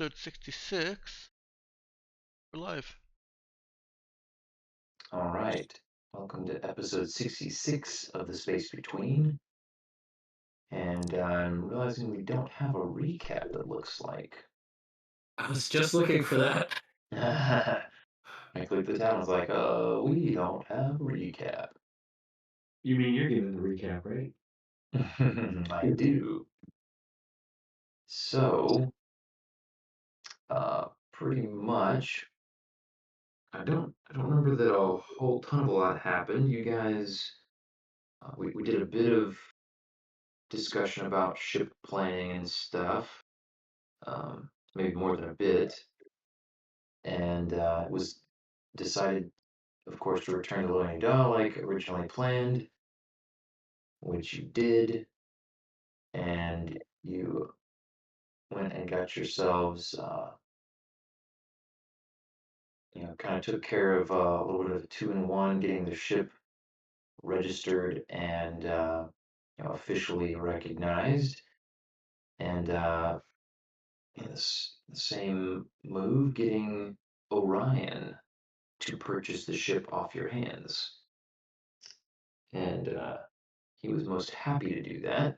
episode 66. We're live. All right. Welcome to episode 66 of The Space Between. And I'm realizing we don't have a recap, it looks like. I was just looking for that. I clicked the tab and was like, we don't have a recap. You mean you're giving the recap, right? I do. So, pretty much, I don't remember that a whole ton of a lot happened. You guys, we did a bit of discussion about ship planning and stuff. Maybe more than a bit. And it was decided, of course, to return to Lonedow like originally planned, which you did, and you went and got yourselves, kind of took care of a little bit of a two-in-one, getting the ship registered and officially recognized, and the same move, getting Orion to purchase the ship off your hands. And he was most happy to do that.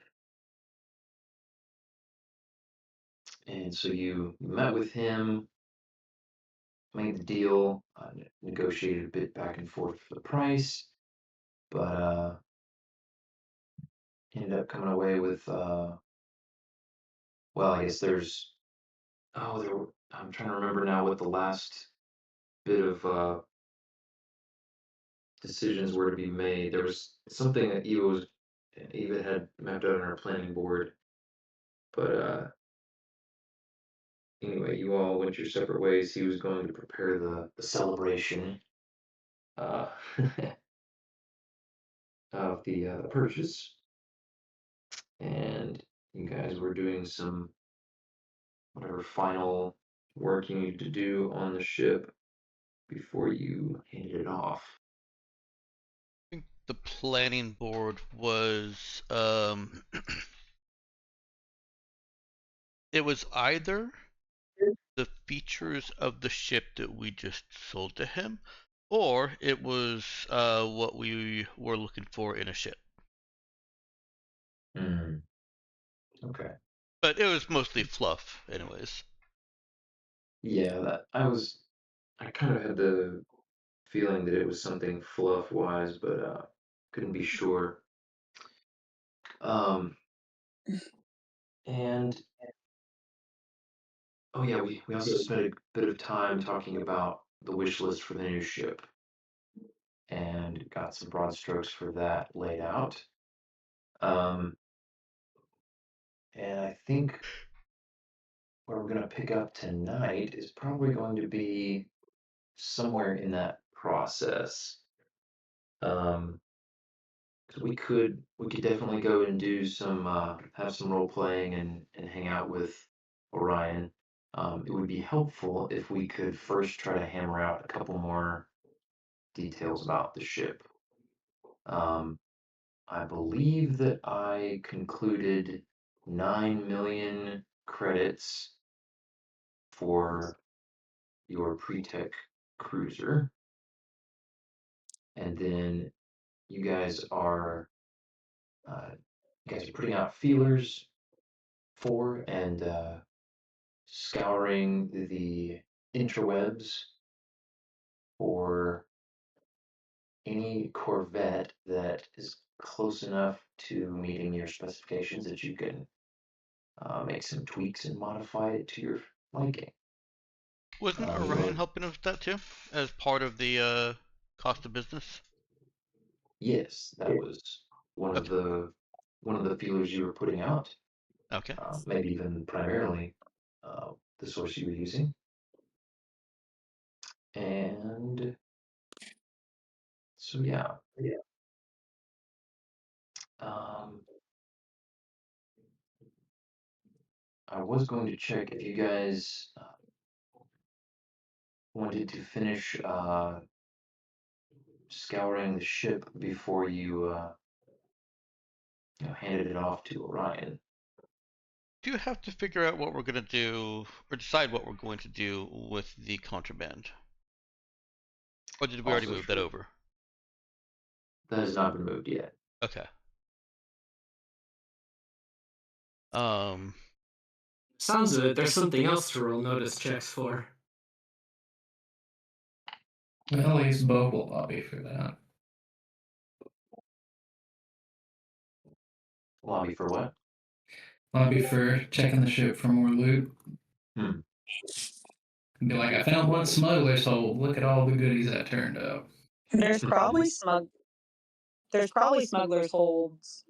And so you met with him, made the deal, negotiated a bit back and forth for the price, but ended up coming away with, well, I guess there's, I'm trying to remember now what the last bit of decisions were to be made. There was something that Eva had mapped out on our planning board, but anyway, you all went your separate ways. He was going to prepare the celebration uh, of the purchase, and you guys were doing some whatever final work you needed to do on the ship before you handed it off. I think the planning board was it was either the features of the ship that we just sold to him, or it was what we were looking for in a ship. Mm, okay. But it was mostly fluff, anyways. Yeah, I kind of had the feeling that it was something fluff wise, but couldn't be sure. Um, and oh yeah, we also spent a bit of time talking about the wish list for the new ship and got some broad strokes for that laid out. Um, and I think where we're going to pick up tonight is probably going to be somewhere in that process. Um, 'Cause we could definitely go and do some have some role playing and hang out with Orion. It would be helpful if we could first try to hammer out a couple more details about the ship. Um, I believe that I concluded 9 million credits for your pre-tech cruiser, and then you guys are uh, putting out feelers for and scouring the interwebs for any Corvette that is close enough to meeting your specifications that you can make some tweaks and modify it to your liking. Wasn't You Orion are, helping us with that too, as part of the cost of business? yes, that was one of Okay. the one of the feelers you were putting out, Okay. maybe even primarily the source you were using, and so yeah. Um, I was going to check if you guys wanted to finish scouring the ship before you, handed it off to Orion. do have to figure out what we're going to do, or decide what we're going to do with the contraband. Or did we already Also move that true. over? That has not been moved yet. Okay. Um, Sounds of it, there's something else to roll notice checks for. Well, at least Beau will lobby for that. Lobby for what? Lobby for checking the ship for more loot. Hmm. Be like, I found one smuggler's hold. Look at all the goodies that turned up. There's probably smugglers holds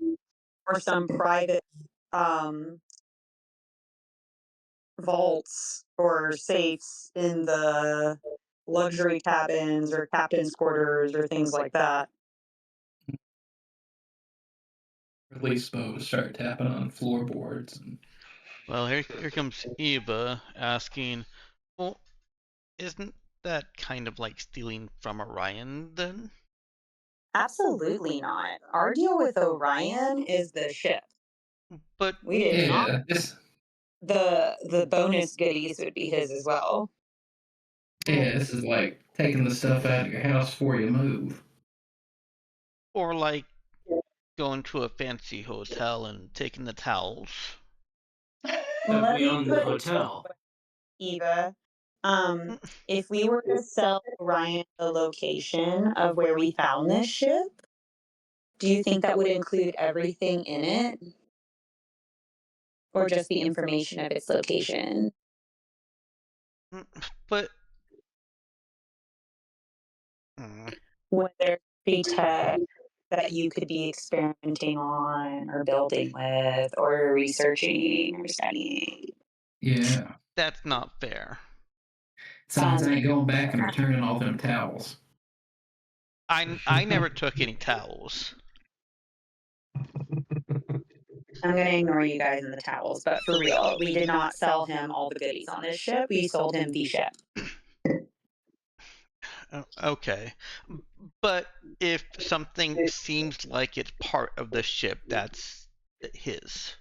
or some private um vaults or safes in the luxury cabins or captain's quarters or things like that. Or at least Beau to start tapping on floorboards. And well, here comes Eva asking, well, isn't that kind of like stealing from Orion then? Absolutely not. Our deal with Orion is the ship. But We did not. yeah, this The bonus goodies would be his as well. this is like taking the stuff out of your house before you move. or like going to a fancy hotel and taking the towels. Well, let We me own put the it hotel. Eva. If we were to sell Orion the location of where we found this ship, do you think that would include everything in it? Or just the information of its location? But mm, Would there be tech that you could be experimenting on or building with or researching or studying? Yeah. that's not fair. Signs ain't going back and returning all them towels. I never took any towels. I'm gonna ignore you guys in the towels, but for real, we did not sell him all the goodies on this ship. We sold him the ship. Okay. But if something seems like it's part of the ship, that's his.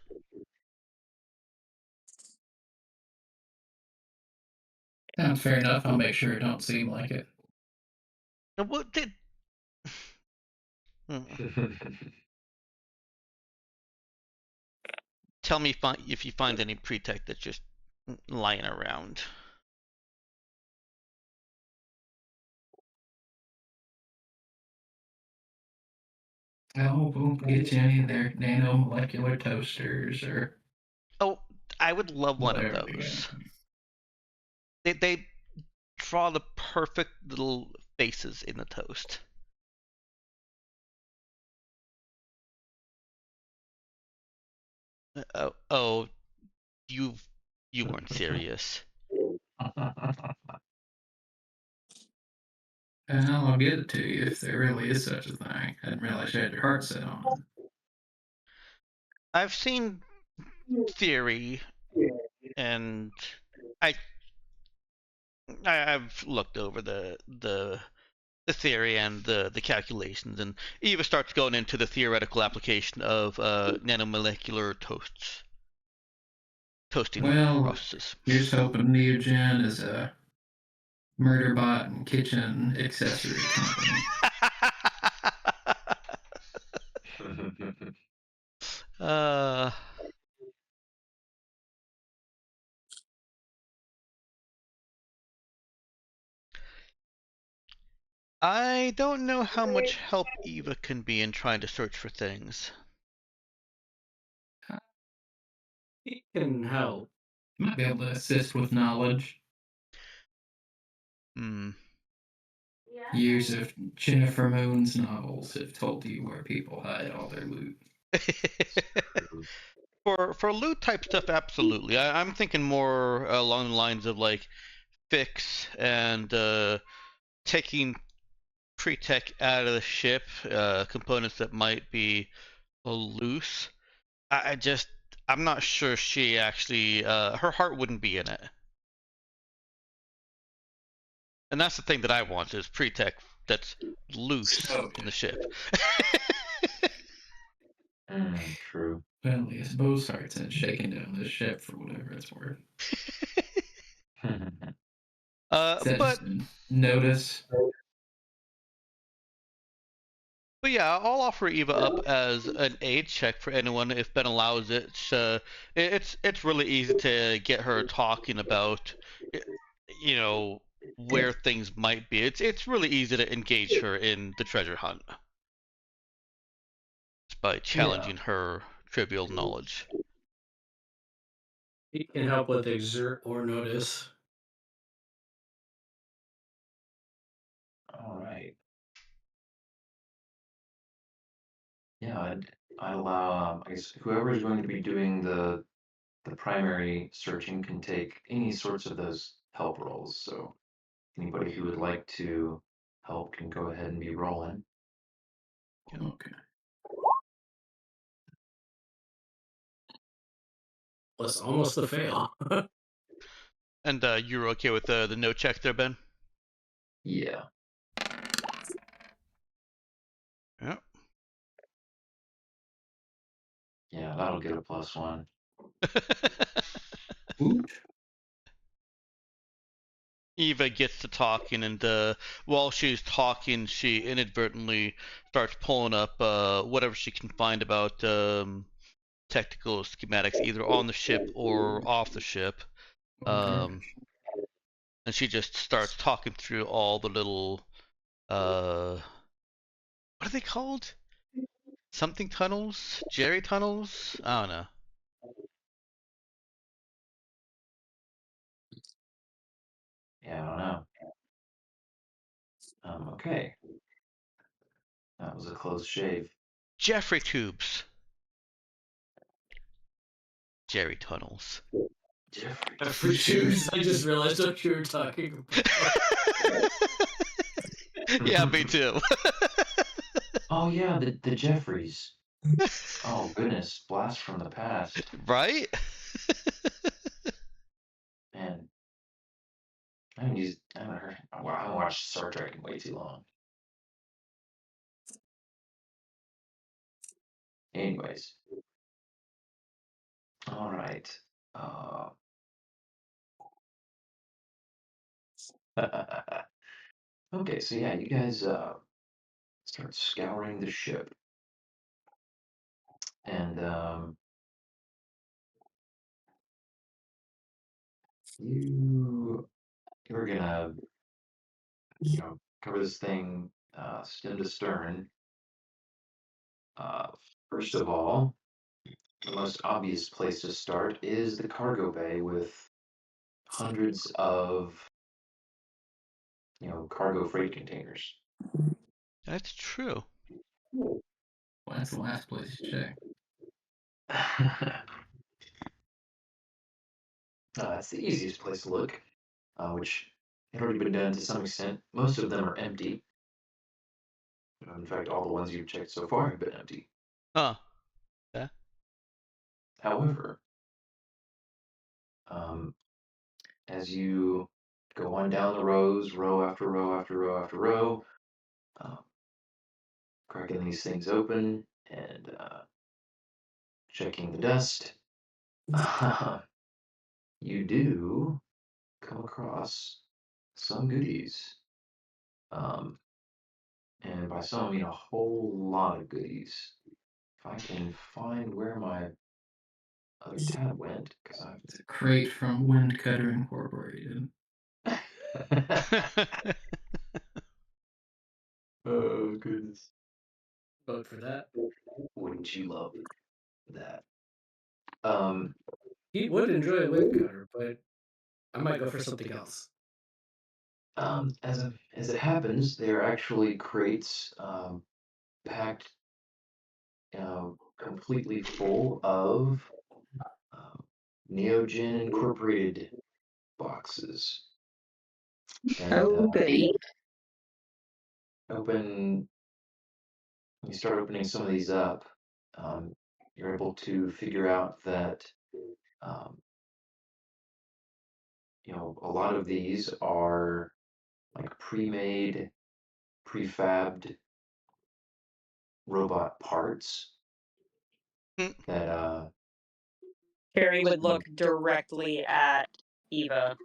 Sounds fair enough. I'll make sure it don't seem like it. What did? Tell me if you find any pre-tech that's just lying around. Oh, we'll get you any of their nanomolecular toasters or Oh, I would love one of whatever they those. got. They draw the perfect little faces in the toast. Oh, you weren't serious. And I'll get it to you if there really is such a thing. I didn't realize you had your heart set on it. I've seen theory, and I I've looked over the theory and the calculations, and Eva starts going into the theoretical application of nanomolecular toasting Well, processes. you're just hoping Neogen is a murder bot and kitchen accessory company. uh, I don't know how much help Eva can be in trying to search for things. He can help. Might be able to assist with knowledge. Hmm. Years of Jennifer Moon's novels have told you where people hide all their loot. For loot type stuff, absolutely. I'm thinking more along the lines of like fix and taking pre-tech out of the ship, components that might be loose. I'm not sure she actually her heart wouldn't be in it. And that's the thing that I want is pre-tech that's loose in the ship. True. Well, yes, Beau starts and shaking down the ship for whatever it's worth. Is that But just a notice? yeah, I'll offer Eva up as an aid check for anyone if Ben allows it. It's really easy to get her talking about, you know, where things might be. It's really easy to engage her in the treasure hunt just by Yeah. challenging her trivial knowledge. He can help with exert or notice. All right. Yeah, I'd allow, I guess, whoever is going to be doing the primary searching can take any sorts of those help roles. So anybody who would like to help can go ahead and be rolling. Okay. Plus, almost a fail. And you're okay with the no check there, Ben? Yeah. Yeah. Yeah, that'll get a +1. Woot. Eva gets to talking, and while she's talking, she inadvertently starts pulling up whatever she can find about technical schematics, either on the ship or off the ship. Okay. And she just starts talking through all the little what are they called? Something tunnels? Jerry tunnels? I don't know. Yeah, I don't know. Okay. That was a close shave. Jeffrey tubes. Jerry tunnels. For shoes, I just realized what you were talking about. Yeah, me too. Oh yeah, the Jeffries. Oh goodness, blast from the past. Right? Man, I haven't heard. Well, I haven't watched Star Trek in way too long. Anyways, all right. Okay, so yeah, you guys start scouring the ship, and you're gonna cover this thing stem to stern. First of all, the most obvious place to start is the cargo bay with hundreds of cargo freight containers. That's true. Well, that's the last place to check. That's the easiest place to look, which had already been done to some extent. Most of them are empty. In fact, all the ones you've checked so far have been empty. Huh. Yeah. However, as you go on down the rows, row after row after row after row, um, cracking these things open and checking the dust, you do come across some goodies. And by some, I mean a whole lot of goodies. If I can find where my other tab went, because I've. It's a crate from Windcutter Incorporated. Oh, goodness. Vote for that. Wouldn't you love that? He would enjoy a wind cutter, but I might go for something else. As it happens, they are actually crates packed, completely full of Neogen Incorporated boxes. And Oh, goody. you start opening some of these up, you're able to figure out that um, a lot of these are like pre-made, prefabbed robot parts that Carrie would look directly at Eva.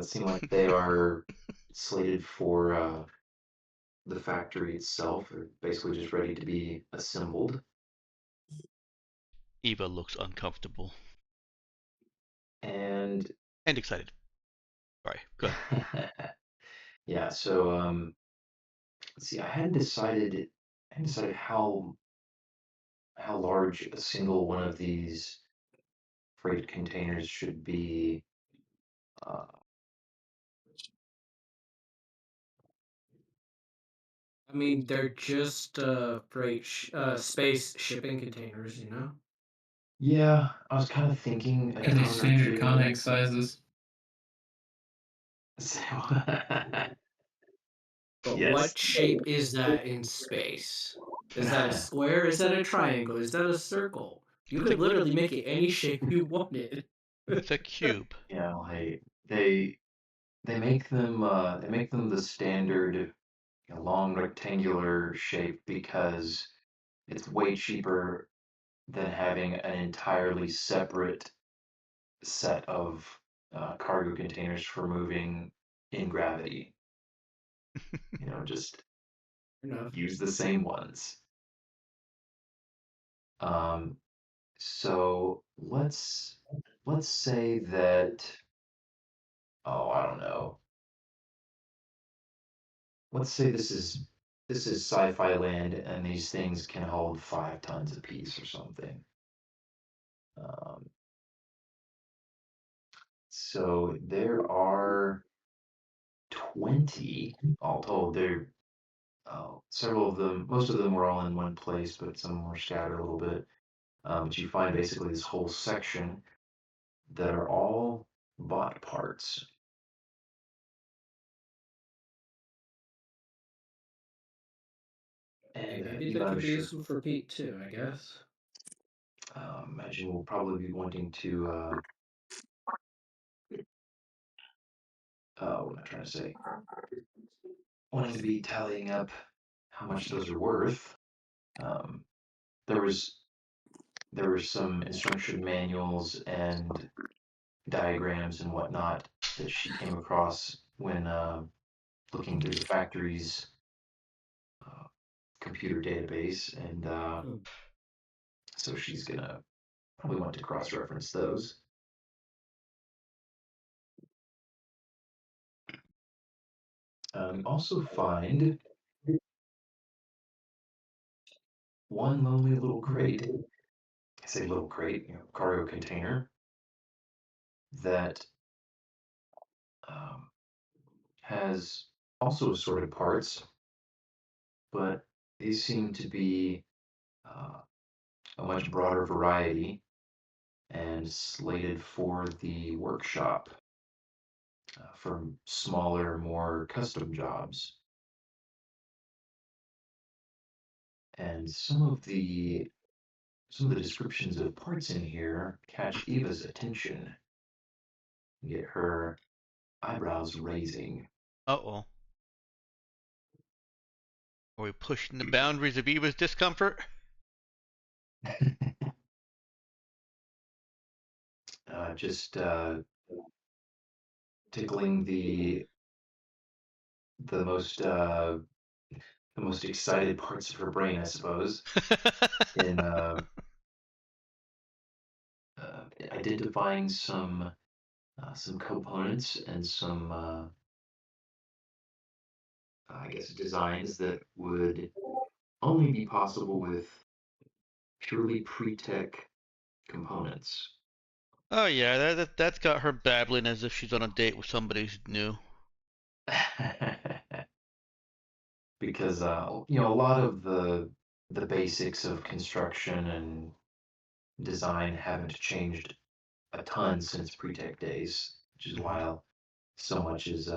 seem like they are slated for the factory itself. They're basically just ready to be assembled. Eva looks uncomfortable And and excited. Sorry, go ahead. yeah, so let's see. I hadn't decided how large a single one of these freight containers should be. Uh, I mean, they're just space shipping containers, you know? yeah, I was kind of thinking a Are they ton or standard two. Connex sizes? So, But yes. what shape is that in space? Is that a square? Is that a triangle? Is that a circle? You It's a could literally make it any shape you wanted. it's a cube. Yeah, like they make them the standard long rectangular shape because it's way cheaper than having an entirely separate set of cargo containers for moving in gravity. Just Enough. use the same ones. Um, so let's say that, oh, I don't know. Let's say this is sci-fi land and these things can hold 5 tons apiece or something. Um, so there are 20 all told. Several of them, most of them were all in one place, but some were scattered a little bit. But you find basically this whole section that are all bot parts. Hey, And maybe Eva, that I'm could be sure, useful for Pete too, I guess. imagine we'll probably be wanting to, what am I trying to say? Wanting to be tallying up how much those are worth. Um, there was there were some instruction manuals and diagrams and whatnot that she came across when looking through the factory's uh, computer database, and Hmm. so she's gonna probably want to cross-reference those. Also find one lonely little crate. I say little crate, cargo container that um, has also assorted parts, but these seem to be uh, a much broader variety and slated for the workshop for smaller, more custom jobs. And some of the descriptions of parts in here catch Eva's attention and get her eyebrows raising. Uh-oh. Are we pushing the boundaries of Eva's discomfort? Just tickling the most uh, the most excited parts of her brain, I suppose, in identifying some components and some I guess designs that would only be possible with purely pre-tech components. Oh yeah, that's got her babbling as if she's on a date with somebody who's new. Because a lot of the basics of construction and design haven't changed a ton since pre-tech days, which is Mhm. why so much is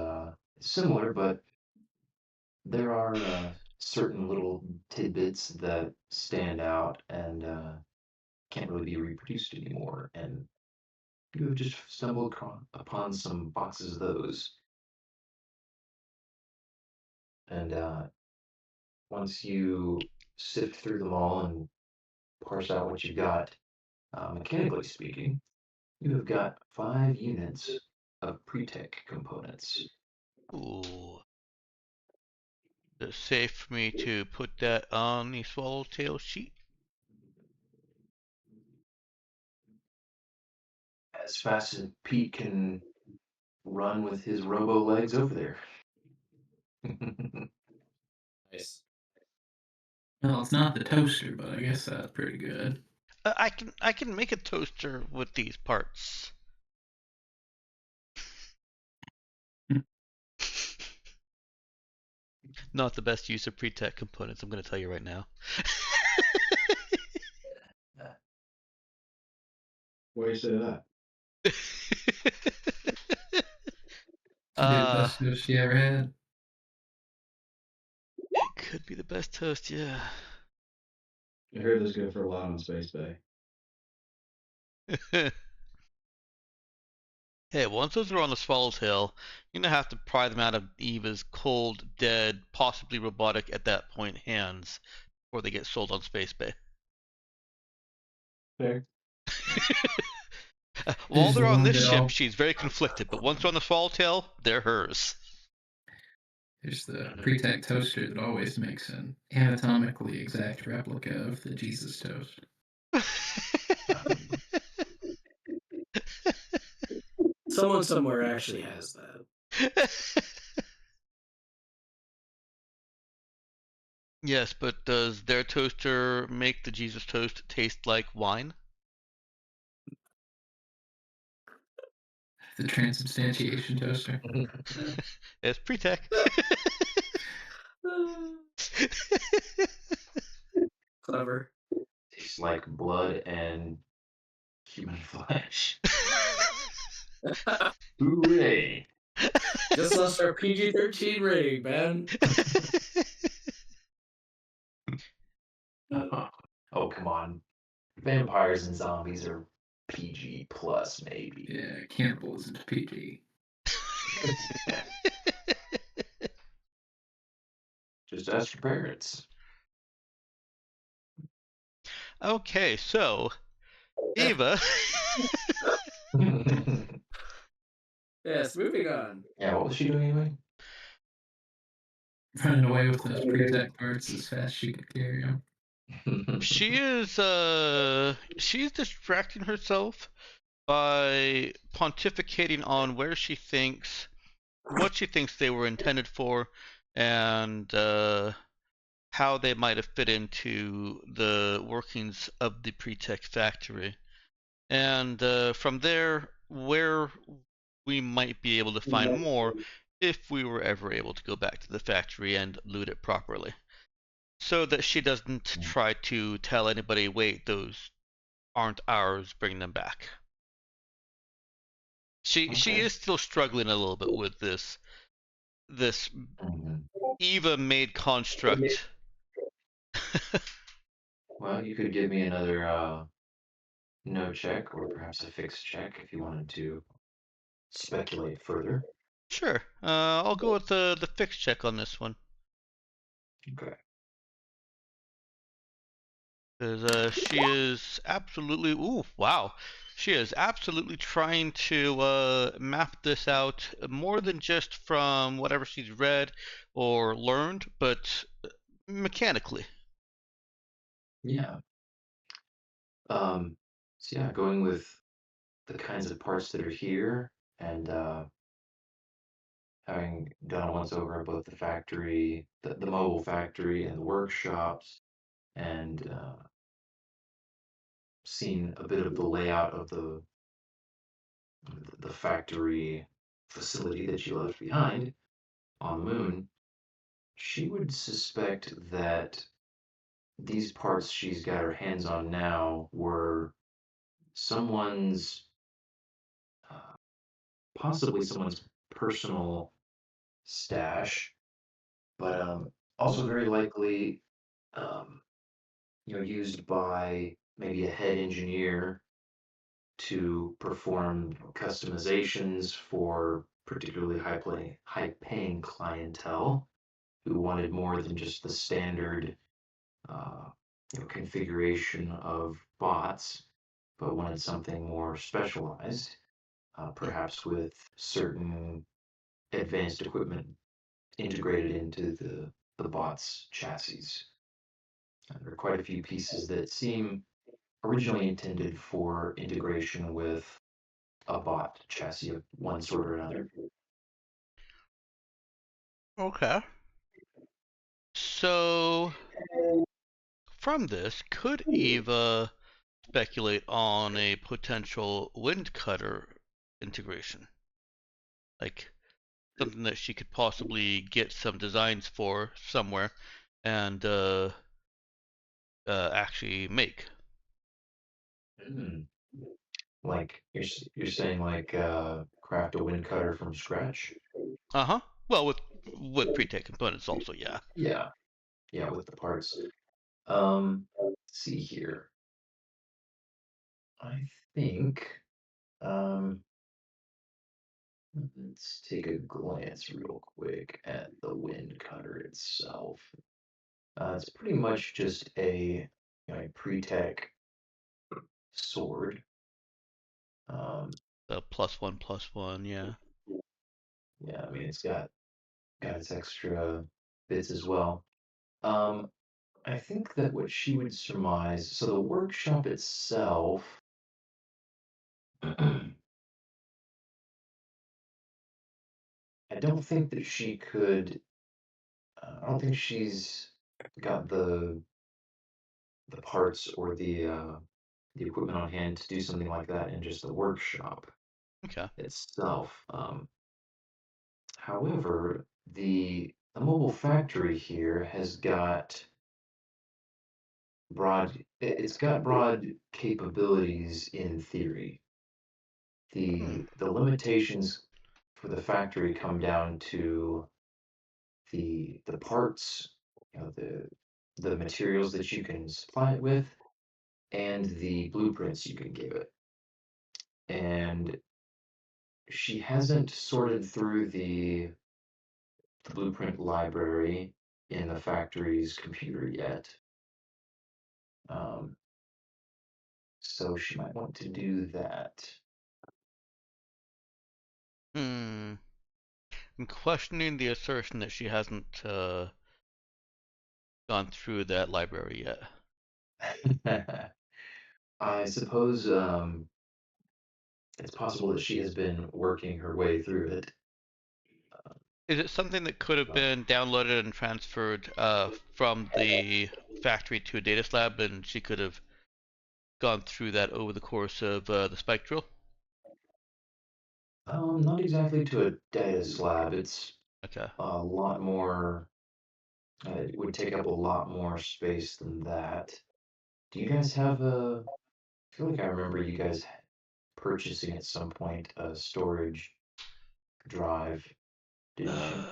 similar, but there are certain little tidbits that stand out and can't really be reproduced anymore. And you have just stumbled upon some boxes of those. And once you sift through them all and parse out what you've got, mechanically speaking, you have got 5 units of pre-tech components. Ooh. Is it safe for me to put that on the swallowtail sheet? As fast as Pete can run with his robo legs over there. Nice. Well, it's not the toaster, but I guess that's pretty good. I can make a toaster with these parts. Not the best use of pre-tech components, I'm going to tell you right now. Why do you say that? Could be the best toast she ever had. It could be the best toast, yeah. I heard this go for a lot on Space Bay. Hey, once those are on the swallowtail, you're gonna have to pry them out of Eva's cold, dead, possibly robotic at that point hands before they get sold on Space Bay. Fair. While She's they're the on one this that ship, all. she's very conflicted, but once they're on the swallowtail, they're hers. There's the pre-tech toaster that always makes an anatomically exact replica of the Jesus toast. Someone somewhere actually has that. Yes, but does their toaster make the Jesus toast taste like wine? The transubstantiation toaster. It's pre-tech. Clever. Tastes like blood and human flesh. Hooray! Just lost our PG-13 rating, man. Oh, come on. Vampires and zombies are PG plus, maybe. Yeah, cannibalism's PG. Just ask your parents. Okay, so Eva. Yes, moving on. Yeah, what was she doing anyway? Running away with those pre-tech parts as fast as she could carry them. She's distracting herself by pontificating on what she thinks they were intended for, and how they might have fit into the workings of the pre-tech factory. And from there, where we might be able to find more if we were ever able to go back to the factory and loot it properly. So that she doesn't try to tell anybody, wait, those aren't ours, bring them back. She is still struggling a little bit with this Eva made construct. Well, you could give me another no check or perhaps a fixed check if you wanted to speculate further. Sure. I'll go with the fixed check on this one. Okay. Because she is absolutely, ooh, wow. She is absolutely trying to map this out more than just from whatever she's read or learned, but mechanically. Yeah. So yeah, going with the kinds of parts that are here and having done once over at both the factory, the mobile factory and the workshops, and seen a bit of the layout of the factory facility that she left behind on the moon, she would suspect that these parts she's got her hands on now were someone's, uh, possibly someone's personal stash, but also very likely, um, used by maybe a head engineer to perform customizations for particularly high paying clientele who wanted more than just the standard uh, configuration of bots, but wanted something more specialized, perhaps with certain advanced equipment integrated into the bot's chassis. There are quite a few pieces that seem originally intended for integration with a bot chassis of one sort or another. Okay. So from this, could Eva speculate on a potential wind cutter integration? Like something that she could possibly get some designs for somewhere and actually make. Hmm. Like you're saying like craft a wind cutter from scratch? Uh-huh. Well, with pre-tape components also, yeah. Yeah, yeah, with the parts. Let's see here. I think um let's take a glance real quick at the wind cutter itself. It's pretty much just a pre-tech sword. Um, The +1/+1, yeah. yeah, I mean it's got its extra bits as well. Um, I think that what she would surmise, so the workshop itself, I don't think that she could. I don't think she's got the parts or the equipment on hand to do something like that in just the workshop Okay. itself. However, the mobile factory here has got it's got broad capabilities in theory. Hmm. The limitations for the factory come down to the parts, the materials that you can supply it with, and the blueprints you can give it. And she hasn't sorted through the blueprint library in the factory's computer yet. Um, so she might want to do that. Hmm. I'm questioning the assertion that she hasn't gone through that library yet. I suppose it's possible that she has been working her way through it. Is it something that could have been downloaded and transferred from the factory to a data slab, and she could have gone through that over the course of the spike drill? Not exactly to a data slab. It's Okay. a lot more. It would take up a lot more space than that. Do you guys have a? I feel like I remember you guys purchasing at some point a storage drive, didn't you?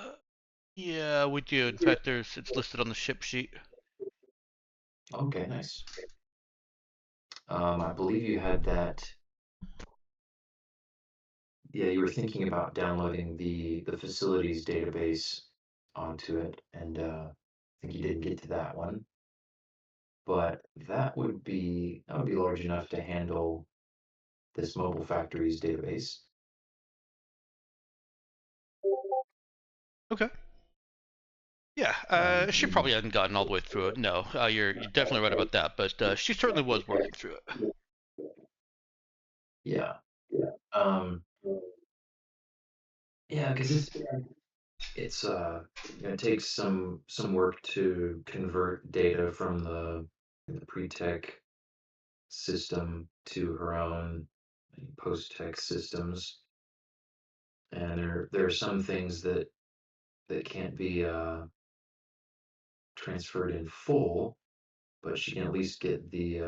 Yeah, we do. In fact, it's listed on the ship sheet. Okay, nice. I believe you had that. Yeah, you were thinking about downloading the facilities database onto it, and I think you didn't get to that one. But that would be large enough to handle this mobile factories database. Okay. Yeah, she Um, probably hadn't gotten all the way through it. No, you're definitely right about that. But she certainly was working through it. yeah, um, yeah, because it's it takes some work to convert data from the pre-tech system to her own post-tech systems, and there are some things that can't be transferred in full, but she can at least get the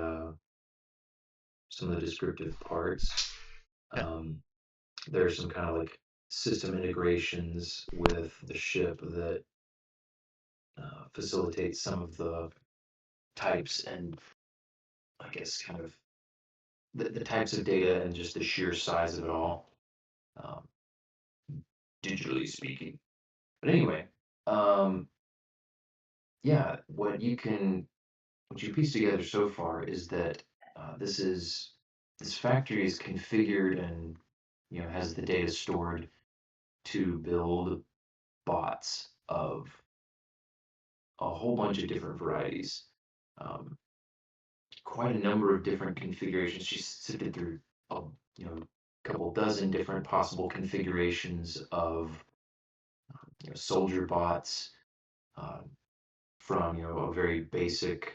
some of the descriptive parts. Yeah. Um, there's some kind of like system integrations with the ship that facilitate some of the types and I guess kind of the types of data and just the sheer size of it all, um, digitally speaking. But anyway, um, yeah, what you can what you piece together so far is that this factory is configured and has the data stored to build bots of a whole bunch of different varieties. Um, Quite a number of different configurations. She sifted through a couple dozen different possible configurations of soldier bots, uh, from a very basic,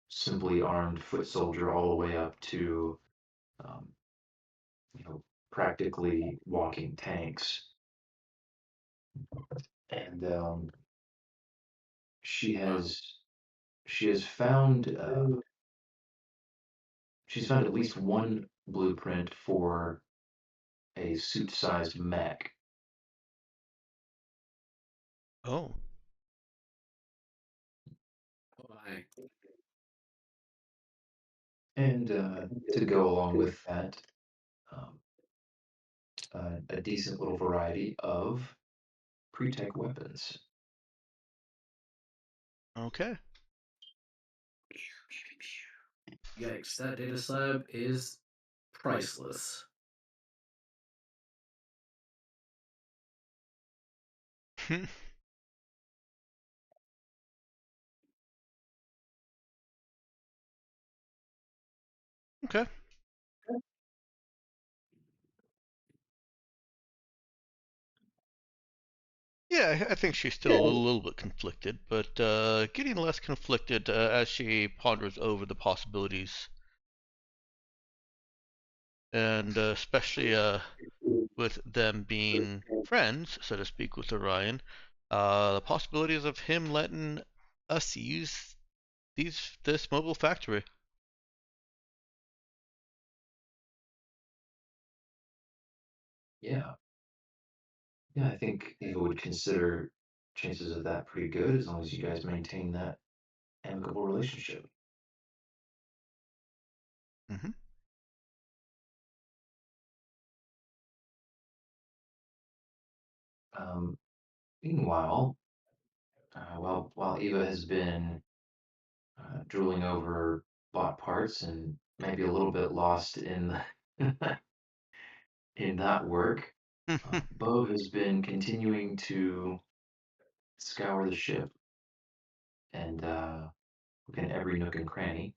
simply armed foot soldier all the way up to um, you know practically walking tanks. And she has she has found she's found at least one blueprint for a suit-sized mech. Oh, Why? And to go along with that, um, a decent little variety of pre-tech weapons. okay. Yikes, that data slab is priceless. Okay. Yeah, I think she's still a little bit conflicted, but getting less conflicted as she ponders over the possibilities, and especially with them being friends, so to speak, with Orion, the possibilities of him letting us use this mobile factory. Yeah, yeah, I think Ava would consider chances of that pretty good as long as you guys maintain that amicable relationship. Hmm. Um, Meanwhile, while Eva has been drooling over bot parts and maybe a little bit lost in in that work, Beau has been continuing to scour the ship and look in every nook and cranny.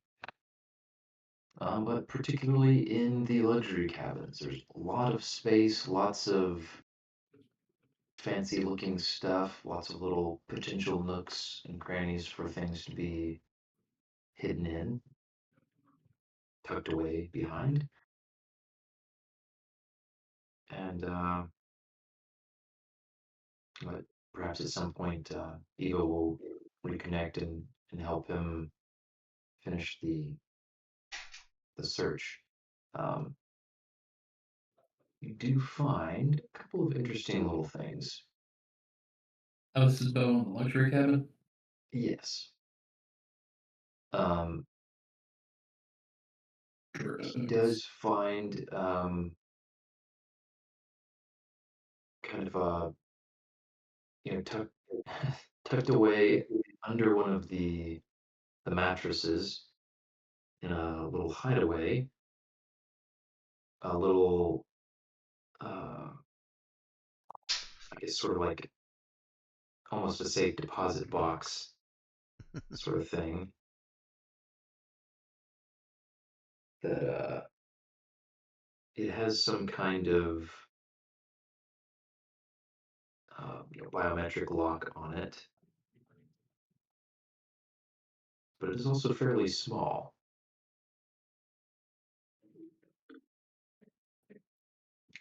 But particularly in the luxury cabins, there's a lot of space, lots of fancy looking stuff, lots of little potential nooks and crannies for things to be hidden in, tucked away behind. And but perhaps at some point, Ego will reconnect and help him finish the search. Um, you do find a couple of interesting little things. Oh, this is Beau in the luxury cabin? Yes. Um, Sure he does. does find kind of a tucked tucked away under one of the mattresses in a little hideaway, a little uh, I guess sort of like almost a safe deposit box sort of thing that it has some kind of biometric lock on it, but it is also fairly small.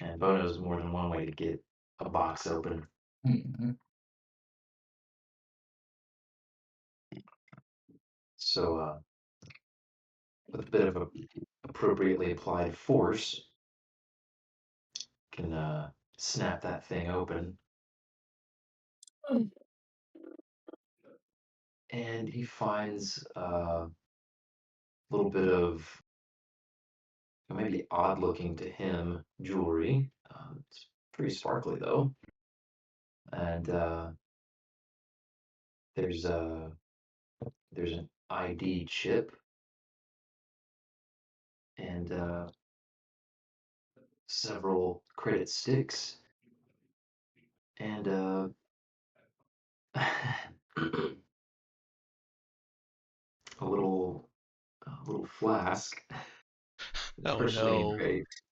And Bo knows more than one way to get a box open. Hmm. So, with a bit of a appropriately applied force, can snap that thing open. And he finds a little bit of maybe odd looking to him jewelry. It's pretty sparkly though, and there's a there's an ID chip and several credit sticks and a little flask. Oh Personally no. engraved.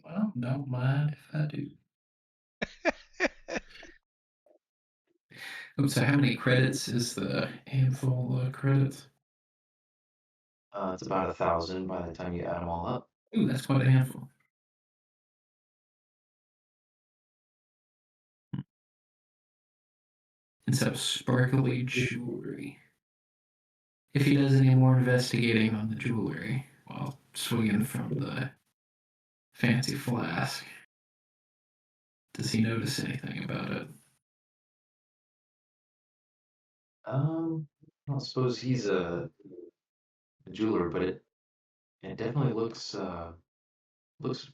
Well, don't mind if I do. So how many credits is the handful credits? It's about 1,000 by the time you add them all up. Ooh, that's quite a handful. And so sparkly jewelry. If he does any more investigating on the jewelry while swinging from the fancy flask, does he notice anything about it? I don't suppose he's a jeweler, but it definitely looks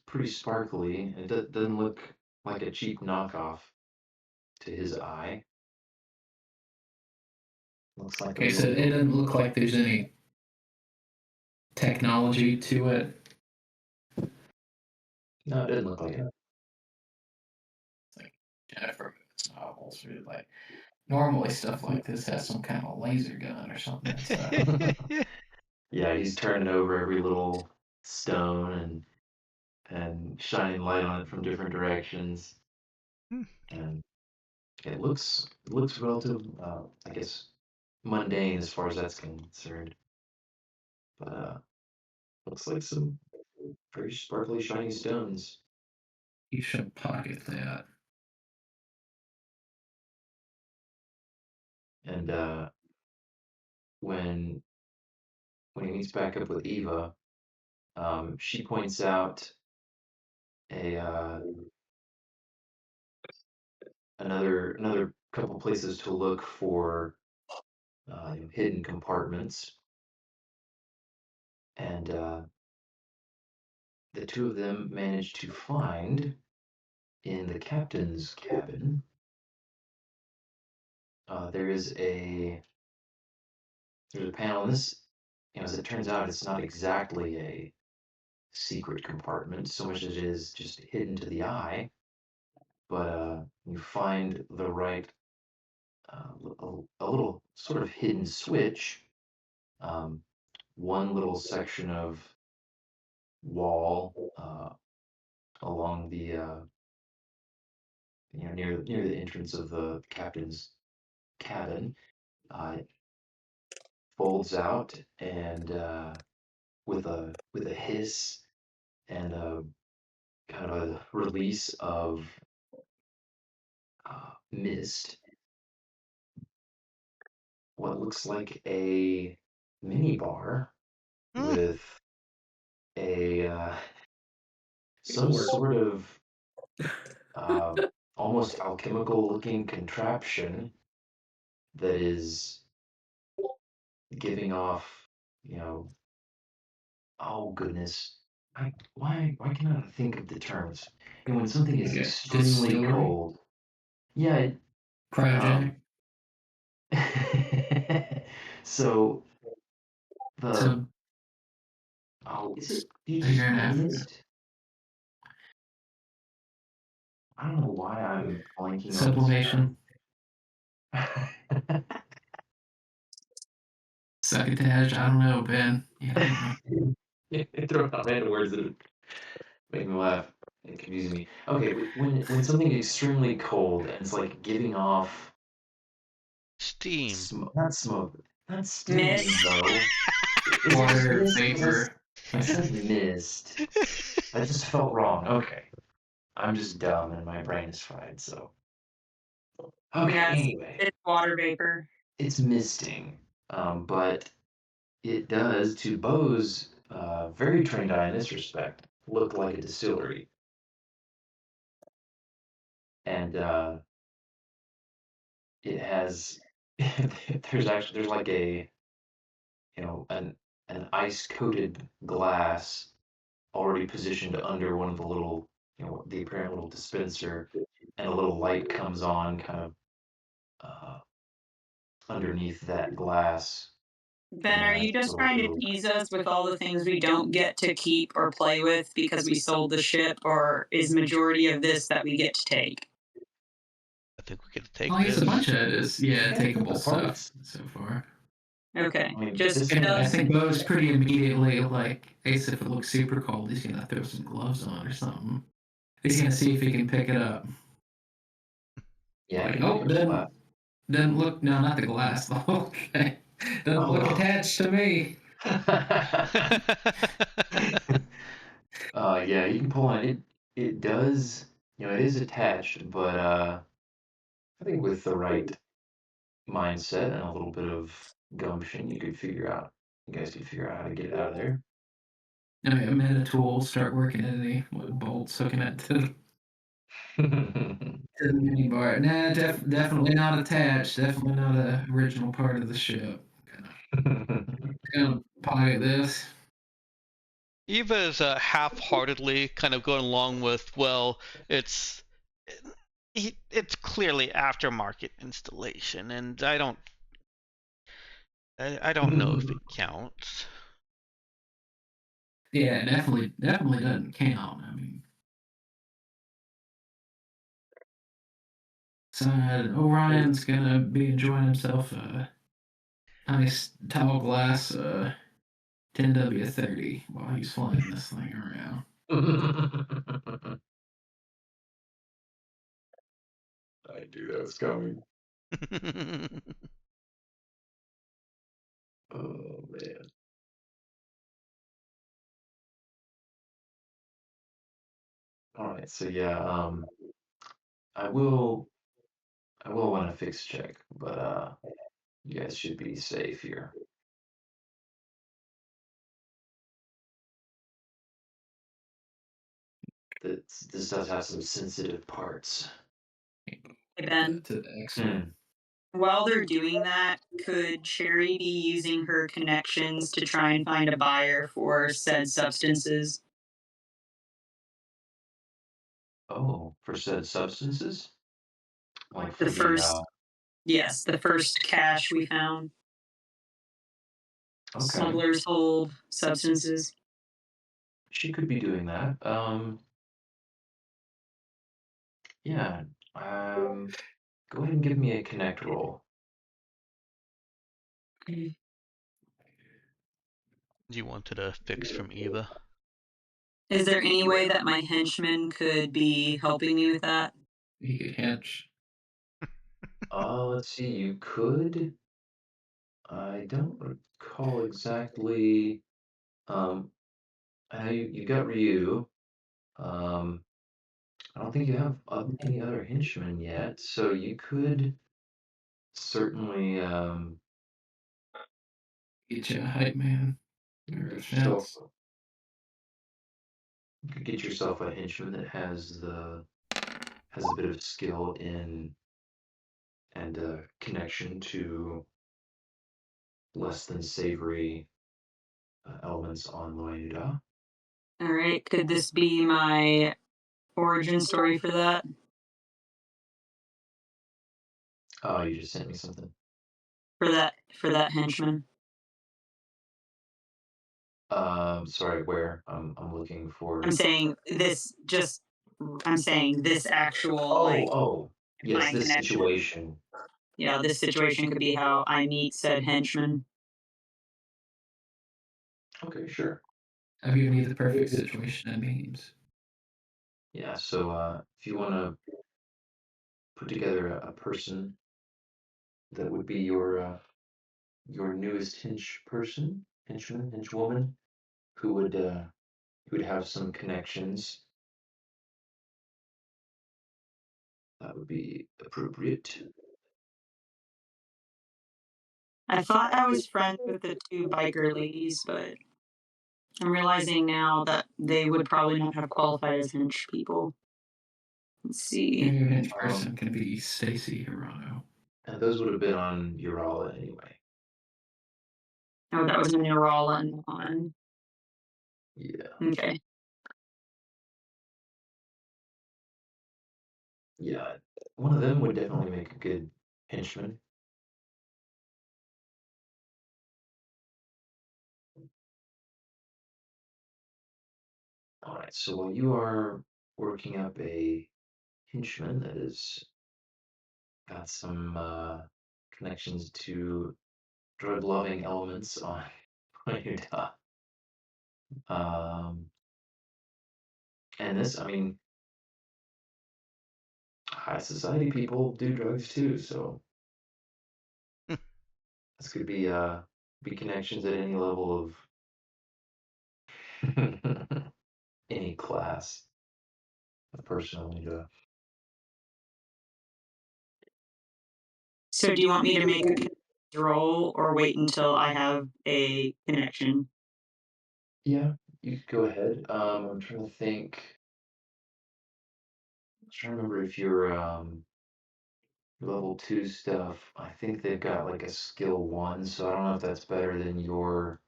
pretty sparkly. It doesn't look like a cheap knockoff to his eye. Looks like a Okay, so it little. doesn't look like there's any technology to it. No, it doesn't look like it. It's like Jennifer Moon's novels, or like normally stuff like this has some kind of laser gun or something inside. Yeah, he's turning over every little stone and shining light on it from different directions, and it looks relative, I guess, mundane as far as that's concerned. But looks like some very sparkly, shiny stones. You should pocket that. And when when he meets back up with Eva, she points out a another couple places to look for hidden compartments, and the two of them manage to find in the captain's cabin. There is there's a panel. And this, as it turns out, it's not exactly a secret compartment so much as it is just hidden to the eye. But you find the right a little sort of hidden switch. Um, one little section of wall along the near the entrance of the captain's cabin folds out and with a hiss and a kind of a release of mist, what looks like a mini bar with a some sort of uh, almost alchemical looking contraption that is giving off, you know, oh goodness, why can I not think of the terms? And when something is Like a extremely distillery? cold, yeah, Cryogenic? so the Sub oh, is it? Do you just Saharan call it Africa? mist? I don't know why I'm blanking on this Sublimation? term. Succotage? I don't know, Ben. You help me. Throw out random words that make me laugh and confuse me. Okay, when something is extremely cold and it's like giving off Steam. not smoke, not steam Mist. though. Is it just Water, mist? vapor. It says mist. That just felt wrong. Okay, I'm just dumb and my brain is fried. So okay, Yes, anyway, it's water vapor. it's misting, but it does to Beau's very trained eye in this respect look like a distillery, and it has there's like a an ice coated glass already positioned under one of the little, the apparent little dispenser, and a little light comes on kind of uh, underneath that glass. Ben, And are then I you just feel a trying to little. tease us with all the things we don't get to keep or play with because we sold the ship, or is majority of this that we get to take? I think we get to take Well, I guess a this. bunch of it is Yeah, takeable the stuff parts. so far. Okay, I mean, just this And I does. think Beau's pretty immediately like, Ace, if it looks super cold, he's gonna throw some gloves on or something. He's gonna see if he can pick it up. Yeah, Like, give me oh, your slap. doesn't look. No, not the glass. Okay, doesn't look Oh. attached to me. Yeah, you can pull on it. It does, it is attached, but I think with the right mindset and a little bit of gumption, you guys could figure out how to get it out of there. I mean, meta tools start working at any bolts hooking it to the mini bar. Nah, definitely not attached. Definitely not a original part of the ship. Gonna pocket this. Eva is half-heartedly kind of going along with, well, it's it's clearly aftermarket installation, and I don't know if it counts. Yeah, definitely doesn't count. I mean, so Orion's gonna be enjoying himself a nice tall glass 10W30 while he's flying this thing around. I knew that was coming. Oh man. All right, so yeah, I will want a fix check, but you guys should be safe here. This does have some sensitive parts. Hey, Ben, To the X. while they're doing that, could Sherry be using her connections to try and find a buyer for said substances? Oh, for said substances? Like The for the first, yes, the first cache we found. okay. Smugglers hold substances. She could be doing that. Yeah. Go ahead and give me a connect roll. You wanted a fix from Eva. Is there any way that my henchman could be helping me with that? He could hinge. Let's see. You could. I don't recall exactly. I know you got Ryu. Um, I don't think you have any other henchmen yet, so you could certainly Get you a hype man or a get yourself fence. you could get yourself a henchman that has a bit of skill in and connection to less than savory elements on Loanuda. All right, could this be my origin story for that? Oh, you just sent me something. For that henchman. Sorry, where? I'm looking for. I'm saying this just I'm saying this actual Oh, yes, my this connection. situation. Yeah, this situation could be how I meet said henchman. Okay, sure. I've given you the perfect situation and means. Yeah, so if you want to put together a person that would be your newest henchman, henchwoman, who would have some connections, that would be appropriate. I thought I was friends with the two biker ladies, but I'm realizing now that they would probably not have qualified as hench people. Let's see. Your hinge person can be Stacy Hirano. And those would have been on Urala anyway. Oh, that was a Neurolan one. Yeah. Okay. Yeah, one of them would definitely make a good henchman. All right, so while you are working up a henchman that has got some connections to drug-loving elements on Utah, um, and this, I mean, high society people do drugs too, so this could be connections at any level of any class of personality. So do you want me to make a connections roll or wait until I have a connection? Yeah, you could go ahead. I'm trying to think. I'm trying to remember if your level two stuff. I think they've got like a skill one, so I don't know if that's better than your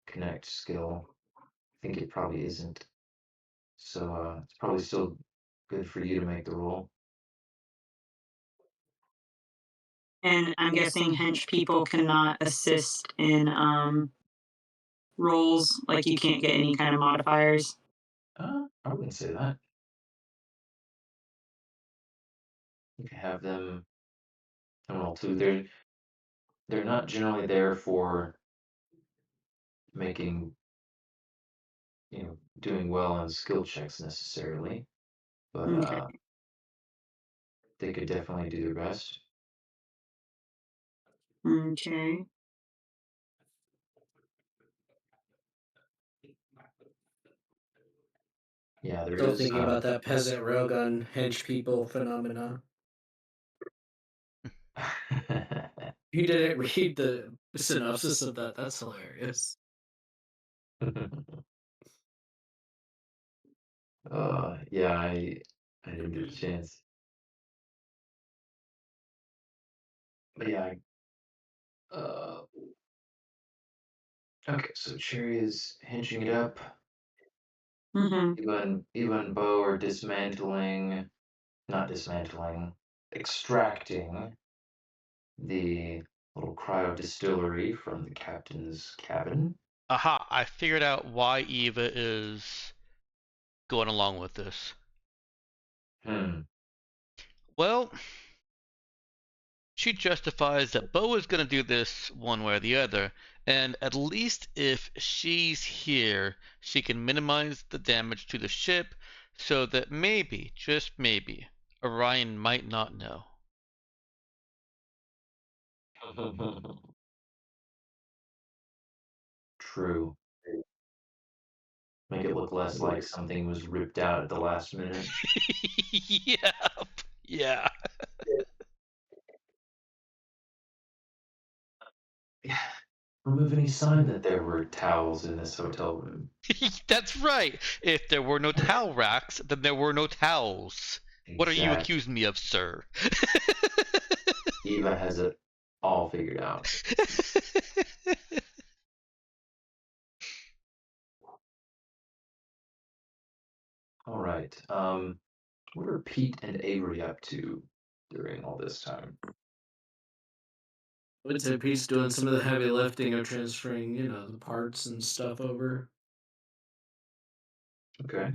connect skill. I think it probably isn't. So it's probably still good for you to make the roll. And I'm guessing hench people cannot assist in rolls, like you can't get any kind of modifiers. I wouldn't say that. You can have them roll two. They're not generally there for making doing well on skill checks necessarily, but Okay. they could definitely do their best. Okay. Yeah, there Still is. thinking about that peasant railgun hench people phenomenon. You didn't read the synopsis of that. That's hilarious. Yeah, I didn't get a chance. But yeah, okay, so Cherry is hinging it up. Mm-hmm. Even Beau are dismantling, not dismantling, extracting the little cryo distillery from the captain's cabin. Aha! I figured out why Eva is going along with this. Hmm. Well, she justifies that Beau is going to do this one way or the other, and at least if she's here, she can minimize the damage to the ship so that maybe, just maybe, Orion might not know. True. Make it look less like something was ripped out at the last minute. Yep. Yeah. Remove any sign that there were towels in this hotel room. That's right. If there were no towel racks, then there were no towels. What are you Exactly. accusing me of, sir? Eva has it all figured out. All right. What are Pete and Avery up to during all this time? I would say Pete's doing some of the heavy lifting of transferring, the parts and stuff over. Okay.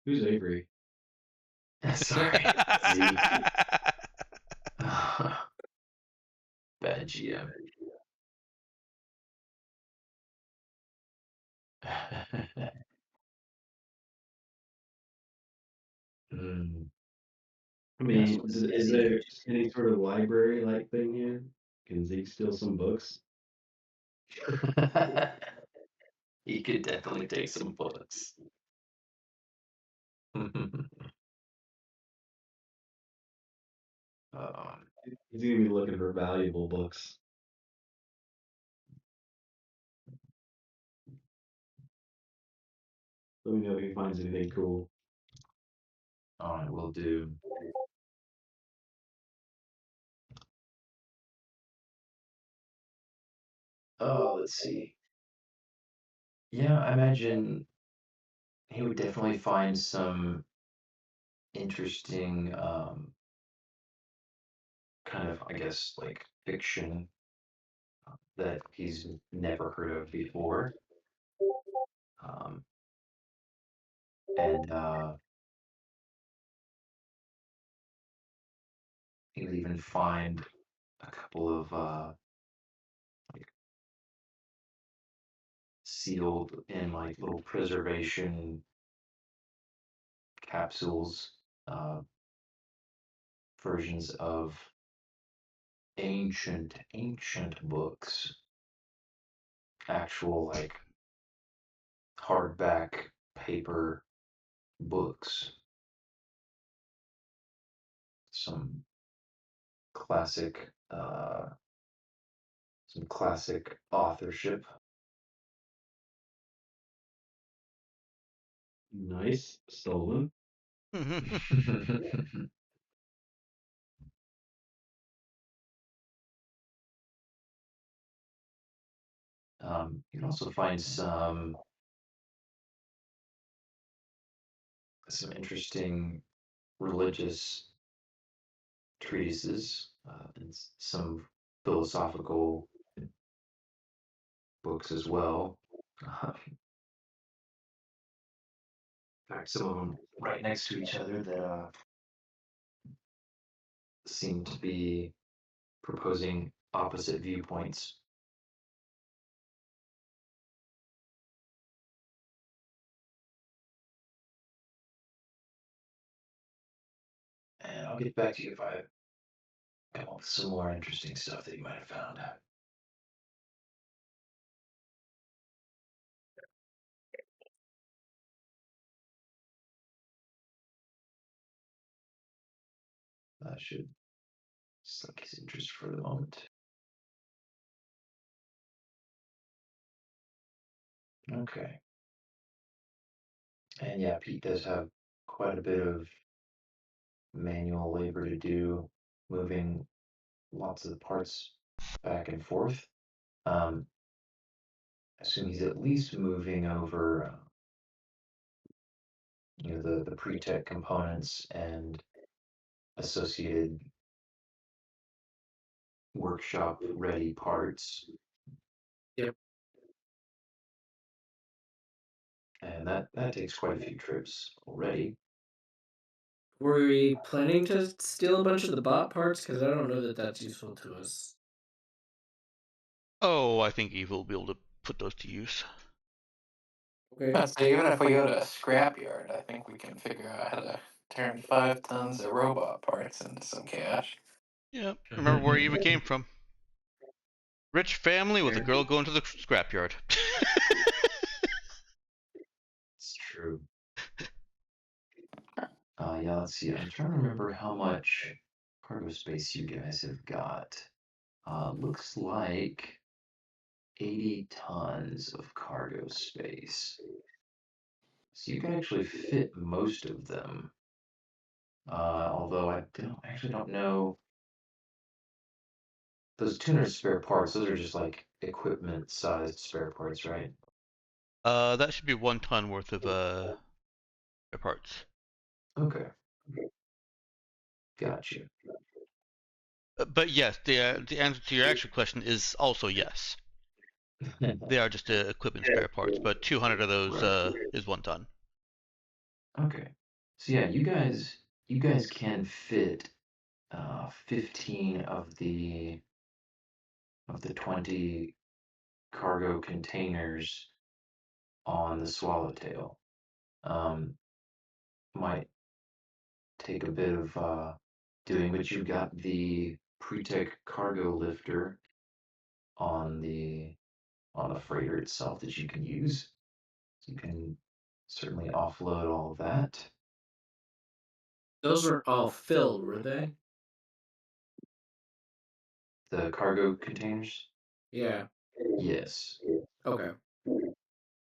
Who's Avery? Sorry. Z. Bad GM. Hmm. I Yes, mean, what's is Eddie there any sort of library like thing here? Can Zeke steal some books? He could definitely take some books. um, He's gonna be looking for valuable books. Let me know if he finds anything cool. all right, will do. Oh, let's see. Yeah, I imagine he would definitely find some interesting kind of, I guess, like fiction that he's never heard of before. Um, and he'll even find a couple of like sealed in like little preservation capsules, uh, versions of ancient books, actual like hardback paper books, some classic some classic authorship. Nice. Stolen. You can also find some interesting religious treatises and some philosophical books as well. In fact, some of them right next to each other that seem to be proposing opposite viewpoints. And I'll get back to you if I come up with some more interesting stuff that you might have found. That should suck his interest for the moment. Okay. And yeah, Pete does have quite a bit of manual labor to do, moving lots of the parts back and forth. I assume he's at least moving over, the pre-tech components and associated workshop ready parts. Yep. And that takes quite a few trips already. Were we planning to steal a bunch of the bot parts? Because I don't know that that's useful to us. Oh, I think Eva will be able to put those to use. Okay. So even if we go to a scrapyard, I think we can figure out how to turn 5 tons of robot parts into some cash. Yeah, remember where Eva came from. Rich family with a Fair. girl going to the scrapyard. It's true. Yeah, let's see. I'm trying to remember how much cargo space you guys have got. Looks like 80 tons of cargo space. So you can actually fit most of them. Although I don't know. Those tuner spare parts, those are just like equipment sized spare parts, right? That should be 1 ton worth of parts. Okay. Gotcha. But yes, the answer to your actual question is also yes. They are just equipment spare parts, but 200 of those Right. is 1 ton. Okay. So yeah, you guys can fit 15 of the 20 cargo containers on the Swallowtail. Might take a bit of doing, but you've got the pre-tech cargo lifter on the freighter itself that you can use. So you can certainly offload all of that. Those were all filled, were they? The cargo containers? Yeah. Yes. Okay.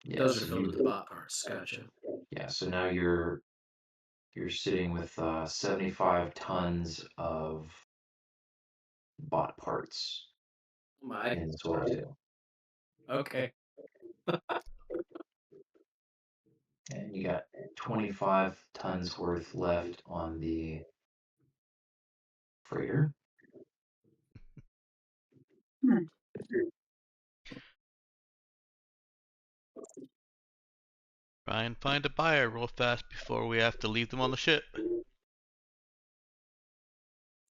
Yeah, Those are so filled with the bot parts. Gotcha. so now you're sitting with 75 tons of bot parts My. in Swallowtail. Okay. And you got 25 tons worth left on the freighter. Try and find a buyer real fast before we have to leave them on the ship.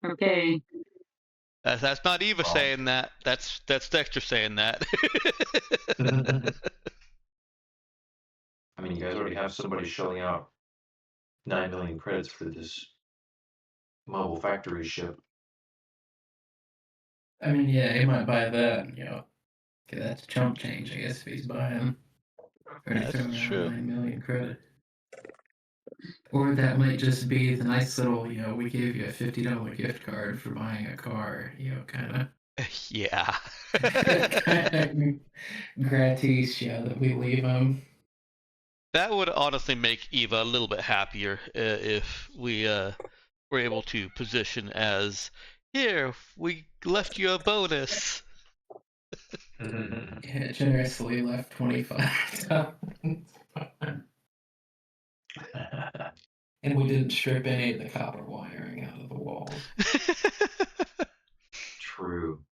Okay. That's not Eva Well. saying that. That's Dexter saying that. I mean, you guys already have somebody shelling out 9 million credits for this mobile factory ship. I mean, yeah, he might buy that. Okay, that's chump change, I guess, if he's buying. Already That's throwing out true. 9 million credit. Or that might just be the nice little, we gave you a $50 gift card for buying a car, kind of. Yeah. Gratis, that we leave him. That would honestly make Eva a little bit happier if we were able to position as, here, we left you a bonus. Yeah, generously left 25. And we didn't strip any of the copper wiring out of the walls. True.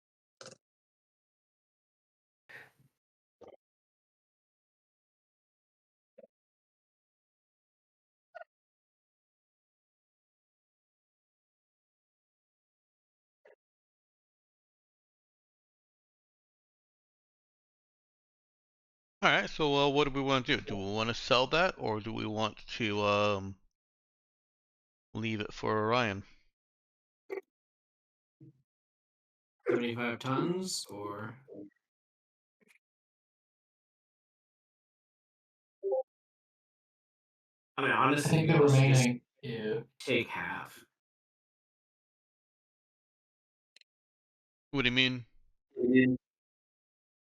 All right, so what do we want to do? Do we want to sell that, or do we want to leave it for Orion? 75 tons, or I mean, I honestly, think we the also just remaining, take half. What do you mean?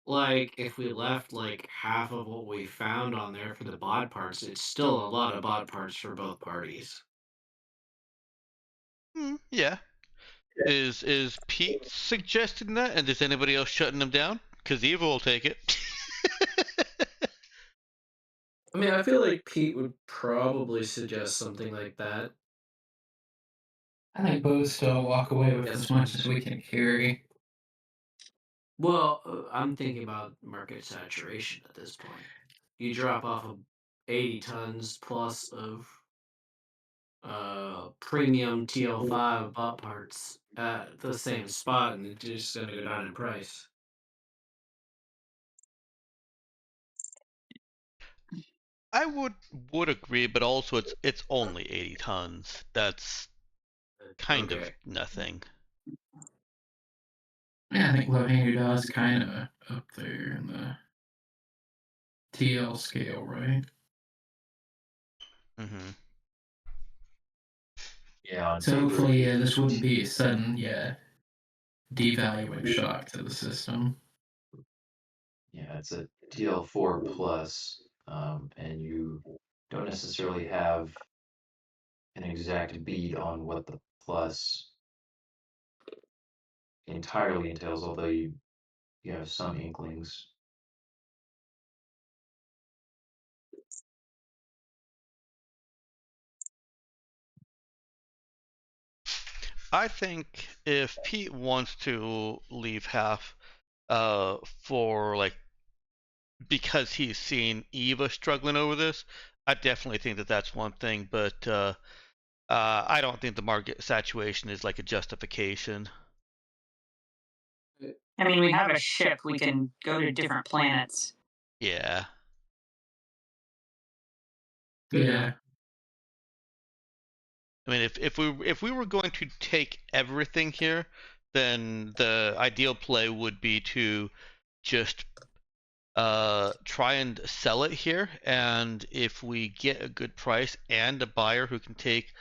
Like, if we left like half of what we found on there for the bod parts, it's still a lot of bod parts for both parties. Yeah. Is Pete suggesting that, and is anybody else shutting him down? Because Eva will take it. I mean, I feel like Pete would probably suggest something like that. I think Beau still walk away with as much as we can carry. Well, I'm thinking about market saturation at this point. You drop off of 80 tons plus of premium TL5 bot parts at the same spot, and it's just gonna go down in price. I would agree, but also it's only 80 tons. That's kind of Okay. nothing. Yeah, I think Lohanger is kind of up there in the TL scale, right? Mm-hmm. Yeah. So hopefully, this wouldn't be a sudden, devaluing shock to the system. Yeah, it's a TL4 plus, and you don't necessarily have an exact bead on what the plus entirely entails, although you have some inklings. I think if Pete wants to leave half, for like because he's seen Eva struggling over this, I definitely think that that's one thing. But I don't think the market saturation is like a justification. I mean, we have a ship. We can go to different planets. Yeah. Yeah. I mean, if we were going to take everything here, then the ideal play would be to just try and sell it here, and if we get a good price and a buyer who can take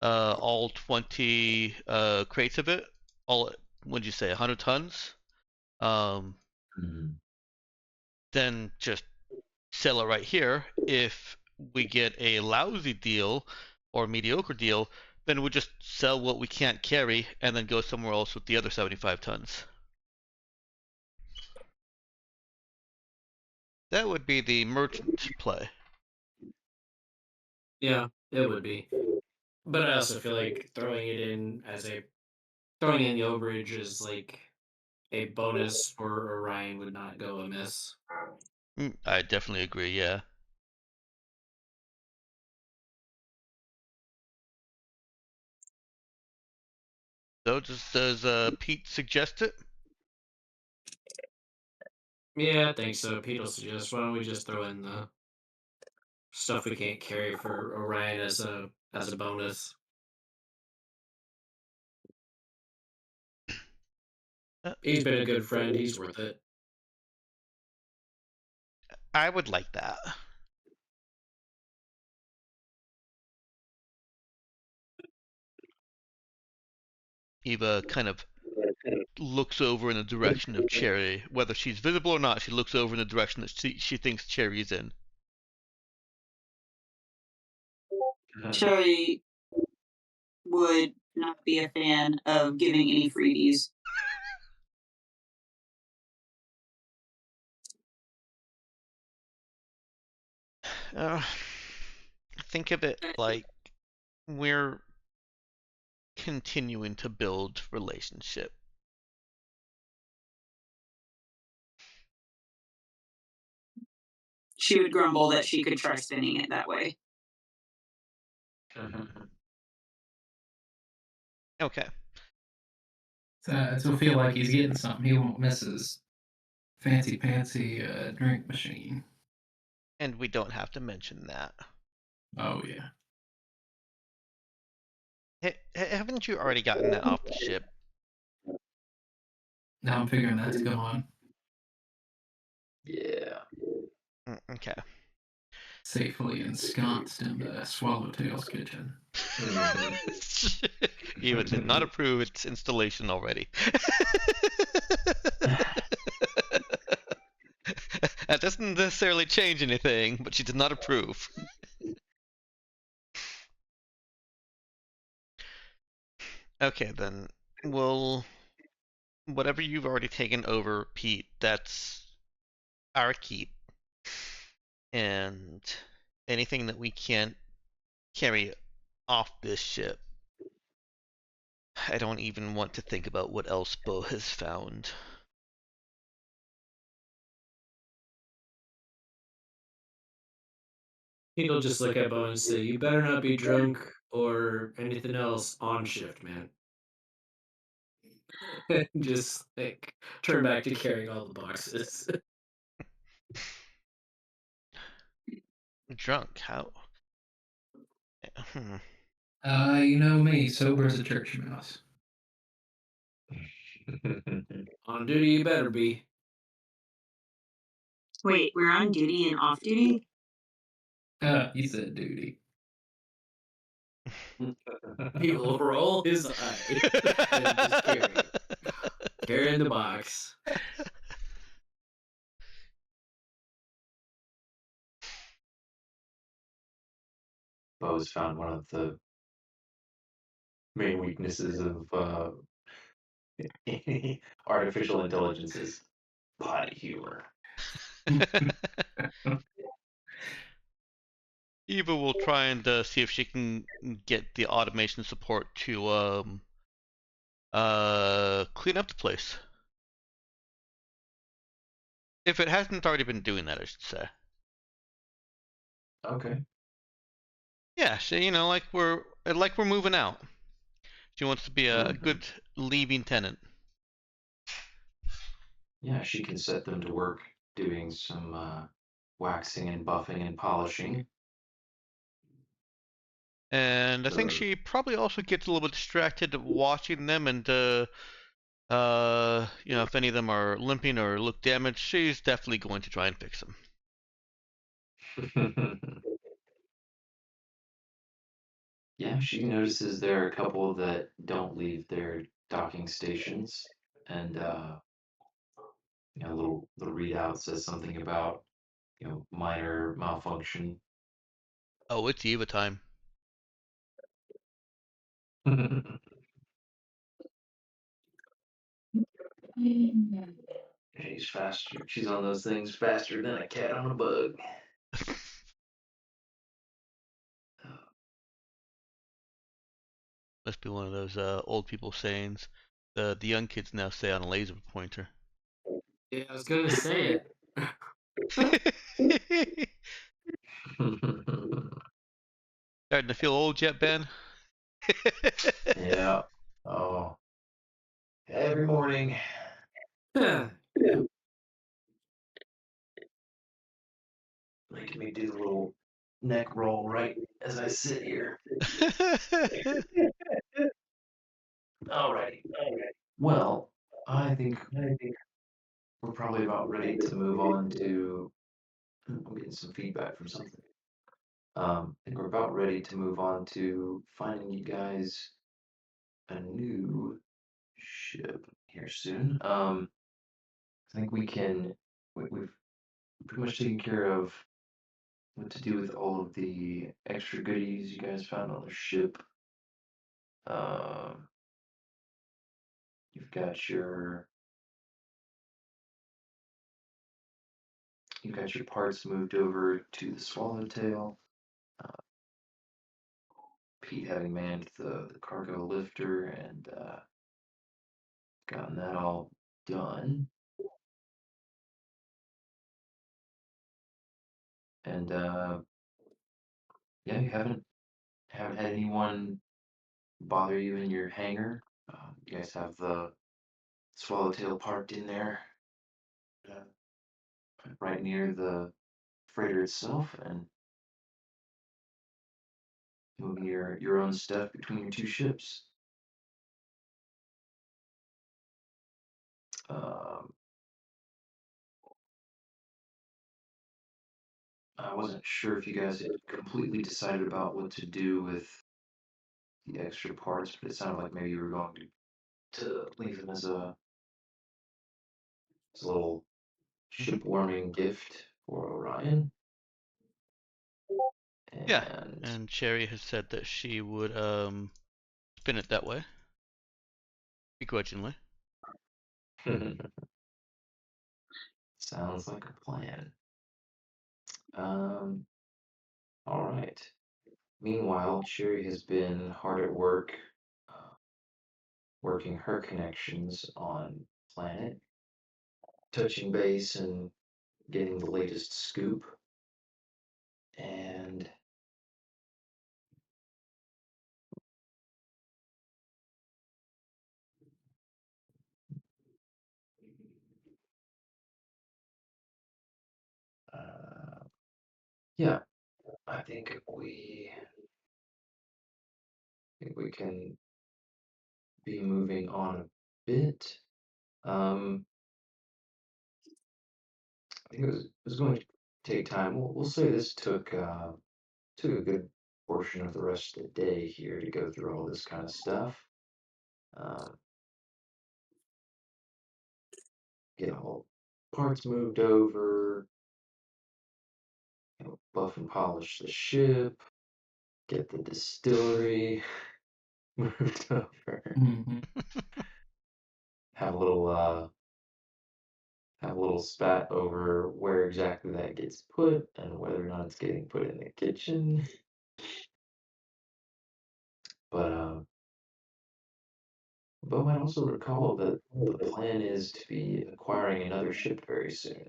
all 20 crates of it, all what'd you say, 100 tons, um, then just sell it right here. If we get a lousy deal or mediocre deal, then we just sell what we can't carry and then go somewhere else with the other 75 tons. That would be the merchant play. Yeah, it would be. But I also feel like throwing in the overage as like a bonus for Orion would not go amiss. I definitely agree. Yeah. So does Pete suggest it? Yeah, I think so. Pete will suggest, why don't we just throw in the stuff we can't carry for Orion as a bonus. Uh, He's been a good friend. He's worth it. I would like that. Eva kind of looks over in the direction of Cherry. Whether she's visible or not, she looks over in the direction that she thinks Cherry's in. Cherry would not be a fan of giving any freebies. Think of it like we're continuing to build relationship. She would grumble that she could try spinning it that way. Okay. So feel like he's getting something. He won't miss his fancy pantsy drink machine. And we don't have to mention that. Oh yeah. Haven't you already gotten that off the ship? Now I'm figuring that's gone. Yeah. Okay. Safely ensconced in the Swallowtail's kitchen. Eva did not approve its installation already. That doesn't necessarily change anything, but she did not approve. Okay, then. Well, whatever you've already taken over, Pete, that's our keep. And anything that we can't carry off this ship, I don't even want to think about what else Beau has found. He'll just look at Bo and say, "You better not be drunk or anything else on shift, man." Just like turn back to carrying all the boxes. Drunk? How? Hmm. You know me, sober as a church mouse. On duty, you better be. Wait, we're on duty and off duty? You said duty. He will roll his eye and just carry the box. Beau's found one of the main weaknesses of artificial intelligences: potty humor. Eva will try and see if she can get the automation support to clean up the place. If it hasn't already been doing that, I should say. Okay. Yeah, she, like we're moving out. She wants to be a good leaving tenant. Yeah, she can set them to work doing some waxing and buffing and polishing. And I think she probably also gets a little bit distracted watching them, and if any of them are limping or look damaged, she's definitely going to try and fix them. Yeah, she notices there are a couple that don't leave their docking stations, and little readout says something about minor malfunction. Oh, it's Eva time. She's faster. She's on those things faster than a cat on a bug. must be one of those old people sayings. The young kids now say on a laser pointer. Yeah, I was gonna say it. Starting to feel old yet, Ben? Yeah. Oh, every morning. Yeah. Making me do the little neck roll right as I sit here. Alrighty. Well, I think we're probably about ready to move on to. I'm getting some feedback from something. I think we're about ready to move on to finding you guys a new ship here soon. I think we've pretty much taken care of what to do with all of the extra goodies you guys found on the ship. Um, you've got your parts moved over to the Swallowtail. Uh, Pete having manned the cargo lifter and gotten that all done. And yeah, you haven't had anyone bother you in your hangar. You guys have the Swallowtail parked in there, uh, right near the freighter itself, and moving your own stuff between your two ships. Um, I wasn't sure if you guys had completely decided about what to do with the extra parts, but it sounded like maybe you were going to leave them as a little ship warming gift for Orion. Yeah, And and Cherry has said that she would spin it that way, begrudgingly. sounds like a plan. Um, all right. Meanwhile, Cherry has been hard at work working her connections on Planet, touching base and getting the latest scoop. And yeah, I think we can be moving on a bit. I think it was going to take time. We'll say this took a good portion of the rest of the day here to go through all this kind of stuff. Um, get all parts moved over, buff and polish the ship, get the distillery moved over, Mm-hmm. have a little spat over where exactly that gets put and whether or not it's getting put in the kitchen. But Beau might also recall that the plan is to be acquiring another ship very soon.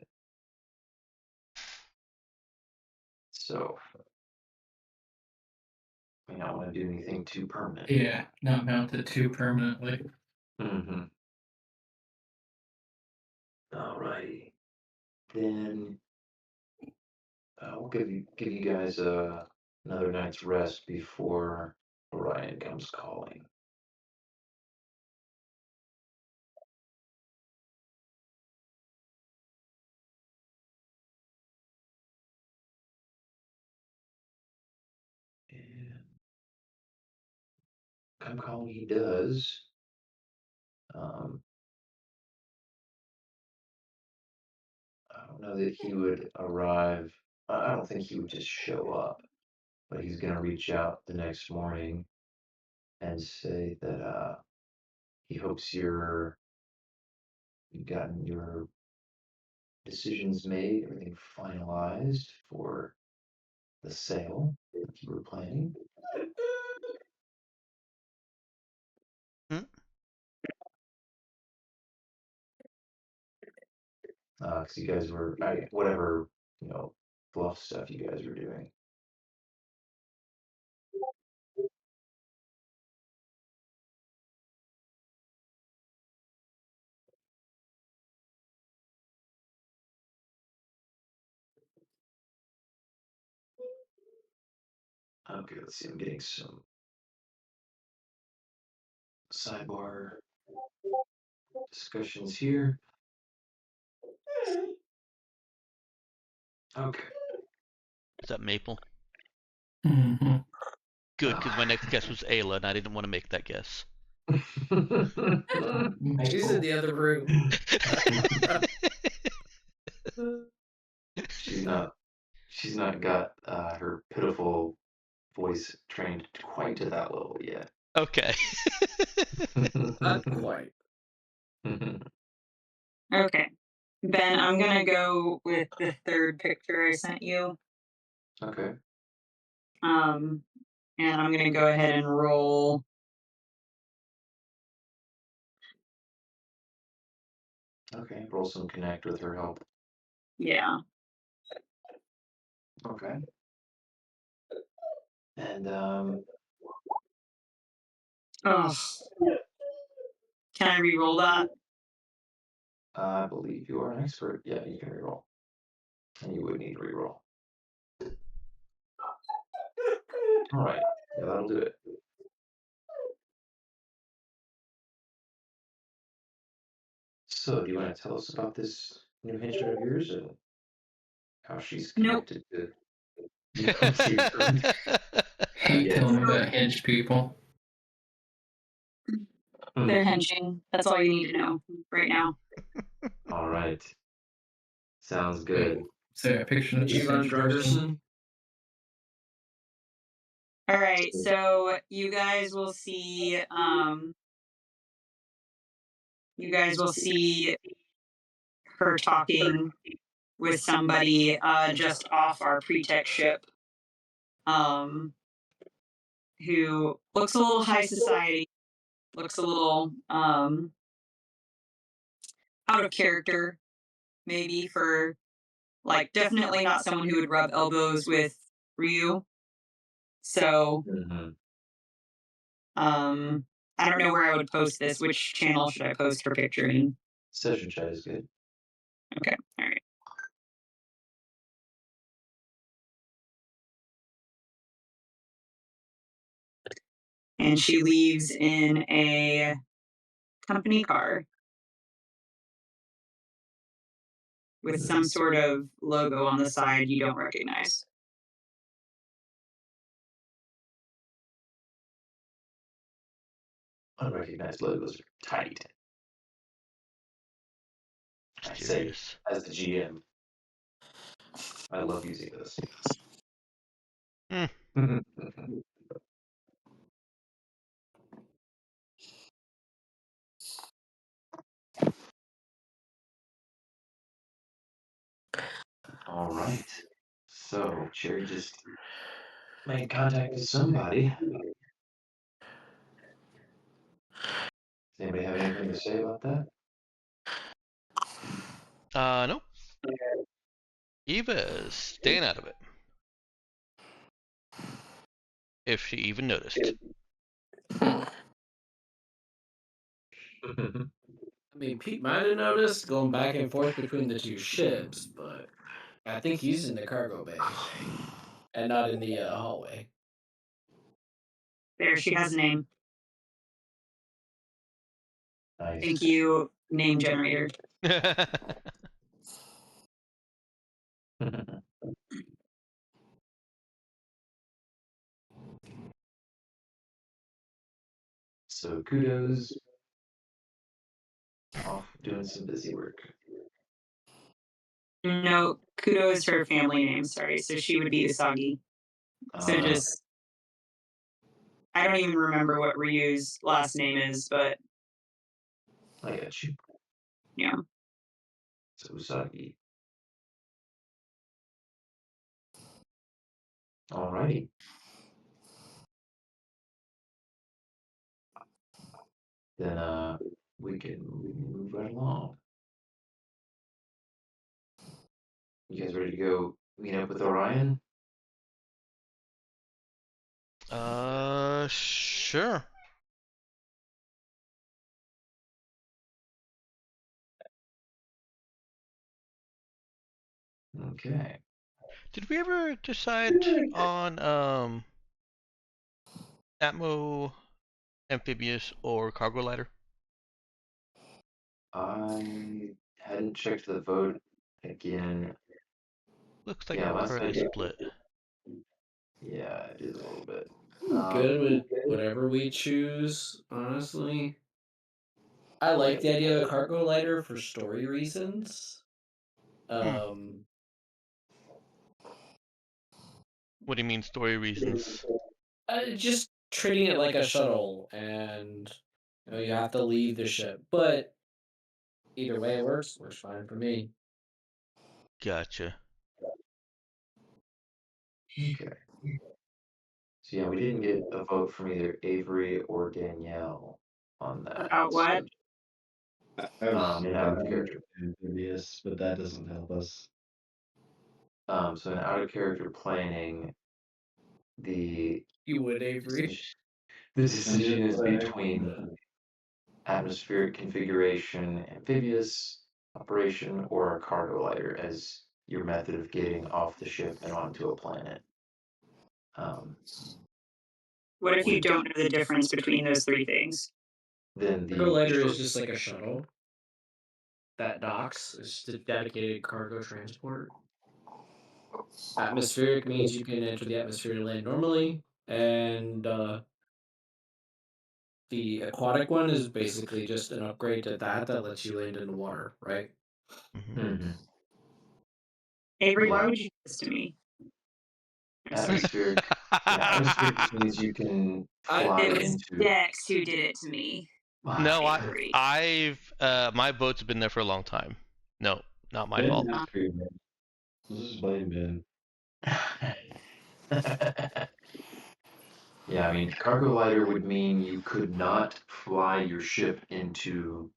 So may not want to do anything too permanent. Yeah, not mounted too permanently. Mm-hmm. Alrighty. Then we'll give you guys another night's rest before Orion comes calling. And come calling he does. Um, I don't know that he would arrive. I don't think he would just show up, but he's gonna reach out the next morning and say that he hopes you've gotten your decisions made, everything finalized for the sale that you were planning. Because you guys were whatever bluff stuff you guys were doing. Okay, let's see. I'm getting some sidebar discussions here. Okay. Is that Maple? Mm-hmm. Good, because my next guess was Ayla, and I didn't want to make that guess. She's in the other room. She's not got her pitiful voice trained quite to that level yet. Okay. Not quite. Okay. Ben, I'm gonna go with the third picture I sent you. Okay. And I'm gonna go ahead and roll. Okay. Roll some connect with her help. Yeah. Okay. And Oh, can I re-roll that? I believe you are an expert. Yeah, you can reroll. And you would need to reroll. All right. Yeah, that'll do it. So, do you want to tell us about this new henchman of yours and how she's Nope. connected to you don't see her? Hate Yes. telling about hench people. They're henching. That's all you need to know right now. All right. Sounds Wait, good. is there a picture of this Ivan hench person? Druggerson. All right, so you guys will see her talking with somebody just off our pretext ship who looks a little high society, looks a little out of character, maybe for like definitely not someone who would rub elbows with Ryu. So Mm-hmm. I don't know where I would post this. Which channel should I post her picture in? Session chat is good. Okay, all right. And she leaves in a company car with some sort of logo on the side you don't recognize. Unrecognized logos are tight. I say, Serious. as the GM, I love using those. Hmm. All right. So Cherry just made contact with somebody. Does anybody have anything to say about that? Nope. Eva is staying out of it. If she even noticed. I mean, Pete might have noticed going back and forth between the two ships, but I think he's in the cargo bay and not in the hallway. There, she has a name. Nice. Thank you, name generator. So kudos. Off doing some busy work. No, Kudo is her family name. Sorry, so she would be Usagi. So just, I don't even remember what Ryu's last name is, but I got you. yeah. So Usagi. Alrighty. Then we can move right along. You guys ready to go meet up with Orion? Sure. Okay. Did we ever decide on Atmo, amphibious, or cargo lighter? I hadn't checked the vote again. Looks like Yeah, we're last I pretty did. split. Yeah, it is a little bit. I'm good with whatever we choose, honestly. I like the idea of a cargo lighter for story reasons. Um, What do you mean, story reasons? just treating it like a shuttle, and you have to leave the ship. But either way, it works. Works fine for me. Gotcha. Okay. So yeah, we didn't get a vote from either Avery or Danielle on that. About what? I was Out of character. amphibious, but that doesn't help us. So in out of character planning, the You would, Avery. the decision is between atmospheric configuration, amphibious operation, or a cargo lighter as your method of getting off the ship and onto a planet. What if you don't know the difference between those three things? Then Cargo the lighter is just like a shuttle that docks. It's just a dedicated cargo transport. Atmospheric means you can enter the atmosphere and land normally, and the aquatic one is basically just an upgrade to that lets you land in the water, right? Mm-hmm. Avery, why Yeah. would you do this to me? I'm sorry. Atmospheric. Yeah, atmospheric just means you can fly It was into. Dex who did it to me. No, Avery. I've my boat's been there for a long time. No, not my Ben fault. has free reign. Let's just blame Ben. Yeah, I mean, cargo lighter would mean you could not fly your ship into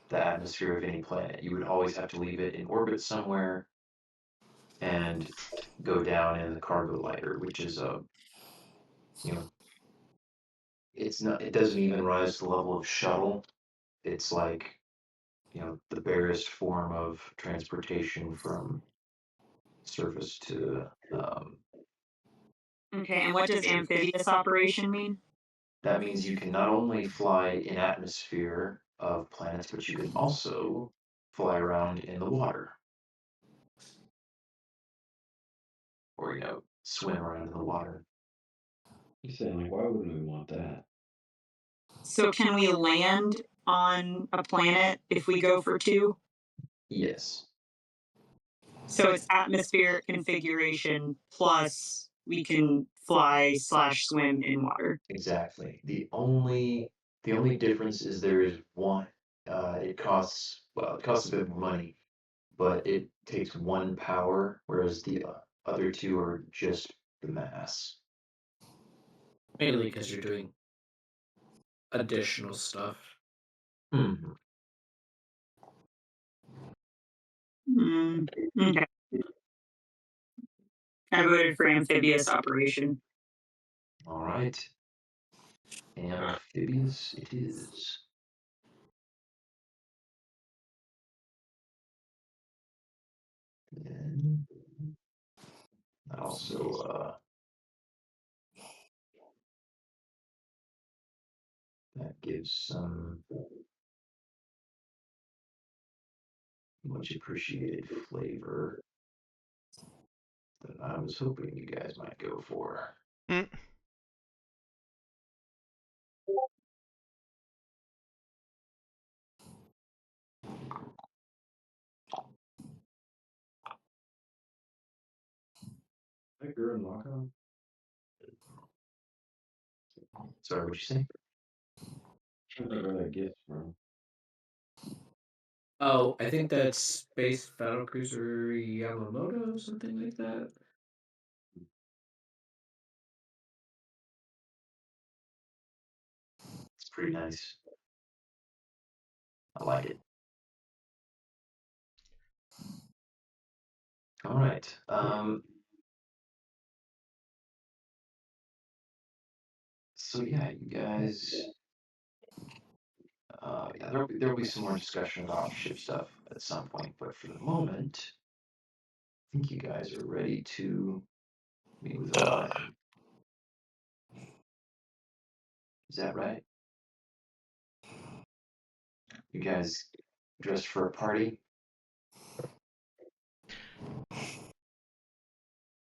the atmosphere of any planet. You would always have to leave it in orbit somewhere and go down in the cargo lighter, which is a, you know, it's not, it doesn't even rise to the level of shuttle. It's like, the barest form of transportation from surface to, Okay, and what does amphibious operation mean? that means you can not only fly in atmosphere of planets, but you can also fly around in the water. Or, swim around in the water. He's saying, like, why wouldn't we want that? So can we land on a planet if we go for two? Yes, So it's atmospheric configuration plus we can fly slash swim in water. exactly. The only difference is there is one. It costs a bit of money, but it takes one power, whereas the other two are just the mass. Mainly because you're doing additional stuff. Hmm. Okay. I voted for amphibious operation. All right. Amphibious it is. Then that also that gives some much appreciated flavor that I was hoping you guys might go for. Mm. That girl lock on? Sorry, what'd you say? I don't know where that gets from. Oh, I think that's Space Battlecruiser Yamamoto, something like that. It's pretty nice. I like it. All right. So yeah, you guys. Yeah, there'll be some more discussion about ship stuff at some point, but for the moment, I think you guys are ready to meet with Orion. Is that right? You guys dressed for a party?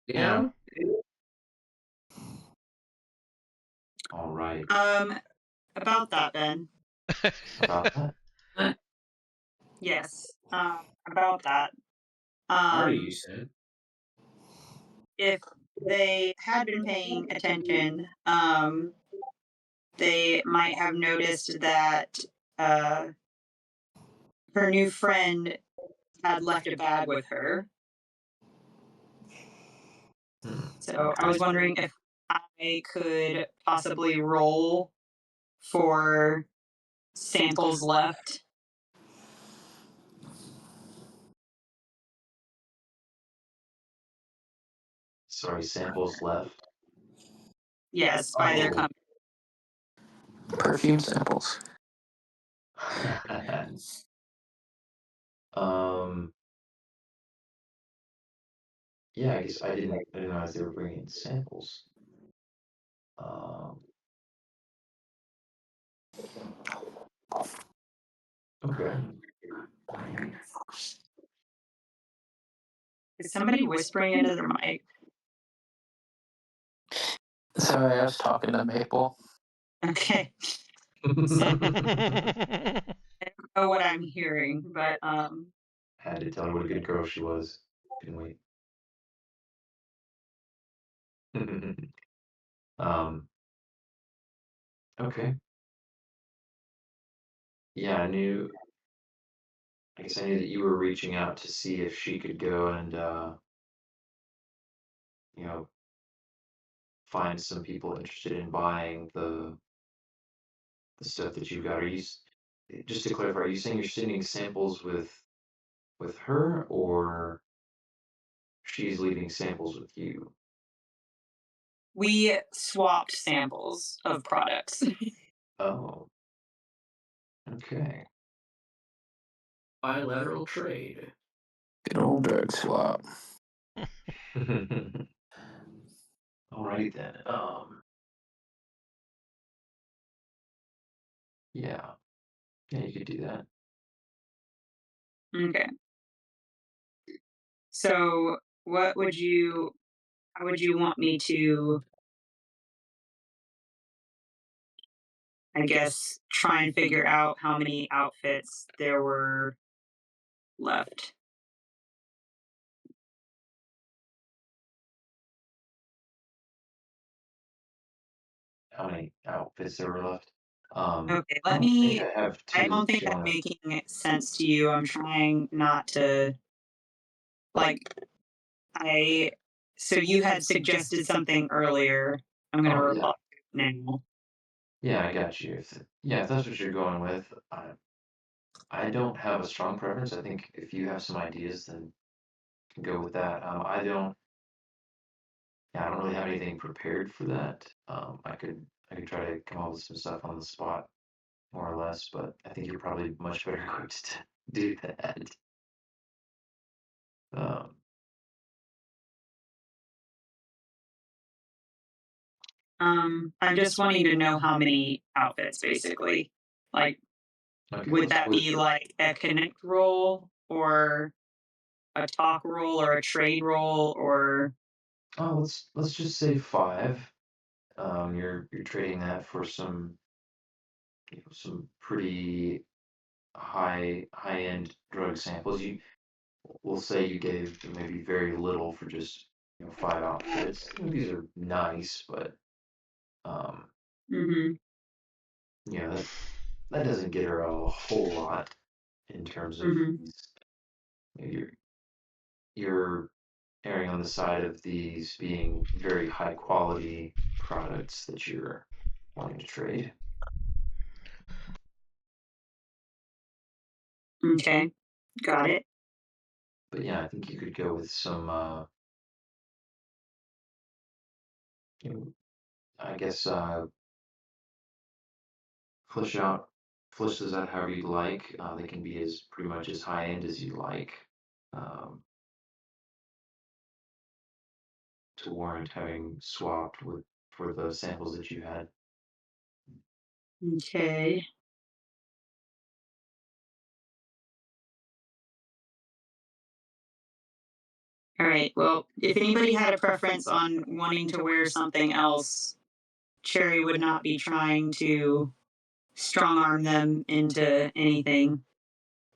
Yeah. All right. About that, Ben. About that? Yes. About that. Party, you Um, said. if they had been paying attention, they might have noticed that uh, her new friend had left a bag with her. So I was wondering if I could possibly roll for samples left. Sorry, samples left. Yes, by their company. Perfume samples. um. Yeah, I guess I didn't realize they were bringing in samples. Um. Okay. Is somebody whispering into their mic? Sorry, I was talking to Maple. Okay. So I don't know what I'm hearing, but Had to tell her what a good girl she was. Couldn't wait. um. Okay. Yeah, I knew. I guess I knew that you were reaching out to see if she could go and you know, find some people interested in buying the stuff that you've got. Just to clarify, are you saying you're sending samples with her, or she's leaving samples with you? we swapped samples of products. Oh, okay. Bilateral trade. Good old drug swap. Alrighty then. Yeah, yeah, you could do that. Okay. So what would you how would you want me to, I guess, try and figure out how many outfits there were left? How many outfits there were left? Okay, I let don't think me I have I two don't think I'm showing up. making sense to you. I'm trying not to like I so you had suggested something earlier. I'm gonna Oh yeah, reply now. yeah, I got you. Yeah, if that's what you're going with, I don't have a strong preference. I think if you have some ideas, then go with that. Yeah, I don't really have anything prepared for that. I could try to come up with some stuff on the spot, more or less, but I think you're probably much better equipped to do that. Um, I'm just wanting to know how many outfits basically. Like, okay, would that be like a connect roll or a talk roll or a trade roll or let's just say five. You're trading that for some some pretty high end drug samples. We'll say you gave maybe very little for just five outfits. These are nice, but um, mhm, that that doesn't get her a whole lot in terms of mhm, these. You're erring on the side of these being very high quality products that you're wanting to trade. okay, got it. but yeah, I think you could go with some, you know, I guess, flesh out, flesh those out however you like. They can be as pretty much as high end as you like, um, to warrant having swapped with for the samples that you had. Okay. All right. Well, if anybody had a preference on wanting to wear something else, Cherry would not be trying to strong arm them into anything,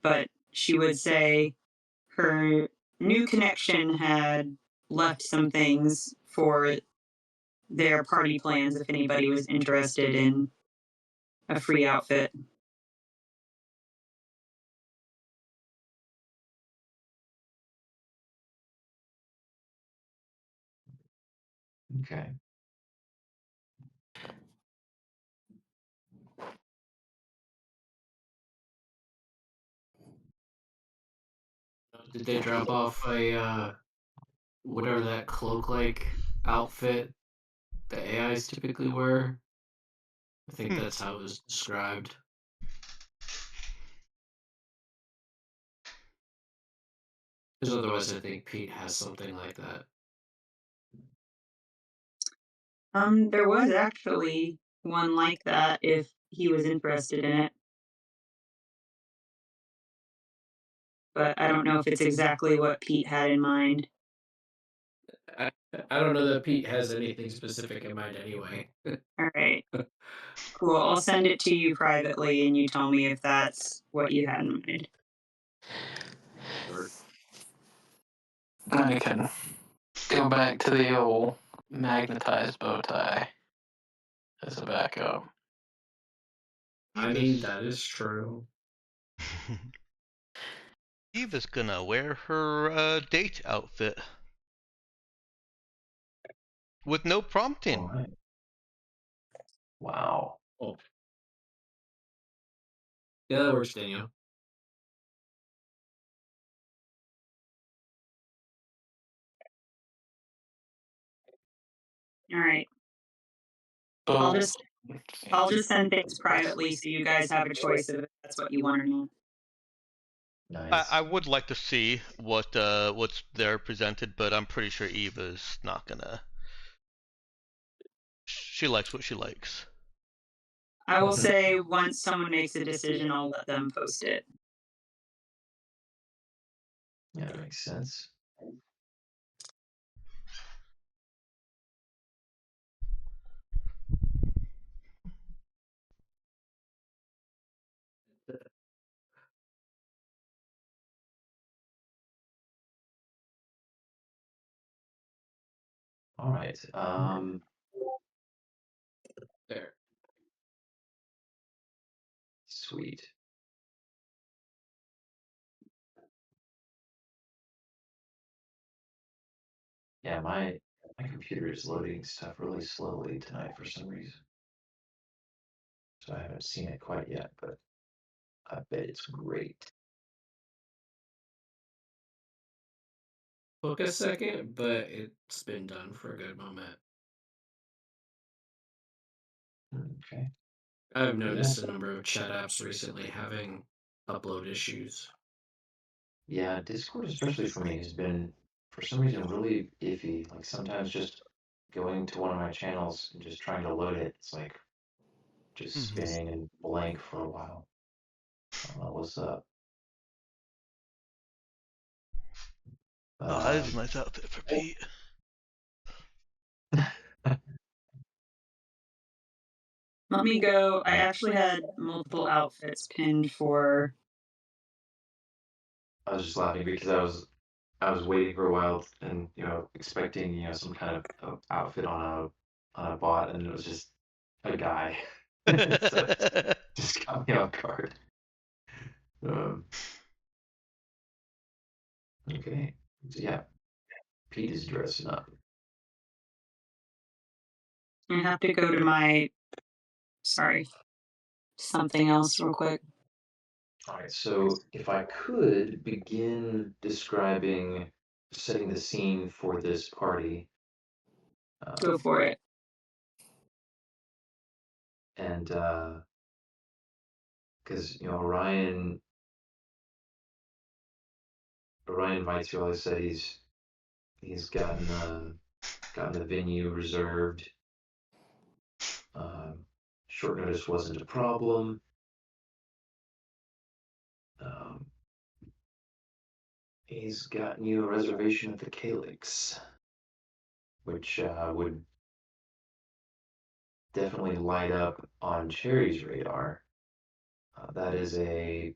but she would say her new connection had left some things for their party plans if anybody was interested in a free outfit. Okay. Did they drop off a whatever that cloak-like outfit the AIs typically wear? I think that's how it was described. Because otherwise, I think Pete has something like that. There was actually one like that if he was interested in it, but I don't know if it's exactly what Pete had in mind. I, I don't know that Pete has anything specific in mind anyway. All right. Cool. I'll send it to you privately and you tell me if that's what you had in mind. I can go back to the old magnetized bow tie as a backup. I mean, that is true. Eva's gonna wear her date outfit with no prompting. All right. Wow. Oh. Yeah, that works, Daniel. All right. Bow. I'll just send things privately so you guys have a choice if that's what you want or not. Nice. I would like to see what's there presented, but I'm pretty sure Eva's not gonna. She likes what she likes. I will say once someone makes a decision, I'll let them post it. Yeah, that makes sense. All right. There. Sweet. Yeah, my computer is loading stuff really slowly tonight for some reason. So I haven't seen it quite yet, but I bet it's great. Took a second, but it's been done for a good moment. Okay. I've noticed a number of chat apps recently having upload issues. Yeah, Discord, especially for me, has been for some reason really iffy. Like sometimes just going to one of my channels and just trying to load it, it's like just spinning and blank for a while. I don't know what's up. But, Oh, that is a nice outfit for Pete. Let me go. I actually had multiple outfits pinned for. I was just laughing because I was waiting for a while and expecting some kind of outfit on a bot, and it was just a guy. So it just got me off guard. Um, okay, so yeah, Pete is dressing up. I have to go to my. Sorry. Something else real quick. All right, so if I could begin setting the scene for this party, Go for it. and because Orion invites you. All I said he's gotten the venue reserved. Short notice wasn't a problem. Um, he's gotten you a reservation at the Calyx, which would definitely light up on Cherry's radar. That is a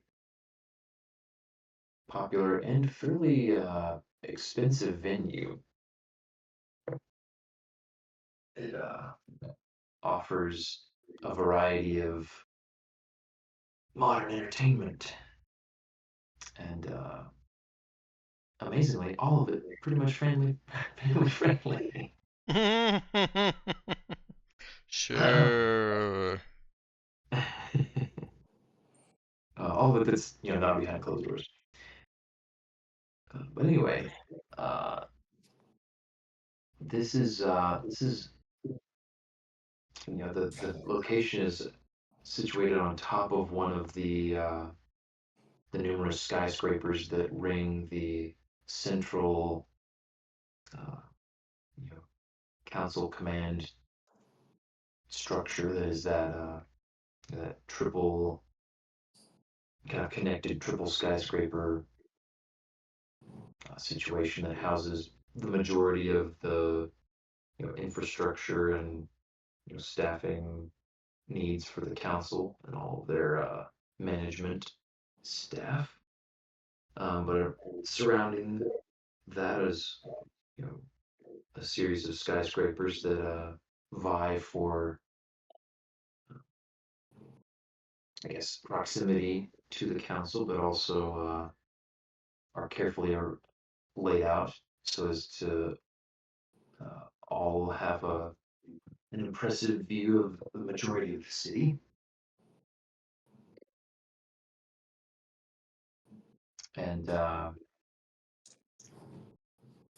popular and fairly expensive venue. It offers a variety of modern entertainment, and amazingly, all of it pretty much family friendly. Sure. All of it that's not behind closed doors. But anyway, this is the location is situated on top of one of the numerous skyscrapers that ring the central uh, you know council command structure that is that triple kind of connected triple skyscraper situation that houses the majority of the infrastructure and staffing needs for the council and all of their management staff. But surrounding that is you know a series of skyscrapers that vie for, I guess, proximity to the council, but also are carefully laid out so as to all have an impressive view of the majority of the city. And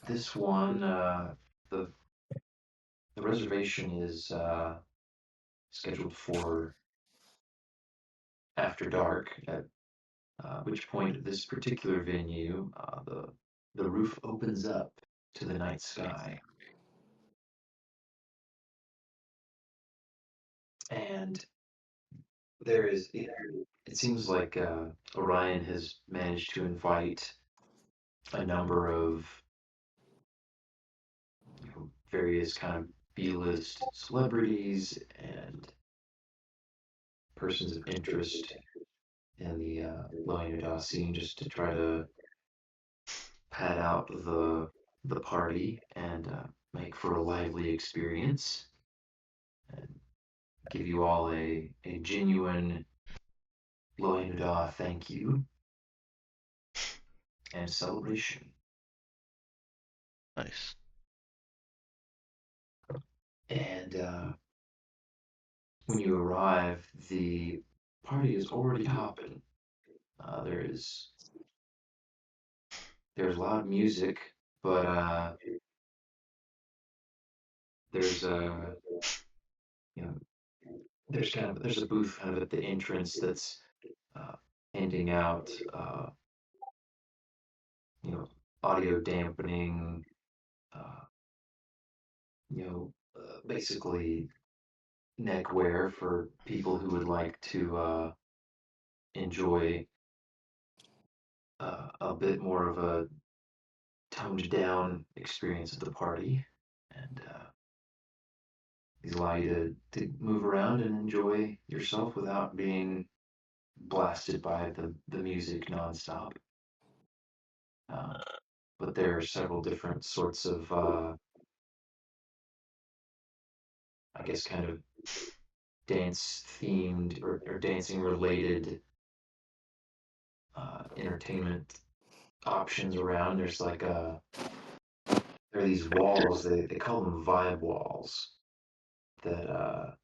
this one, the the reservation is scheduled for after dark, at which point this particular venue, the roof opens up to the night sky, and it seems like Orion has managed to invite a number of various kind of B-list celebrities and persons of interest in the Loanada scene, just to try to pad out the party and make for a lively experience and give you all a genuine Loanada thank you and celebration. Nice. And when you arrive, the party is already hopping. There's loud music, but there's a you know there's a booth kind of at the entrance that's uh, handing out you know audio dampening, uh, basically neckwear for people who would like to enjoy a bit more of a toned down experience of the party, and these allow you to move around and enjoy yourself without being blasted by the music nonstop. Um, but there are several different sorts of, I guess, kind of dance themed or dancing related entertainment options around. There are these walls, they call them vibe walls, that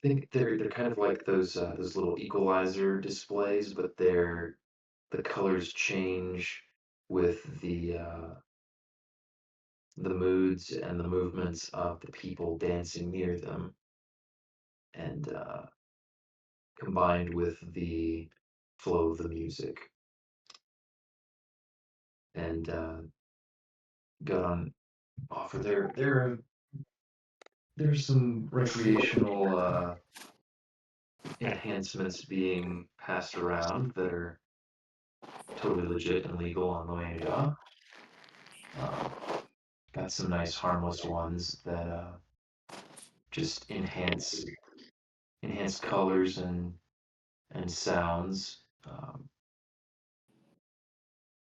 think they're kind of like those little equalizer displays, but the colors change with the moods and the movements of the people dancing near them, and combined with the flow of the music. And got on offer there's some recreational enhancements being passed around that are totally legit and legal on Loanja. Got some nice harmless ones that just enhance colors and sounds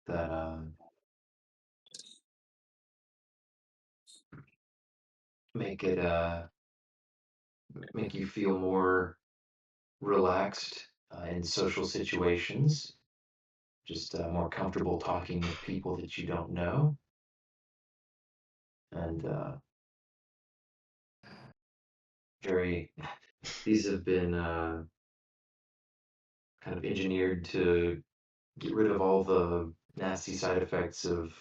that make it make you feel more relaxed in social situations, just more comfortable talking with people that you don't know, and very. These have been kind of engineered to get rid of all the nasty side effects of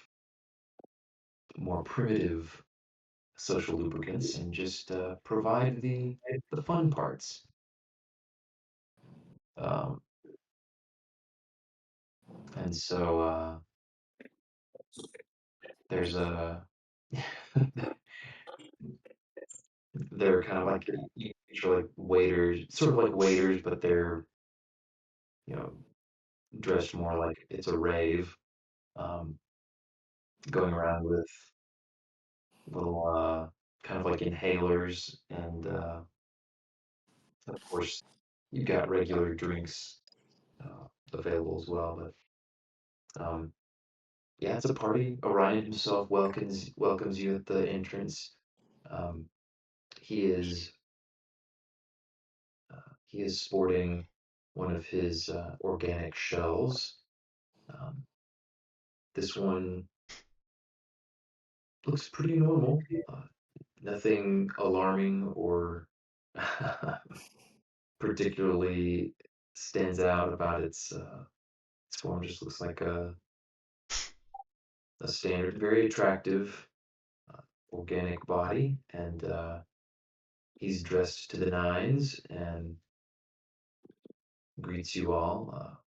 more primitive social lubricants and just provide the fun parts. Um, and so there's a they're kind of like like waiters, sort of like waiters, but they're you know dressed more like it's a rave, um, going around with little kind of like inhalers, and of course you've got regular drinks available as well. But yeah, it's a party. Orion himself welcomes you at the entrance. Um, he is he is sporting one of his organic shells. Um, this one looks pretty normal. Nothing alarming or particularly stands out about its form. Just looks like a standard, very attractive organic body, and he's dressed to the nines and greets you all.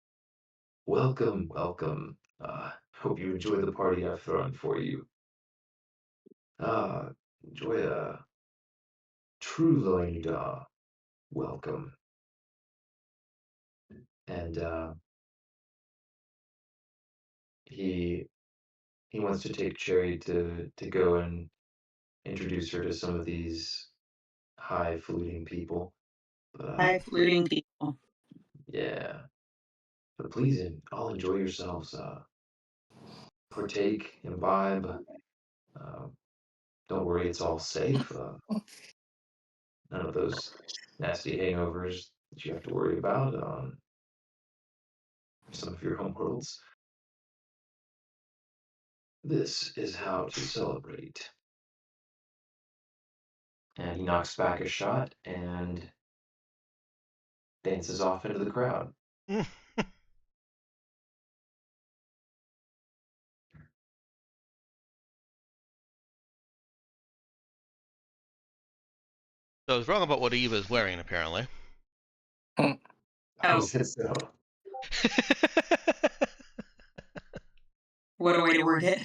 Welcome, welcome. Hope you enjoy the party I've thrown for you. Enjoy a true Loinda. Welcome. And he he wants to take Cherry to go and introduce her to some of these highfalutin people. But Highfalutin people. yeah, but please, all enjoy yourselves. Partake, imbibe. Uh, don't worry, it's all safe. None of those nasty hangovers that you have to worry about on some of your home worlds. This is how to celebrate. And he knocks back a shot and dances off into the crowd. So I was wrong about what Eva is wearing, apparently. I Oh. said so. What a way to word it.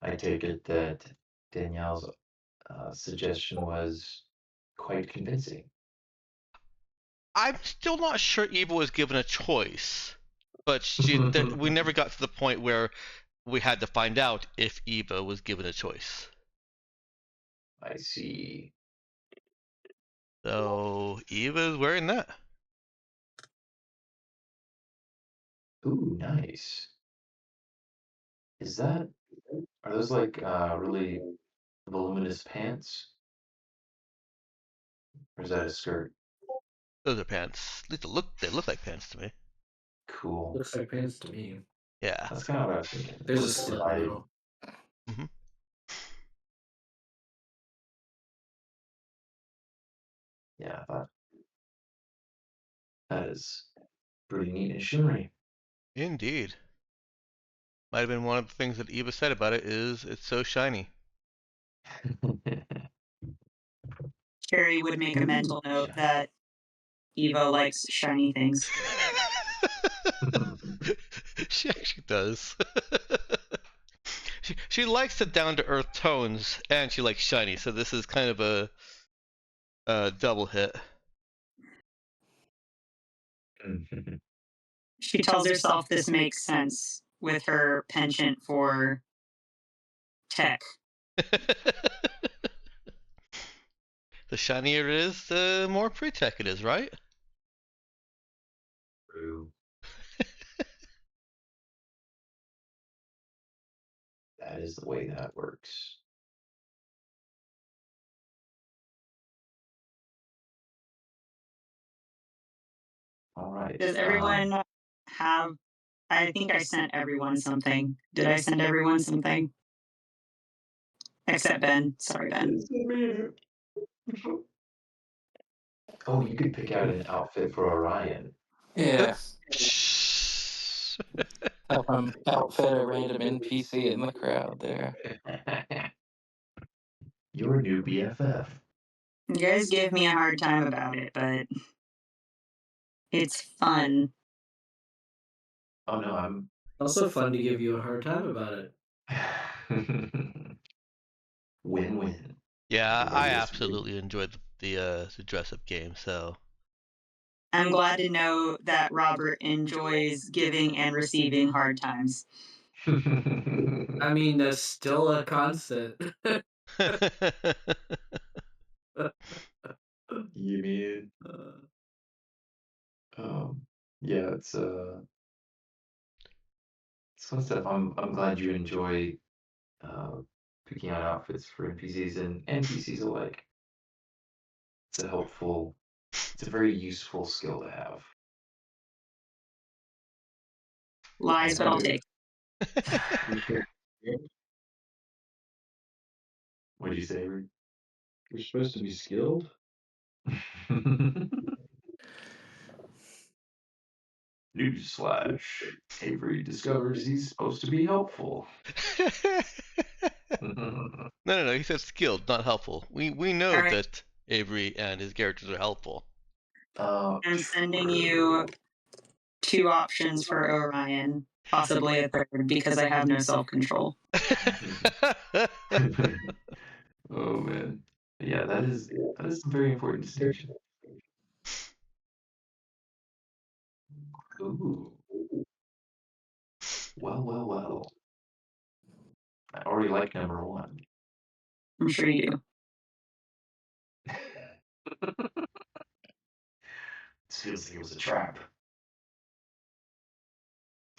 I take it that Danielle's suggestion was quite convincing. I'm still not sure Eva was given a choice, but we never got to the point where we had to find out if Eva was given a choice. I see. So Eva is wearing that. Ooh, nice. Are those like really voluminous pants? Or is that a skirt? Those are pants. At least they look like pants to me. Cool. Looks like pants to me. Yeah. That's kind of what I was thinking. There's a Looks slip provided. though. Mm-hmm. yeah, I thought that is pretty neat and shimmery. Indeed. Might have been one of the things that Eva said about it is it's so shiny. Cherry would make a mental note that Eva likes shiny things. She actually does. She likes the down to earth tones and she likes shiny, so this is kind of a double hit. She tells herself this makes sense with her penchant for tech. The shinier it is, the more pre-tech it is, right? True. That is the way that works. All right. Does everyone have? I think I sent everyone something. Did I send everyone something? Except Ben. Sorry, Ben. Oh, you could pick out an outfit for Orion. Yeah. Shh. Have him outfit a random NPC in the crowd there. Your new BFF. You guys give me a hard time about it, but it's fun. Oh no, I'm Also fun to give you a hard time about it. win-win. Yeah, Everybody I gets to win. absolutely enjoyed the dress up game, so I'm glad to know that Robert enjoys giving and receiving hard times. I mean, that's still a constant. You mean? Yeah, it's fun stuff. I'm glad you enjoy picking out outfits for NPCs and NPCs alike. It's it's a very useful skill to have. Lies, but I'll take. What did you say, Avery? We're supposed to be skilled? Newsflash. Avery discovers he's supposed to be helpful. No, he said skilled, not helpful. We know All right. that Avery and his characters are helpful. I'm sending you 2 options for Orion, possibly a third, because I have no self-control. Oh man. Yeah, that is a very important distinction. Ooh. Well. I already like number one. I'm sure you do. This feels like it was a trap.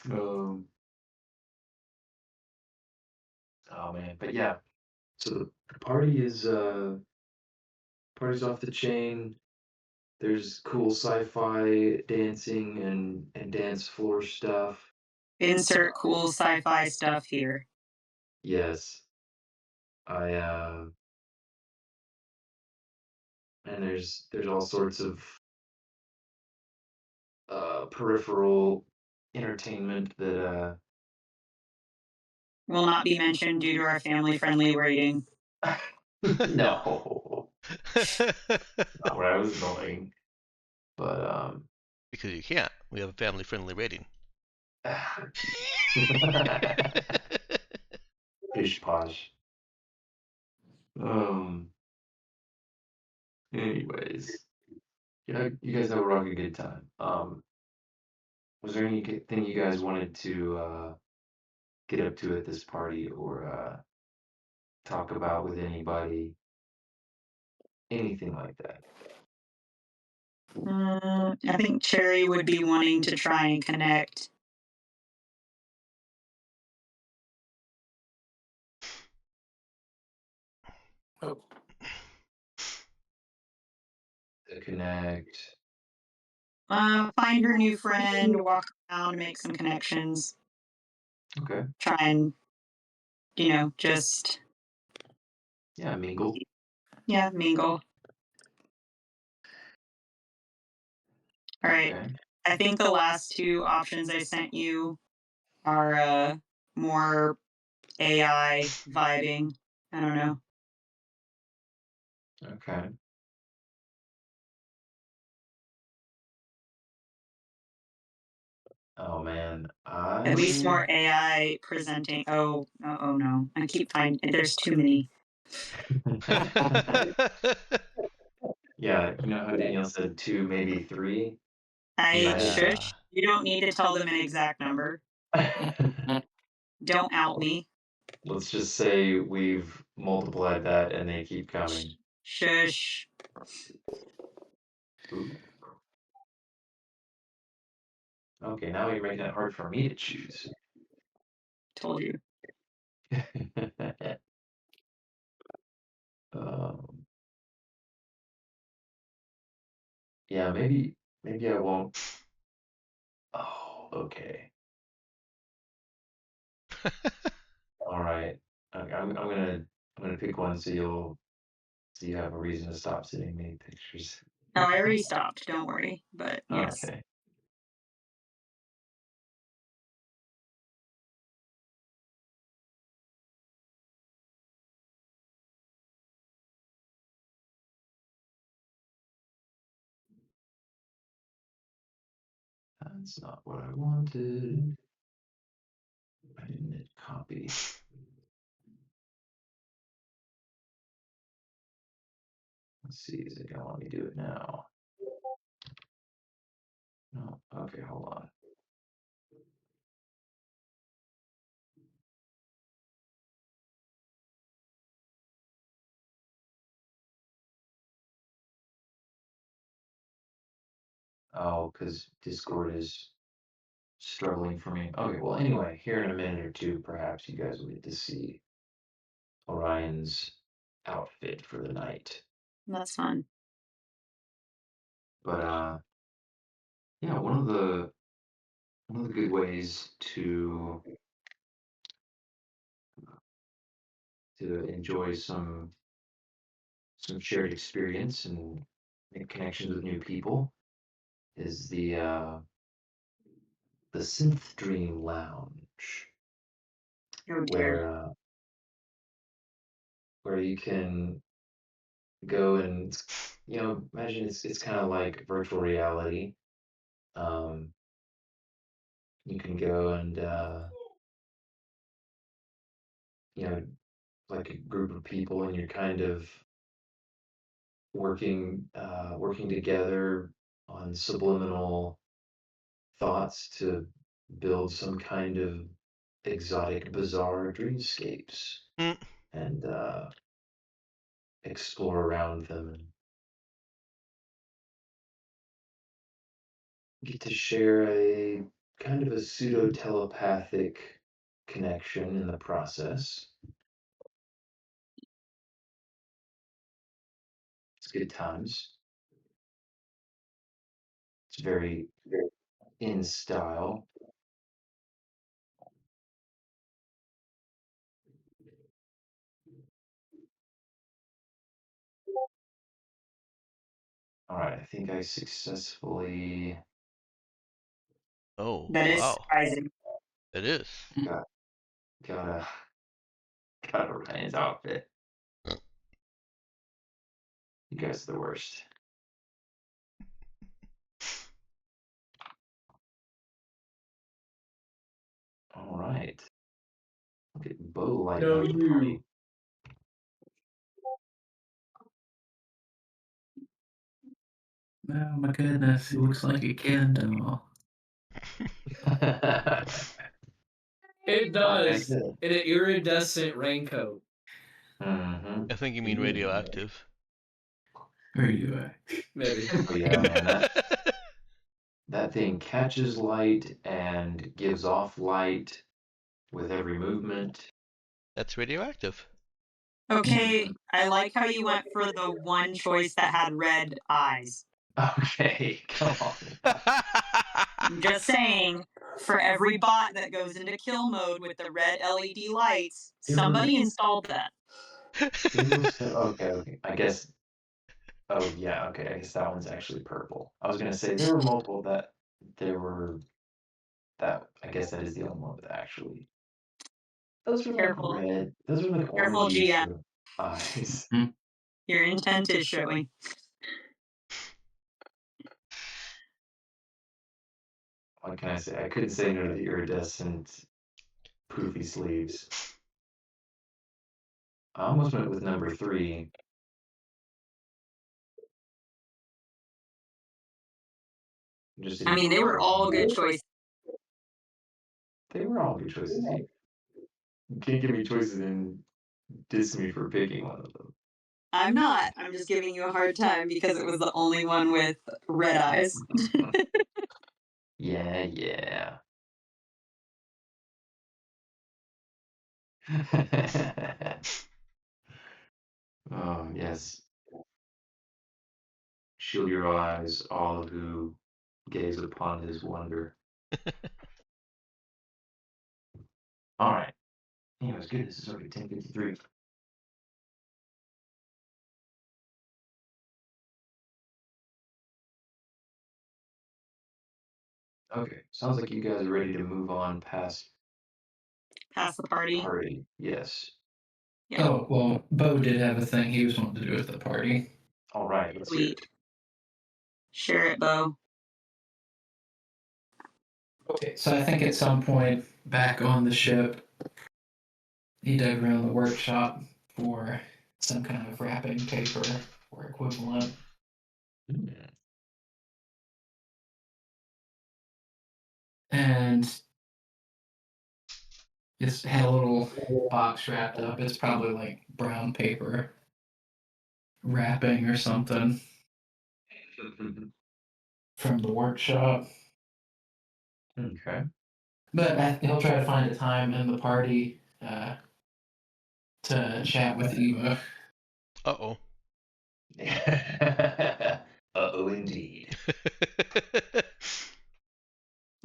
Oh man, but yeah. So the party is party's off the chain. There's cool sci-fi dancing and dance floor stuff. Insert cool sci-fi stuff here. Yes. I and there's all sorts of peripheral entertainment that Will not be mentioned due to our family-friendly rating. no, not where I was going. But Because you can't. We have a family friendly rating. Pish posh. Anyways, yeah, you guys have a rocking good time. Was there anything you guys wanted to get up to at this party or talk about with anybody? Anything like that? I think Cherry would be wanting to try and connect. Oh, To connect. Find her new friend, walk around, make some connections. Okay. Try and, just Yeah, mingle. mingle. All right. Okay. I think the last two options I sent you are more AI vibing. I don't know. Okay. Oh man, At least I more AI presenting. Oh no. I keep finding there's too many. yeah, you know how Danielle said two, maybe three? I Yeah. shush. You don't need to tell them an exact number. Don't out me. Let's just say we've multiplied that and they keep coming. Shush. Ooh. Okay, now you're making it hard for me to choose. Told you. um, yeah, maybe I won't. Oh, okay. All right. I'm gonna pick one so you have a reason to stop sending me pictures. Oh, I already stopped. Don't worry. But yes. Okay. That's not what I wanted. I didn't hit copy. Let's see, is it gonna let me do it now? No. Okay, hold on. Oh, because Discord is struggling for me. Okay, well, anyway, here in a minute or two, perhaps you guys will get to see Orion's outfit for the night. That's fun. But yeah, one of the good ways to enjoy some shared experience and make connections with new people is the Synth Dream Lounge, Oh dear. where you can go and imagine it's kind of like virtual reality. Um, you can go and you know like a group of people and you're kind of working together on subliminal thoughts to build some kind of exotic, bizarre dreamscapes Mm. and explore around them and get to share a kind of a pseudo telepathic connection in the process. It's good times. It's very in style. All right, I think I successfully Oh, That is wow. surprising. It is. got got a got Orion's outfit. You guys are the worst. All right. Look at Beau lighting No, up the you. party. Oh my goodness, it looks like a Ken doll. It Like I does. said. In an iridescent raincoat. Mm-hmm. I think you mean radioactive. Where are you at? Maybe. Oh yeah, man, that thing catches light and gives off light with every movement. That's radioactive. Okay, I like how you went for the one choice that had red eyes. Okay, come on. I'm just saying, for every bot that goes into kill mode with the red LED lights, somebody installed that. Okay. I guess. Oh yeah, okay. I guess that one's actually purple. I was gonna say there were multiple that there were that. I guess that is the only one that actually. Those were like Careful. red. Those were like Careful, orangey GM. sort of eyes. Your intent is showing. What can I say? I couldn't say no to the iridescent poofy sleeves. I almost went with number 3. Just I mean, they were all good choices. They were all good choices. You can't give me choices and diss me for picking one of them. I'm not. I'm just giving you a hard time because it was the only one with red eyes. Yeah, yeah. Oh, yes. Shield your eyes, all who gaze upon his wonder. All right. Anyways, goodness, it's already 10:53. Okay, sounds like you guys are ready to move on past Pass the party. party. Yes. Yeah. Oh, well, Beau did have a thing he was wanting to do at the party. All right, let's hear Sweet. it. Share it, Beau. Okay, so I think at some point back on the ship, he dug around the workshop for some kind of wrapping paper or equivalent. And it's had a little box wrapped up. It's probably like brown paper wrapping or something from the workshop. Okay. But he'll try to find a time in the party to chat with Eva. Uh-oh. Uh-oh, indeed.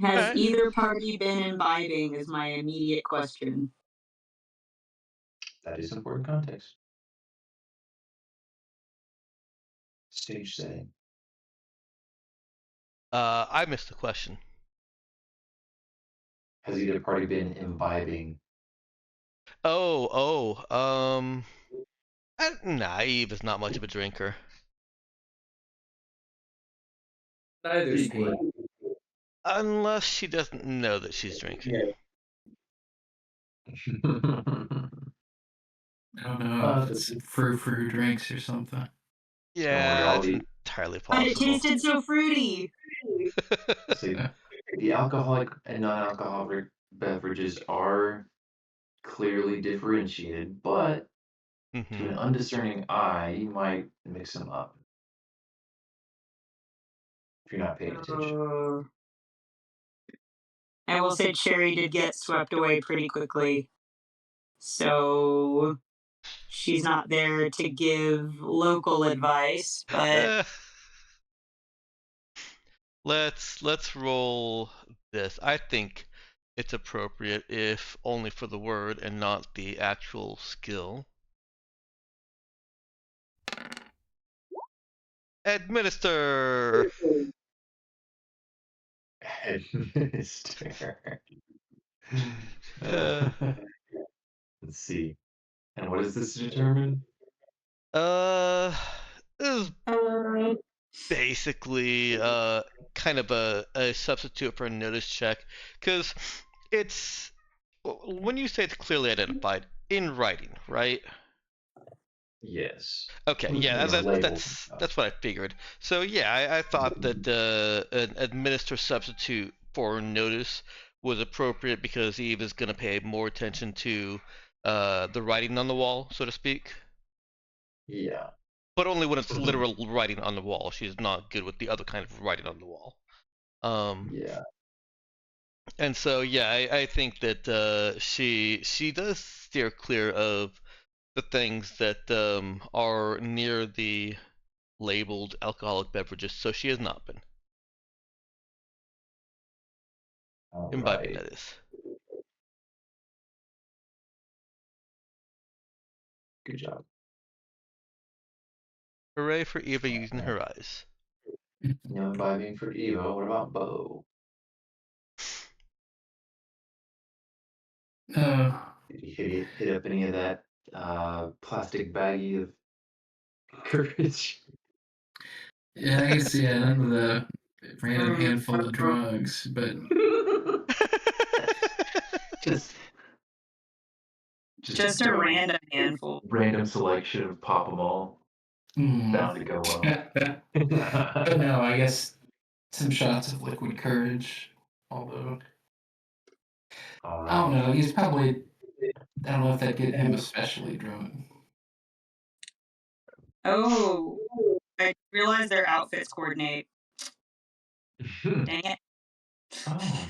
Has Alright. either party been imbibing is my immediate question. That is important context. Stage setting. I missed the question. Has either party been imbibing? Naive is not much of a drinker. Neither's me. Unless she doesn't know that she's drinking. I don't know if it's frou-frou drinks or something. Yeah, all it's the entirely But it possible. tasted so fruity. see, the alcoholic and non-alcoholic beverages are clearly differentiated, but to Mhm. an undiscerning eye, you might mix them up if you're not paying attention. I will say Cherry did get swept away pretty quickly. So she's not there to give local advice, but Let's roll this. I think it's appropriate if only for the word and not the actual skill. Administer. Administer. Uh, Let's see. And what does this determine? uh, this is basically kind of a substitute for a notice check because it's when you say it's clearly identified in writing, right? Yes. Okay, yeah, It's labeled and that's stuff. that's what I figured. So yeah, I thought that an administer substitute for notice was appropriate because Eve is going to pay more attention to the writing on the wall, so to speak. Yeah. But only when it's literal writing on the wall. She's not good with the other kind of writing on the wall. Yeah. And so yeah, I think that she does steer clear of the things that are near the labeled alcoholic beverages, so she has not been All imbibing. right. That is. Good job. Hooray for Eva using her eyes. No imbibing for Eva. What about Beau? Did you hit up any of that plastic baggie of courage? Yeah, I guess, yeah, none of the random handful of drugs, but just Just a random handful. random selection of Pop 'em all. Bound to go well. but no, I guess some shots of liquid courage. Although All I don't right. know, he's probably, I don't know if that'd get him especially drunk. Oh, I realized their outfits coordinate. Dang it. Oh.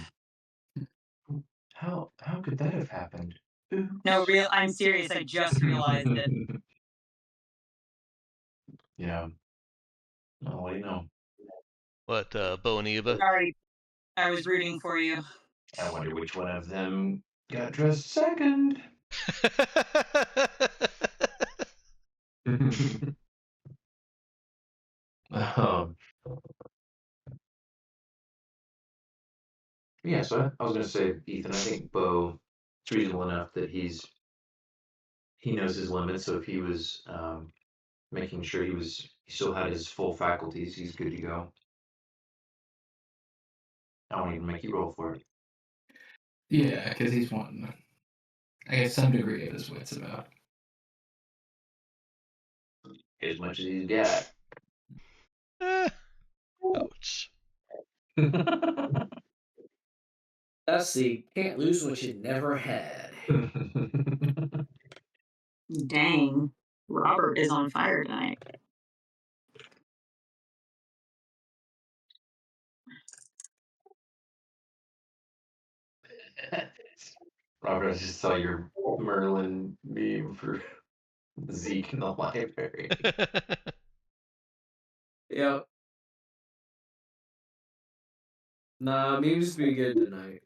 How could that have happened? No, I'm serious. I just realized it. Yeah. Oh, what do you know? What, Beau and Eva? Sorry, I was rooting for you. I wonder which one of them got dressed second. um, yeah, so I was going to say, Ethan, I think Beau, it's reasonable enough that he knows his limits. So if he was making sure he still had his full faculties, he's good to go. I won't even make you roll for it. Yeah, because he's wanting, I guess, some degree of his wits about. As much as he's got. Ouch. That's the can't lose what you never had. Dang, Robert is on fire tonight. Robert, I just saw your Merlin meme for Zeke in the library. Yep. Nah, memes be good tonight.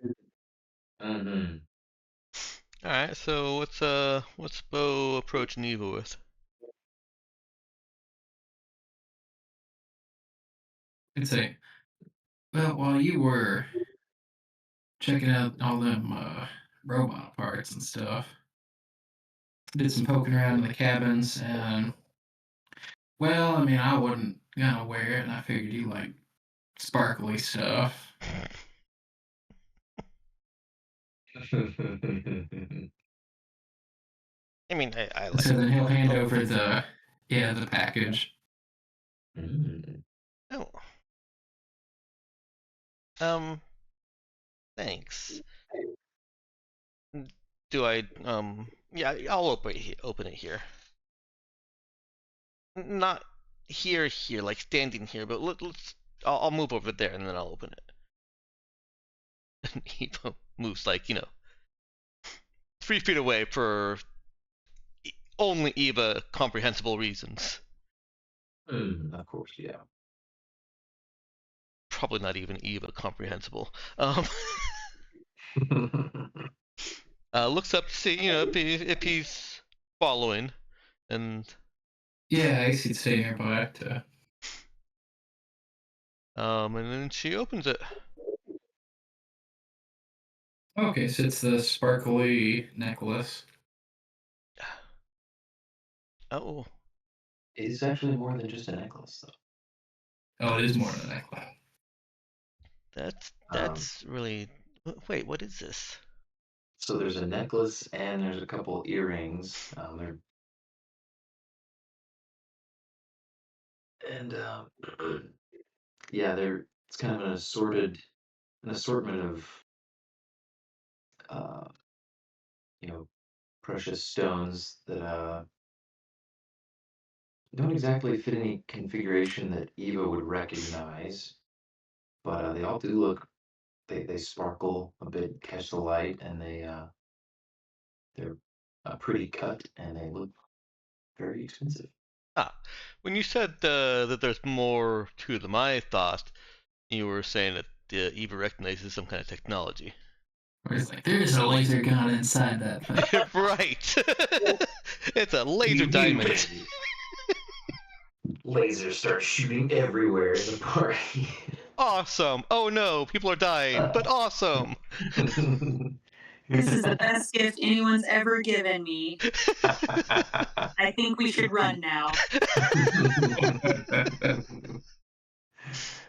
Mm-hmm. Alright, so what's Beau approaching Eva with? I'd say, well, while you were checking out all them robot parts and stuff, did some poking around in the cabins, and well, I mean, I wasn't gonna wear it, and I figured you like sparkly stuff. I mean, I like So then he'll hand over the package. Oh. Thanks. Do I, yeah, I'll open it here. Not here, like standing here, but I'll move over there and then I'll open it. And Eva moves like, 3 feet away for only Eva comprehensible reasons. Of course, yeah. Probably not even Eva comprehensible. Looks up to see, if he's following, and Yeah, I guess he'd stay nearby to. and then she opens it. Okay, so it's the sparkly necklace. Oh, It is actually more than just a necklace, though. Oh, it is more than a necklace. that's really. Wait, what is this? So there's a necklace and there's a couple earrings. Yeah, it's kind of an assortment of uh, precious stones that don't exactly fit any configuration that Eva would recognize, but they all do look. They sparkle a bit, catch the light, and they're pretty cut, and they look very expensive. When you said that there's more to them, I thought you were saying that Eva recognizes some kind of technology. Where it's like, there's a laser gun inside that thing. Right. It's a laser diamond. lasers start shooting everywhere in the party. Awesome. Oh no, people are dying, but awesome. This is the best gift anyone's ever given me. I think we should run now.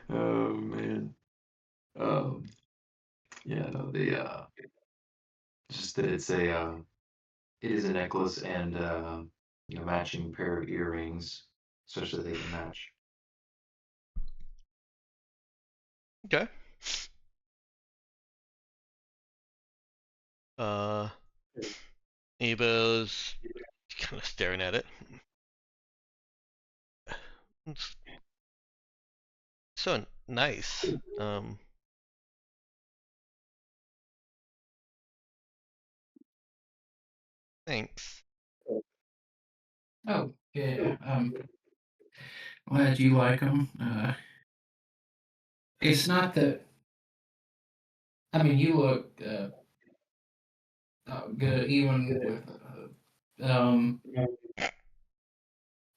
Oh man. Yeah, no, just that it is a necklace and matching pair of earrings, such that they can match. Okay. Eva's kind of staring at it. It's so nice. Thanks. Oh, yeah. Glad you like them. It's not that. I mean, you look good even with.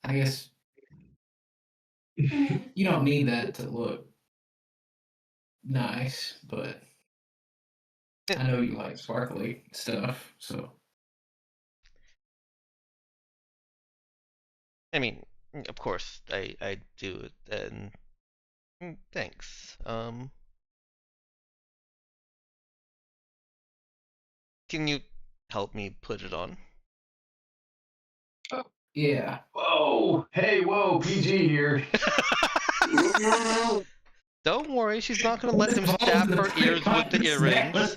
I guess you don't need that to look nice, but I know you like sparkly stuff, so. I mean, of course, I do it, and thanks. Can you help me put it on? Yeah. Whoa! Hey, whoa! PG here. Don't worry, she's not gonna let him stab her ears with the earrings.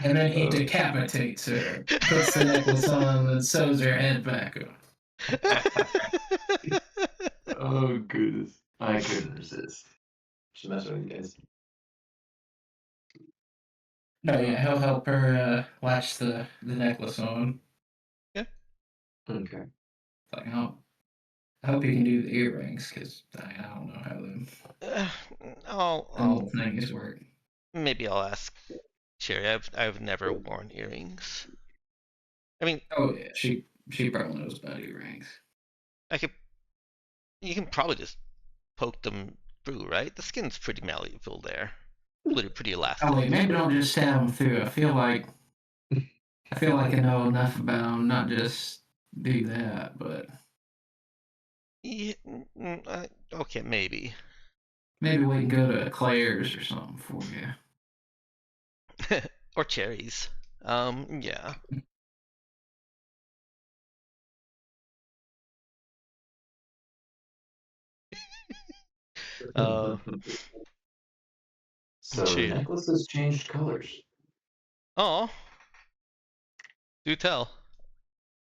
And then he decapitates her, puts the necklace on, and sews her head back on. Oh goodness, I couldn't resist. Just messing with you guys. No, yeah, he'll help her latch the necklace on. Yeah. Okay. Like, I hope you can do the earrings, because I don't know how them I'll things work. maybe I'll ask Sherry. I've never worn earrings. I mean, Oh yeah, she probably knows about earrings. You can probably just poke them through, right? The skin's pretty malleable there. Pretty elastic. Oh wait, maybe don't just stab them through. I feel like I know enough about them, not just do that, but Yeah, okay, maybe. maybe we can go to Claire's or something for you. Or cherries. Yeah. So the necklace has changed colors. Oh, do tell.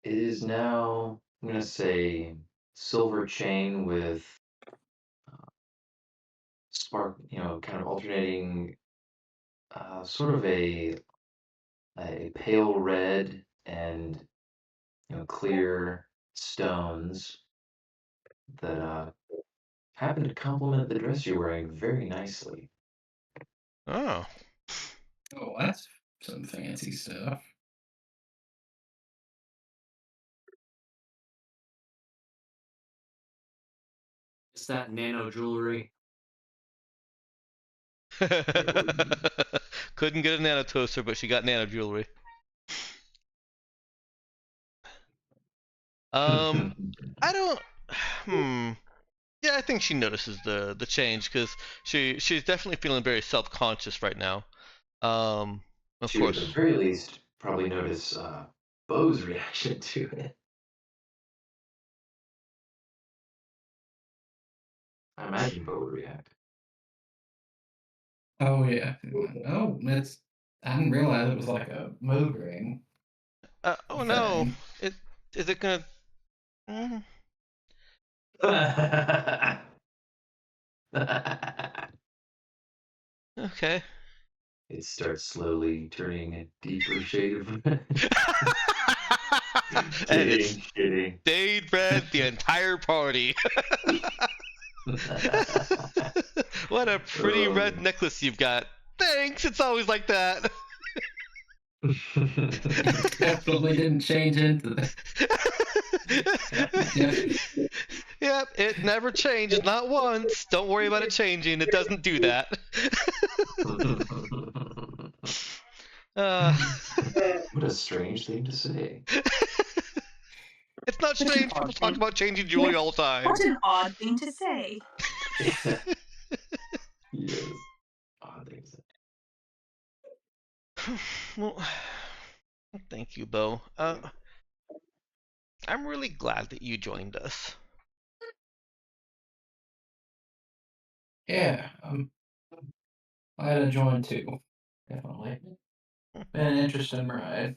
It is now, I'm gonna say, silver chain with spark, kind of alternating, sort of a pale red and clear stones that happen to complement the dress you're wearing very nicely. Oh. Oh, that's some fancy stuff. It's that nano jewelry. Couldn't get a nano toaster, but she got nano jewelry. I don't. Yeah, I think she notices the change because she's definitely feeling very self-conscious right now. Of She would course. at the very least probably notice Beau's reaction to it. I imagine Beau would react. Oh yeah. Oh, that's. I didn't realize it was like a mood ring. Oh no. Is it gonna? Mm. Okay. It starts slowly turning a deeper shade of red. And it's kidding. stayed red the entire party. What a pretty red necklace you've got. Thanks. It's always like that. It definitely didn't change into the. Yep, it never changed, not once. Don't worry about it changing. It doesn't do that. uh, What a strange thing to say. it's not Such an strange. People odd talk thing. about changing jewelry all the time. Such an odd thing to say. Yes. Odd thing to say. Well, thank you, Beau. I'm really glad that you joined us. Yeah, I had to join too. Definitely. Been an interesting ride.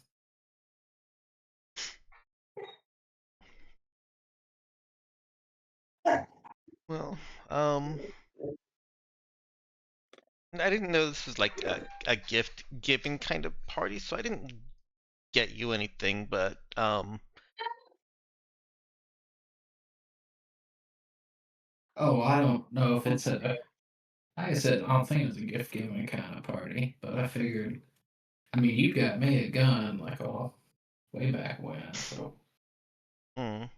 Well, I didn't know this was like a gift giving kind of party, so I didn't get you anything, but Oh, I don't know if it's a. Like I said, I don't think it was a gift giving kind of party, but I figured. I mean, you got me a gun like all way back when, so. mm,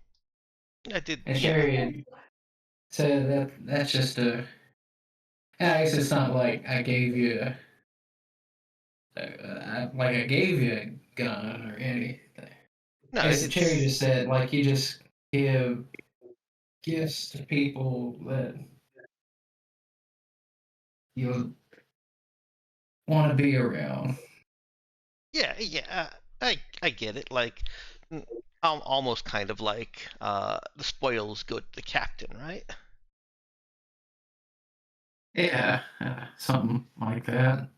I did, And yeah. Sherry had said that's just a. I guess it's not like I gave you like I gave you a gun or anything. No, I guess Cherry it's just said like you just give gifts to people that you want to be around. yeah. I get it. Like, mm, almost kind of like the spoils go to the captain, right? Yeah, something like that.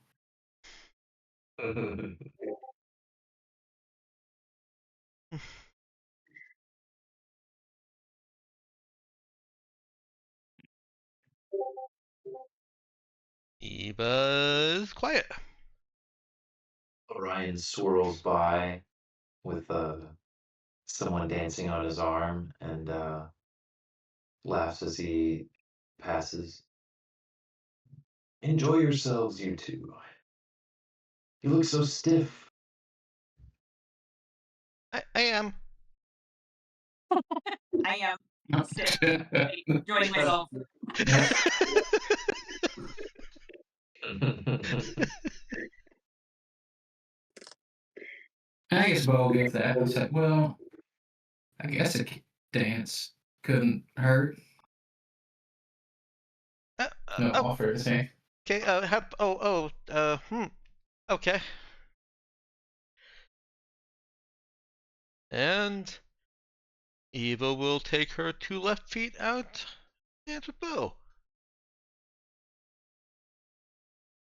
Eva's quiet. Orion swirls by with someone dancing on his arm and laughs as he passes. Enjoy yourselves, you two. You look so stiff. I am. I am stiff. I Joining myself. guess Bo will give that. I was like, well, I guess a dance couldn't hurt. No Oh, offer to say. okay. Okay. And Eva will take her 2 left feet out and with Beau.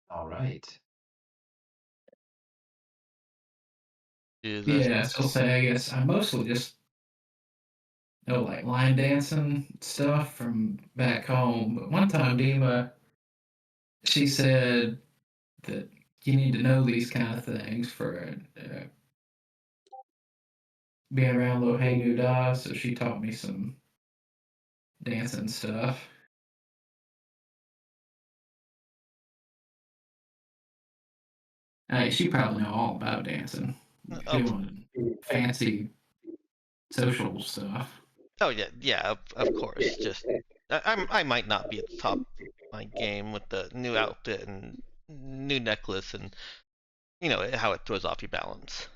All right. Is Yeah, so say I guess I mostly just know like line dancing stuff from back home. But one time Dima, she said that you need to know these kind of things for being around little Hey New Da. So she taught me some dancing stuff. She probably know all about dancing, of doing fancy social stuff. Oh yeah, of course. Just I might not be at the top of my game with the new outfit and new necklace and how it throws off your balance.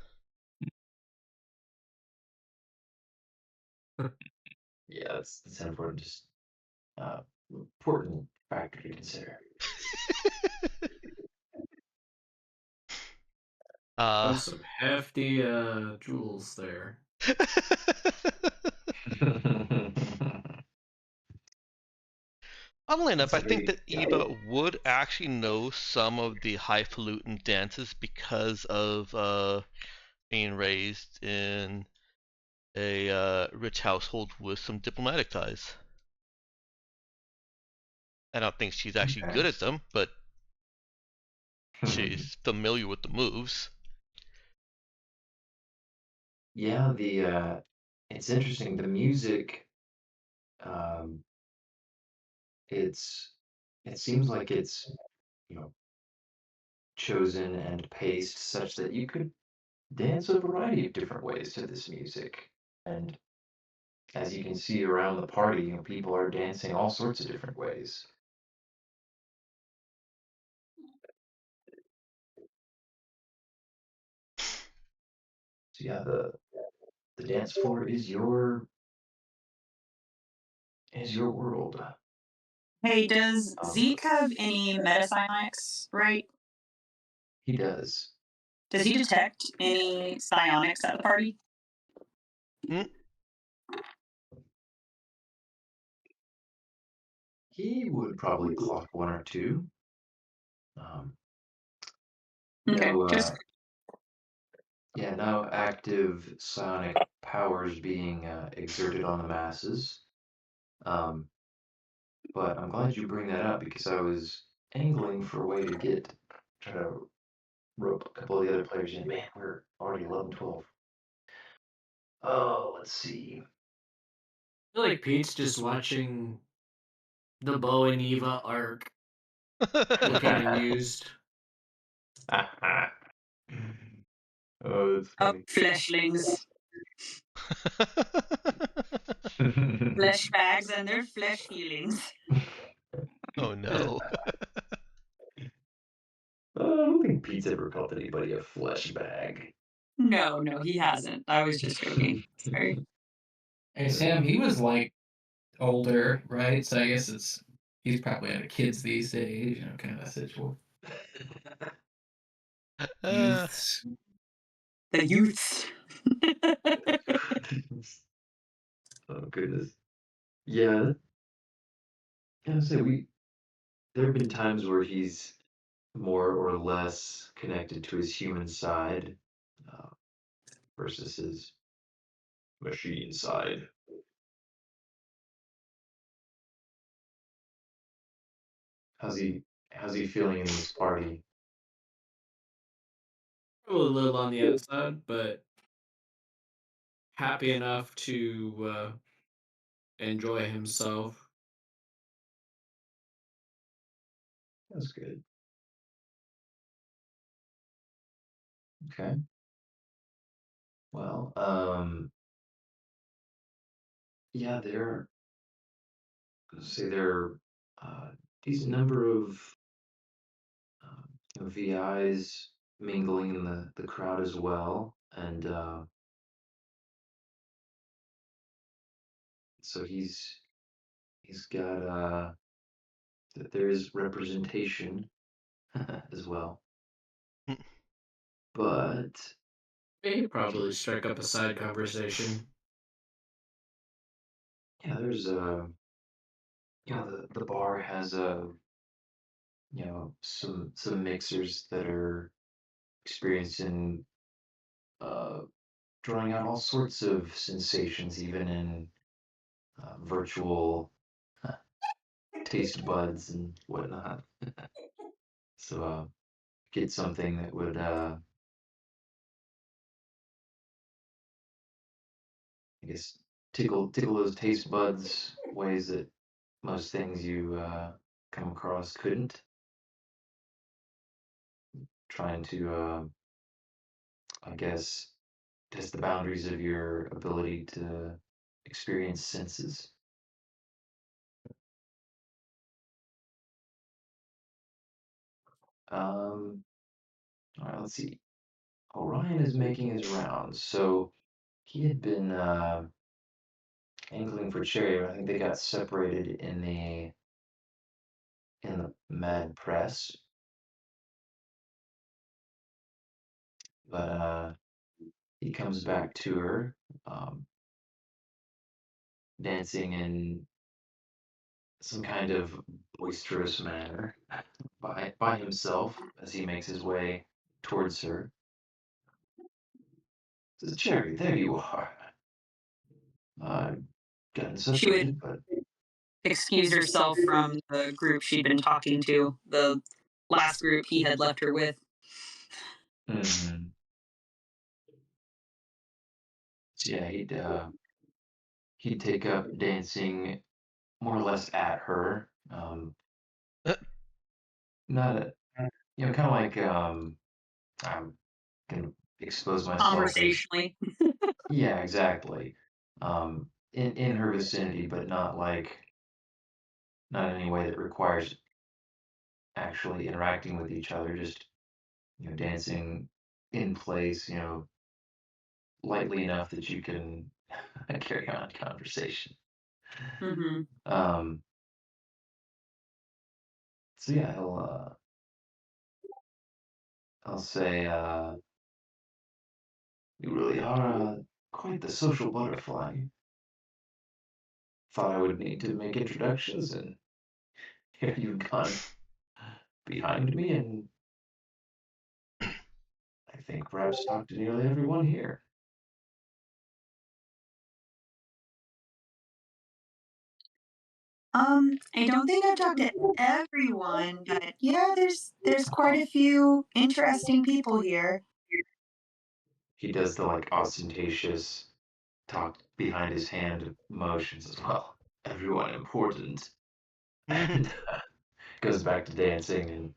Yeah, that's an important, just important factor to consider. uh, Those some hefty jewels there. Oddly enough, That's a I think very that Eva would actually know some of the highfalutin dances because of being raised in a rich household with some diplomatic ties. I don't think she's actually okay. good at them, but she's familiar with the moves. Yeah, it's interesting. The music, um, it seems like it's you know chosen and paced such that you could dance a variety of different ways to this music. And as you can see around the party, people are dancing all sorts of different ways. So yeah, the dance floor is your world. Hey, does Um, Zeke have any metapsionics, right? he does. Does he detect any psionics at the party? Mm. He would probably clock one or two. Okay, No, just yeah, no active psionic powers being exerted on the masses. Um, but I'm glad you bring that up because I was angling for a way to try to rope a couple of the other players in. Man, we're already 11, 12. Oh, let's see. I feel like Pete's just watching the Beau and Eva arc looking amused. Oh, that's oh, funny. fleshlings, flesh bags, and their flesh feelings. Oh no. I don't think Pete's ever called anybody a flesh bag. No, he hasn't. I was just joking. Sorry. Hey Sam, he was like older, right? So I guess he's probably out of kids these days, kind of situation. Uh, Youths. The youths. Oh goodness. Yeah, I would say there have been times where he's more or less connected to his human side uh, versus his machine side. How's he feeling in this party? Probably a little on the outside, but happy enough to enjoy himself. That's good. Okay. Well, yeah, there are decent number of VIs mingling in the crowd as well, and so he's got there is representation as well, but He probably strike up a side conversation. yeah, there's the bar has some mixers that are experiencing uh drawing out all sorts of sensations, even in virtual taste buds and whatnot. So get something that would I guess tickle those taste buds ways that most things you come across couldn't. Trying to I guess test the boundaries of your ability to experience senses. All right, let's see. Orion is making his rounds, so he had been angling for Cherry. I think they got separated in the Mad Press, but he comes back to her, um, dancing in some kind of boisterous manner by himself as he makes his way towards her. Says, Cherry, there you are. I've gotten She would separated, but excuse herself from the group she'd been talking to, the last group he had left her with. mhm. So yeah, he'd take up dancing more or less at her. Not a kind of like I'm gonna expose myself as Conversationally. yeah, exactly. In her vicinity, but not in any way that requires actually interacting with each other. Just dancing in place, lightly enough that you can carry on conversation. Mm-hmm. Um, so yeah, I'll say, you really are quite the social butterfly. Thought I would need to make introductions, and here you've gone behind me, and I think perhaps talked to nearly everyone here. I don't think I've talked to everyone, but yeah, there's quite a few interesting people here. He does the like ostentatious talk behind his hand motions as well. Everyone important, and goes back to dancing and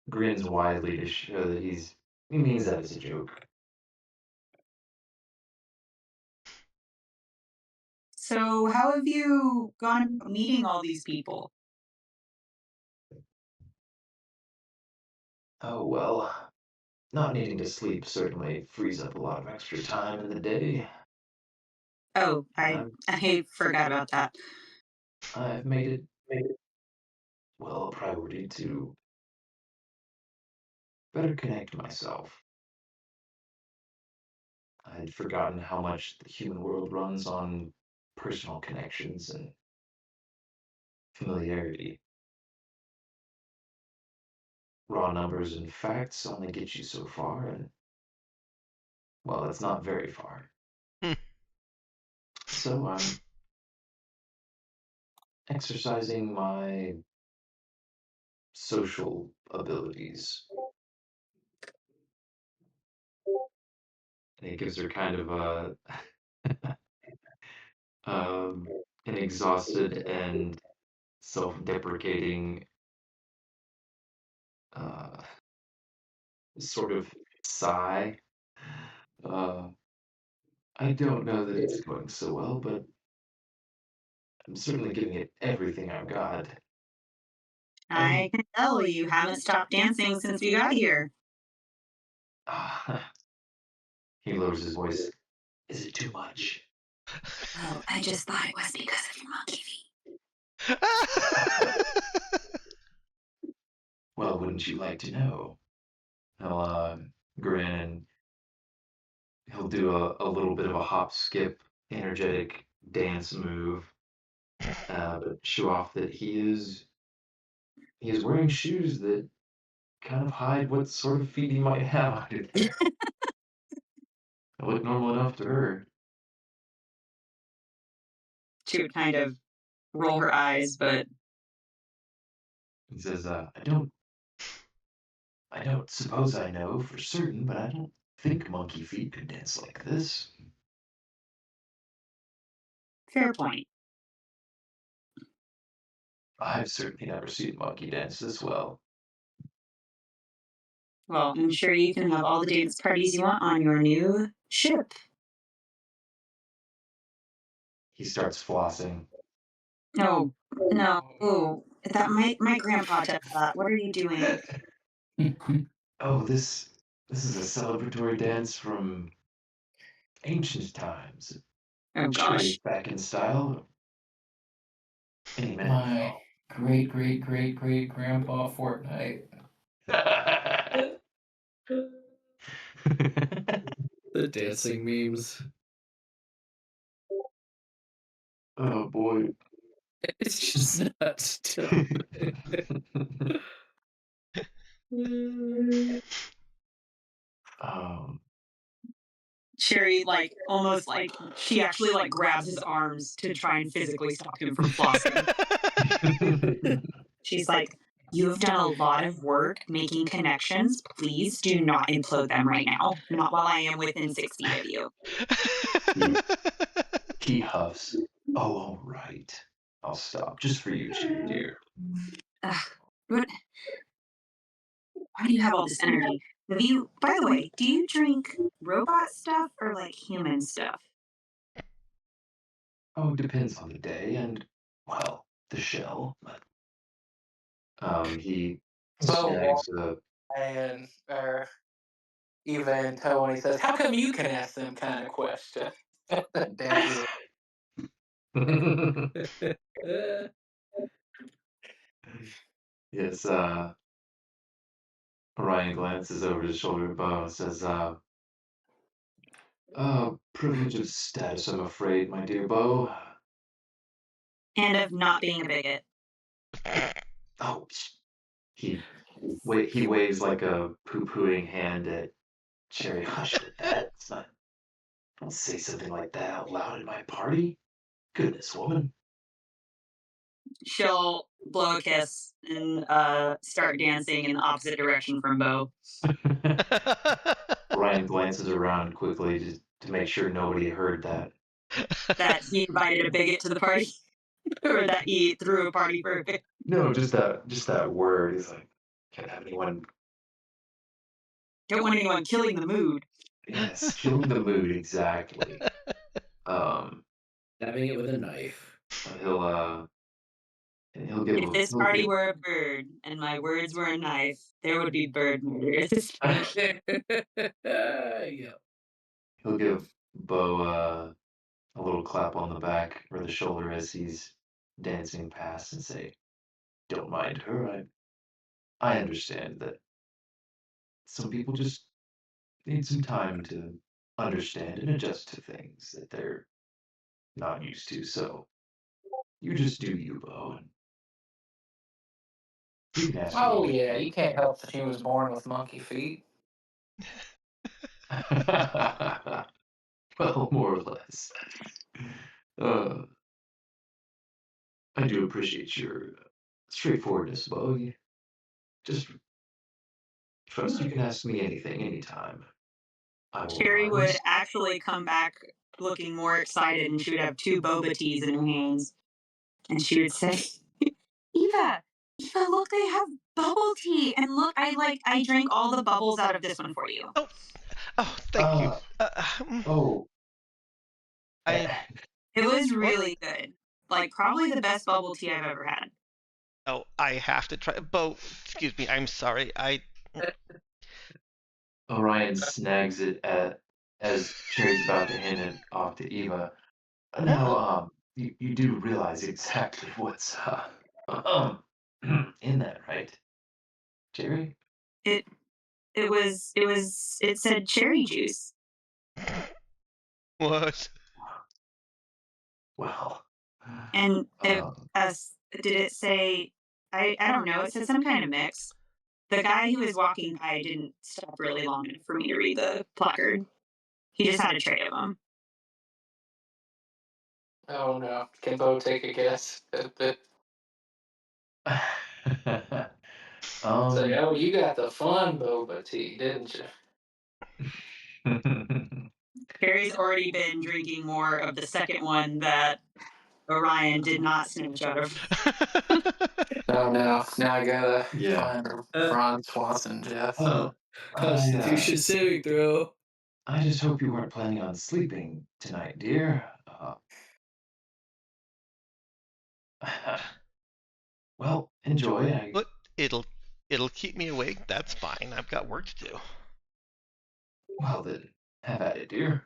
grins widely to show that he means that as a joke. So how have you gone about meeting all these people? Oh well, not needing to sleep certainly frees up a lot of extra time in the day, Oh, and I forgot about that. I've made it well a priority to better connect myself. I'd forgotten how much the human world runs on personal connections and familiarity. Raw numbers and facts only get you so far, and well, it's not very far. So I'm exercising my social abilities. And he gives her kind of um, an exhausted and self-deprecating uh, sort of sigh. Uh, I don't know that it's going so well, but I'm certainly giving it everything I've got. I can tell you haven't stopped dancing since we got here. Ah, he lowers his voice. Is it too much? Oh, I just thought it was because of your monkey feet. Well, wouldn't you like to know? He'll grin and he'll do a little bit of a hop, skip, energetic dance move, but show off that he is wearing shoes that kind of hide what sort of feet he might have under there. They look normal enough to her. She would kind of roll her eyes, but He says, I don't suppose I know for certain, but I don't think monkey feet could dance like this. fair point. I've certainly never seen monkey dance this well. Well, I'm sure you can have all the dance parties you want on your new ship. He starts flossing. No, no. Oh, that my grandpa does that. What are you doing? Oh, this is a celebratory dance from ancient times. Oh I'm sure gosh. it's back in style any minute My great great great great grandpa Fortnite. now. The dancing memes. Oh boy. It's just nuts. Dumb. um, Sherry, like, almost like she actually like grabs his arms to try and physically stop him from flossing. She's like, "You have done a lot of work making connections. Please do not implode them right now. Not while I am within 6 feet of you." he huffs. Oh, all right. I'll stop just for you two, dear. What? Why do you have all this energy? Have you, by the way, do you drink robot stuff or like human stuff? Oh, depends on the day and, well, the shell. But he Beau snags walks a. and Eva and Tony says, "How come you can ask them kind of question?" Dances. Yes, Orion glances over his shoulder at Beau and says, privilege of status, I'm afraid, my dear Beau. And of not being a bigot. Oh, he he waves like a poo-pooing hand at Cherry. Hush with that. It's not. Don't say something like that out loud at my party. Goodness, woman. She'll blow a kiss and start dancing in the opposite direction from Bo. Ryan glances around quickly to make sure nobody heard that. That he invited a bigot to the party, or that he threw a party for a bigot. No, just that word. He's like, can't have anyone. Don't want anyone killing the mood. Yes, killing the mood exactly. Um, Stabbing it with a knife. he'll give If this party were a bird and my words were a knife, there would be bird murder at this point. Yeah. he'll give Bo a little clap on the back or the shoulder as he's dancing past and say, "Don't mind her. I understand that some people just need some time to understand and adjust to things that they're not used to. So you just do you, Bo. And you can ask me Oh anything." yeah, you can't help that she was born with monkey feet. Well, more or less. Uh, I do appreciate your straightforwardness, Bo. You just trust you can ask me anything, anytime. I will Cherry would rise. actually come back looking more excited, and she would have two boba teas in her hands, and she would say, "Eva, Eva, look, they have bubble tea, and look, I drank all the bubbles out of this one for you." Oh, oh, thank you. Uh, oh, I It was what? really good, like probably the best bubble tea I've ever had. Oh, I have to try. Bo, excuse me. I'm sorry. Orion snags it as Cherry's about to hand it off to Eva. Now, you do realize exactly what's um, in that, right, Cherry? It it said cherry juice. What? Well, And it um, did it say, I don't know, it said some kind of mix. The guy who was walking by didn't stop really long enough for me to read the placard. He just had a tray of them. Oh no, can Bo take a guess at the? Say, um, oh, you got the fun boba tea, didn't you? Carrie's already been drinking more of the second one that Orion did not snatch out of. Oh no, now I gotta yeah. find Ron Swanson, Jeff. Constitution saving throw. I just hope you weren't planning on sleeping tonight, dear. Well, enjoy. But it'll it'll keep me awake. That's fine. I've got work to do. Well then, have at it, dear.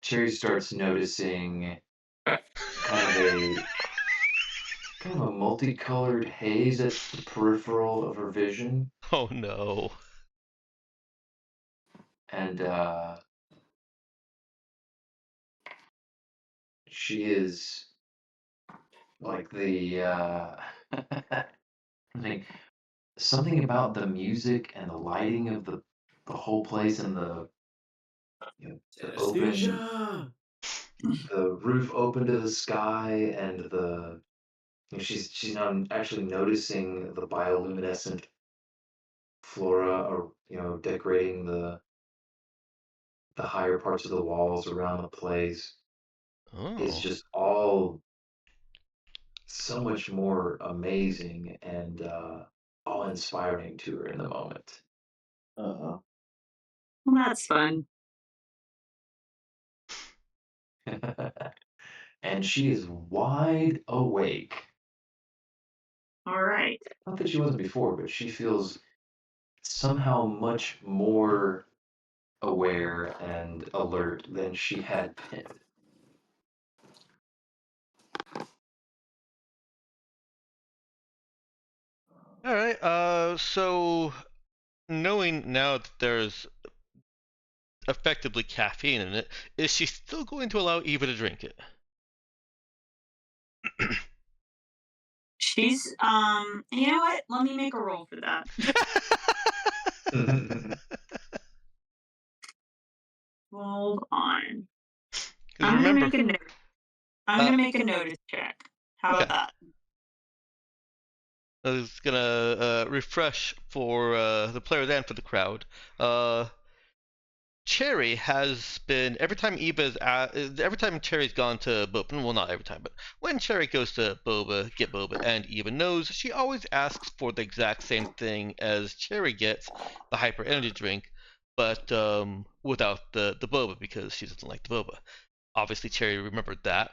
Cherry starts noticing kind of a multicolored haze at the peripheral of her vision, Oh no. and she is like the I think something about the music and the lighting of the whole place and the open the roof open to the sky and she's now actually noticing the bioluminescent flora or decorating the higher parts of the walls around the place. It's Oh. just all so much more amazing and awe-inspiring to her in the moment. Uh-huh. Well, that's fun. And she is wide awake. All right. Not that she wasn't before, but she feels somehow much more aware and alert than she had been. All right. So knowing now that there's effectively caffeine in it, is she still going to allow Eva to drink it? She's you know what? Let me make a roll for that. Hold on. I'm gonna remember, make a note. I'm gonna make a notice check. How okay. about that? I was gonna refresh for the players and for the crowd. Cherry has been every time every time Cherry's gone to Boba, well, not every time, but when Cherry goes to Boba, get Boba, and Eva knows, she always asks for the exact same thing as Cherry gets, the hyper energy drink, but without the Boba because she doesn't like the Boba. Obviously, Cherry remembered that.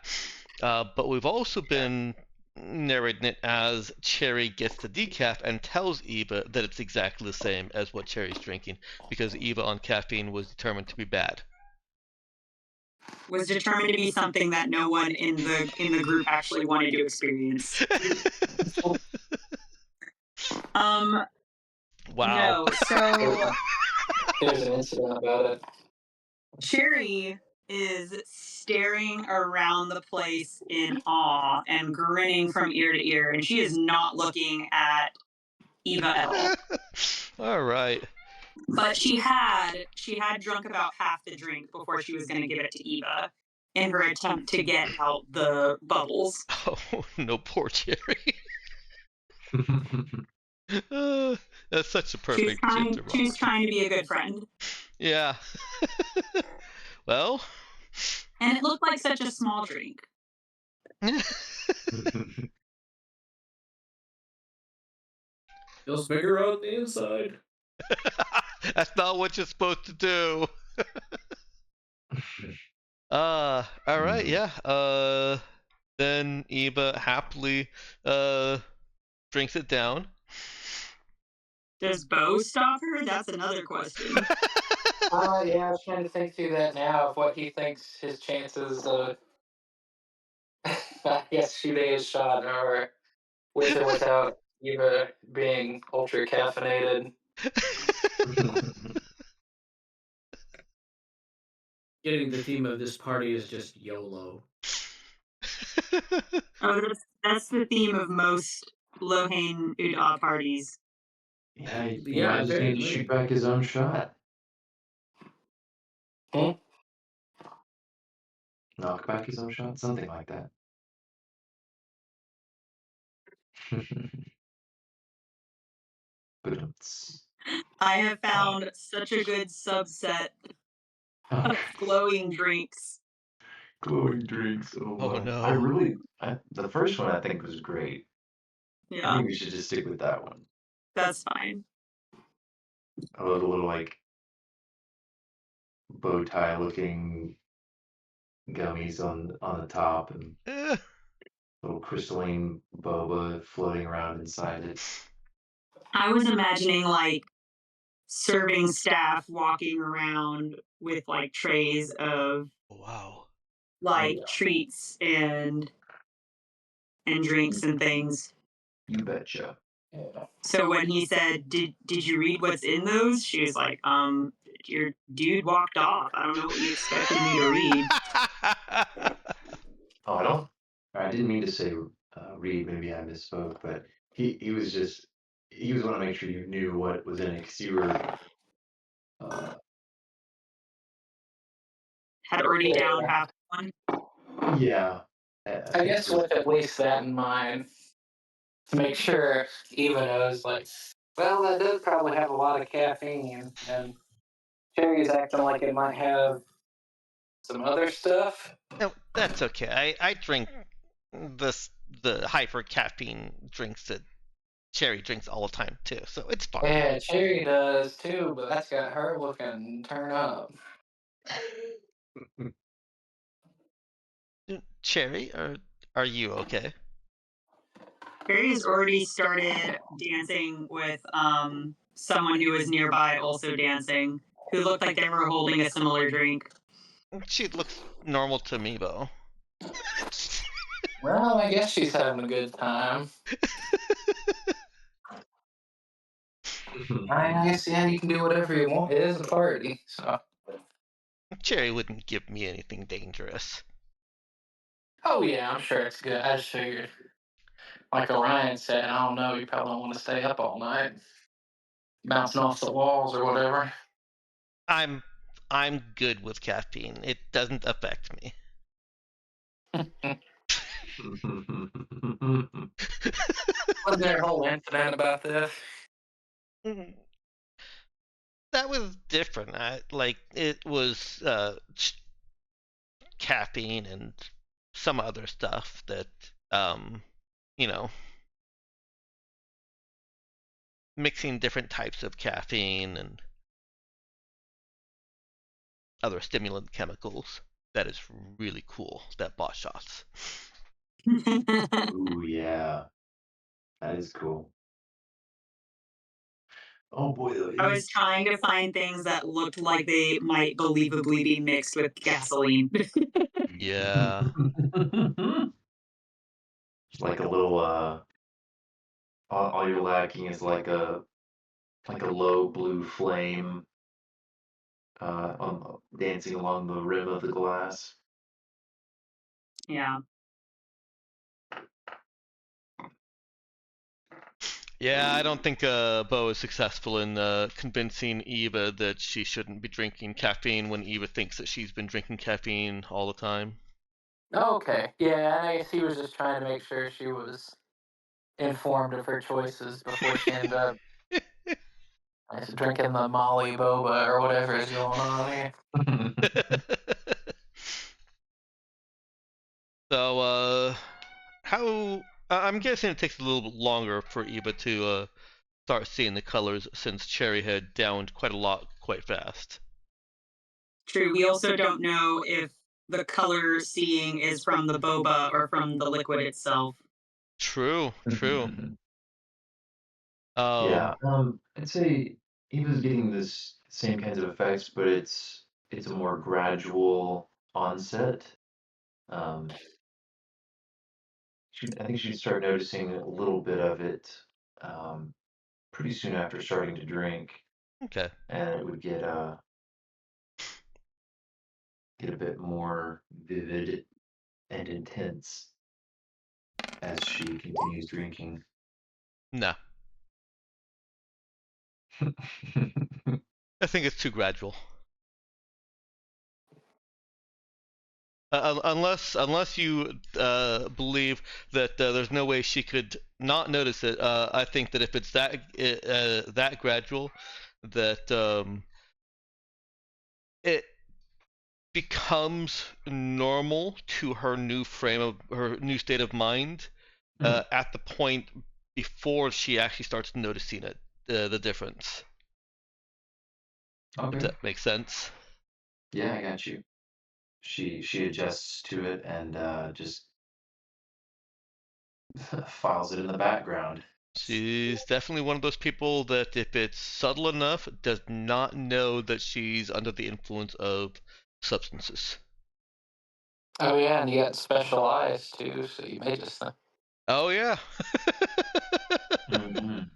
But we've also been narrating it as Cherry gets the decaf and tells Eva that it's exactly the same as what Cherry's drinking because Eva on caffeine was determined to be bad. Was determined to be something that no one in the group actually wanted to experience. Wow. No. So There's an incident about it. Cherry is staring around the place in awe and grinning from ear to ear, and she is not looking at Eva at all. All right. But she had drunk about half the drink before she was going to give it to Eva in her attempt to get out the bubbles. Oh no, poor Cherry. That's such a perfect gin to She's rock. trying to be a good friend. Yeah. Well. And it looked like such a small drink. Feels bigger on the inside. That's not what you're supposed to do. All right, yeah. Then Eva happily drinks it down. Does Beau stop her? That's another question. Yeah, I was trying to think through that now of what he thinks his chances of, I guess, shooting his shot are with or without Eva being ultra caffeinated. Getting the theme of this party is just YOLO. Oh, that's the theme of most Lohain Uda parties. Yeah, he Yeah, might just need to shoot back his own shot. Hmm? Knock back his own shot, something like that. But I have found such a good subset of glowing drinks. glowing drinks. Oh no. The first one I think was great. I Yeah, think we should just stick with that one. that's fine. I love the little like bow tie looking gummies on the top and Eh, little crystalline boba floating around inside it. I was imagining like serving staff walking around with like trays of wow. like yeah. treats and drinks and things. You betcha. So when he said, "Did you read what's in those?" She was like, your dude walked off. I don't know what you expected me to read." Oh, I don't. I didn't mean to say read. Maybe I misspoke, but he was just he was want to make sure you knew what was in it because you were. Had already downed half one. Yeah. I guess with at least that in mind, to make sure Eva knows, like, well, that does probably have a lot of caffeine, and Cherry's acting like it might have some other stuff. No, that's okay. I drink this the hyper caffeine drinks that Cherry drinks all the time too, so it's fine. Yeah, Cherry does too, but that's got her looking turn up. Cherry, are you okay? Barry's already started dancing with someone who was nearby, also dancing, who looked like they were holding a similar drink. She looks normal to me, Beau. Well, I guess she's having a good time. I guess, yeah, you can do whatever you want. It is a party, so. Cherry wouldn't give me anything dangerous. Oh yeah, I'm sure it's good. I just figured, like Orion said, I don't know, you probably don't want to stay up all night, bouncing off the walls or whatever. I'm good with caffeine. It doesn't affect me. Was there a whole incident about this? That was different. It was caffeine and some other stuff that you know, mixing different types of caffeine and other stimulant chemicals. That is really cool. That bot shots. Ooh, yeah. That is cool. Oh boy, I was trying to find things that looked like they might believably be mixed with gasoline. Yeah. like a little all you're lacking is like a low blue flame dancing along the rim of the glass. Yeah. Yeah, I don't think Beau is successful in convincing Eva that she shouldn't be drinking caffeine when Eva thinks that she's been drinking caffeine all the time. Okay, yeah, I guess he was just trying to make sure she was informed of her choices before she ended up drinking the Molly boba or whatever is going on here. So, how? I'm guessing it takes a little bit longer for Eva to start seeing the colors since Cherry had downed quite a lot quite fast. True. We also don't know if the color seeing is from the boba or from the liquid itself. True, true. Yeah, I'd say Eva's getting this same kinds of effects, but it's a more gradual onset. Um, I think she'd start noticing a little bit of it um, pretty soon after starting to drink, Okay. and it would get a bit more vivid and intense as she continues drinking. No, I think it's too gradual. Unless you believe that there's no way she could not notice it, I think that if it's that gradual, that it becomes normal to her her new state of mind at the point before she actually starts noticing it, the difference. If Okay. that makes sense. Yeah, I got you. She adjusts to it and just files it in the background. She's definitely one of those people that, if it's subtle enough, does not know that she's under the influence of substances. Oh yeah, and you got special eyes too, so you may just Oh, yeah. Mhm.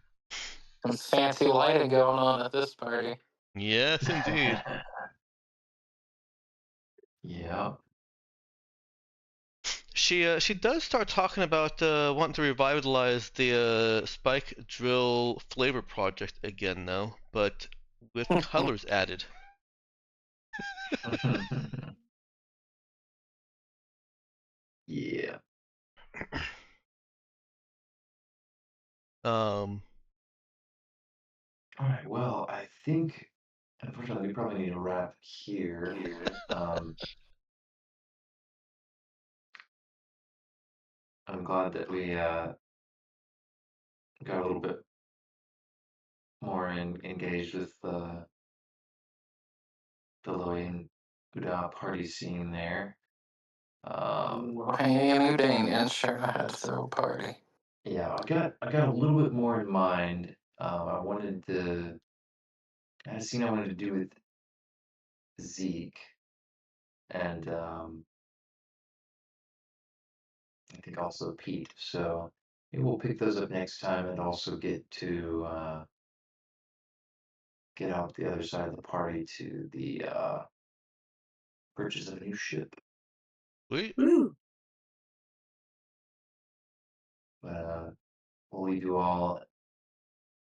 some fancy lighting going on at this party. Yes, indeed. Yeah. She does start talking about wanting to revitalize the Spike Drill flavor project again, though, but with colors added. Yeah. Um, All right. Well, I think unfortunately we probably need to wrap here. Um, I'm glad that we got a little bit more engaged with the Loyan Uda party scene there. Hey, New Danians sure had to throw a party. Yeah, I got a little bit more in mind. I had a scene I wanted to do with Zeke, and I think also Pete. So maybe we'll pick those up next time, and also get to get out the other side of the party to the purchase of a new ship. Sweet. Woo. But we'll leave you all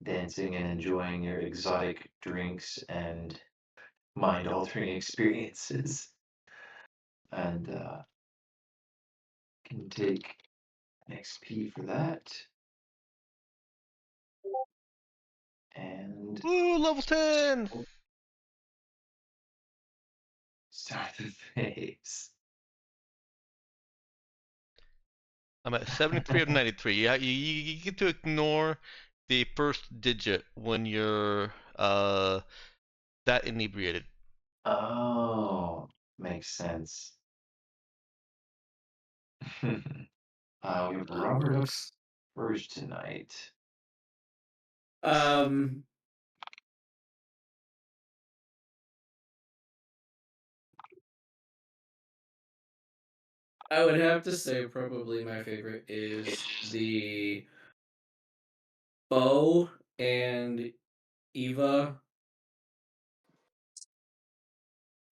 dancing and enjoying your exotic drinks and mind-altering experiences, and can take an XP for that, and Woo, level 10! start the phase. I'm at 73 of 93. Yeah, you get to ignore the first digit when you're that inebriated. Oh, makes sense. We have Robert first tonight. Um, I would have to say probably my favorite is the Beau and Eva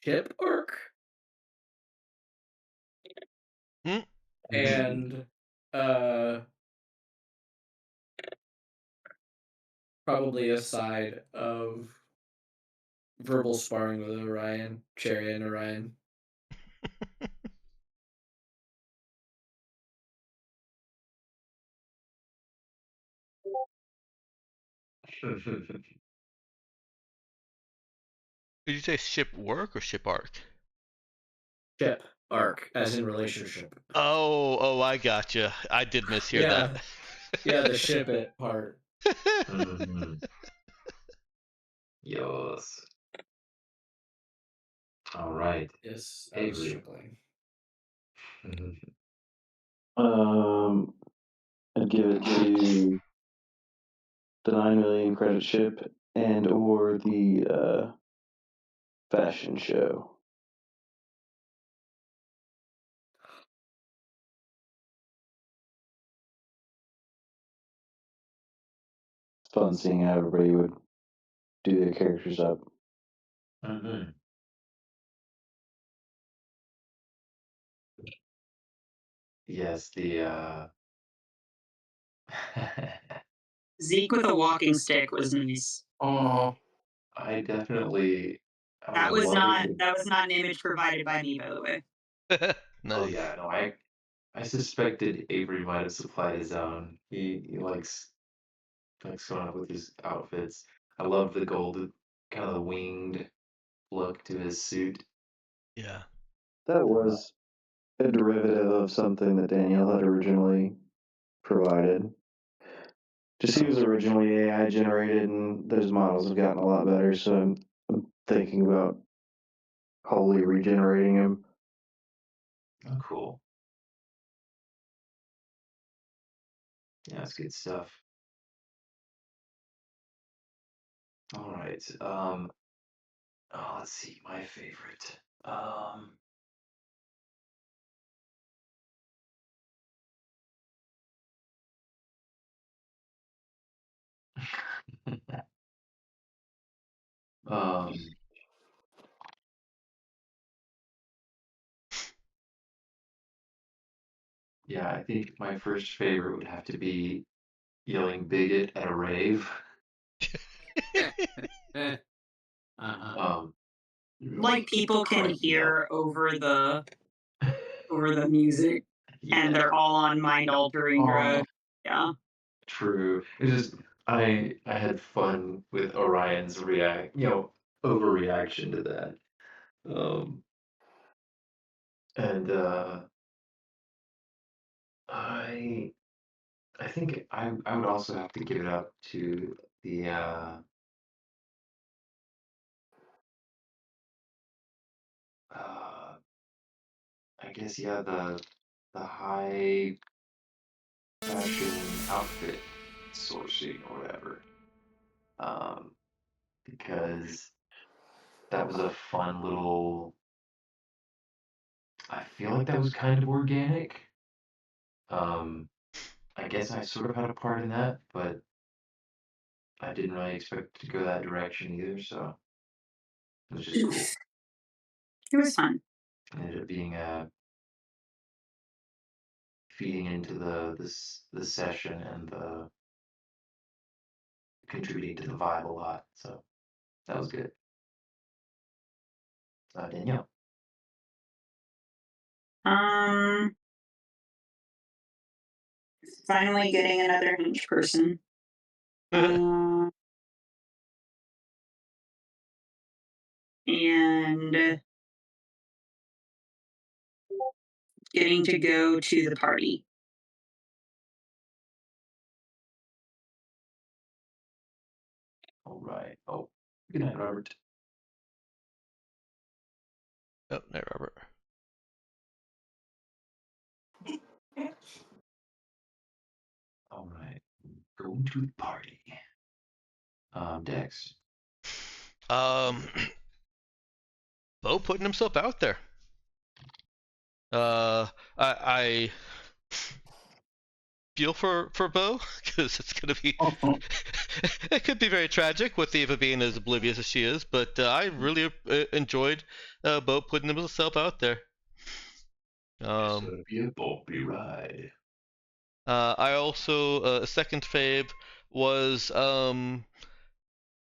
ship arc, Hmm? and uh, probably a side of verbal sparring with Orion, Cherry and Orion. Did you say ship work or ship arc? Ship arc, as in relationship. Oh, I gotcha. I did mishear Yeah, that. yeah, the ship it part. Mhm. Yes. All right, Yes, I was Avery. struggling. I'd give it to the 9 million credit ship and or the fashion show. It's fun seeing how everybody would do their characters up. Mhm. Yes, the Zeke with a walking stick was nice. Oh, I definitely I That was was loving not that was not an image provided by me, by the way. Oh Nice. yeah, no, I suspected Avery might have supplied his own. He likes going up with his outfits. I love the gold, kind of the winged look to his suit. Yeah. That was a derivative of something that Danielle had originally provided. Just he was originally AI generated, and those models have gotten a lot better. So I'm thinking about wholly regenerating him. Oh, cool. Yeah, that's good stuff. All right. Let's see, my favorite. um, yeah, I think my first favorite would have to be yelling bigot at a rave. Um, Like people can hear over the music, and yeah, they're all on mind altering drugs. Yeah. true. It's just I had fun with Orion's overreaction to that. Um, and I think I would also have to give it up to the I guess yeah, the high fashion outfit sourcing or whatever. Because that was a fun little. I feel like that was kind of organic. Um, I guess I sort of had a part in that, but I didn't really expect to go that direction either. So it was just cool. It was fun. It ended up being feeding into the session and the contributing to the vibe a lot. So that was good. Danielle. Um, Finally getting another hench person. And getting to go to the party. All right. Oh, good night, Robert. Oh, no, Robert. All right. Going to the party. Dex. Beau putting himself out there. I feel for Beau because it's gonna be it could be very tragic with Eva being as oblivious as she is, but I really enjoyed Beau putting himself out there. It's gonna be a bumpy ride. I also a second fave was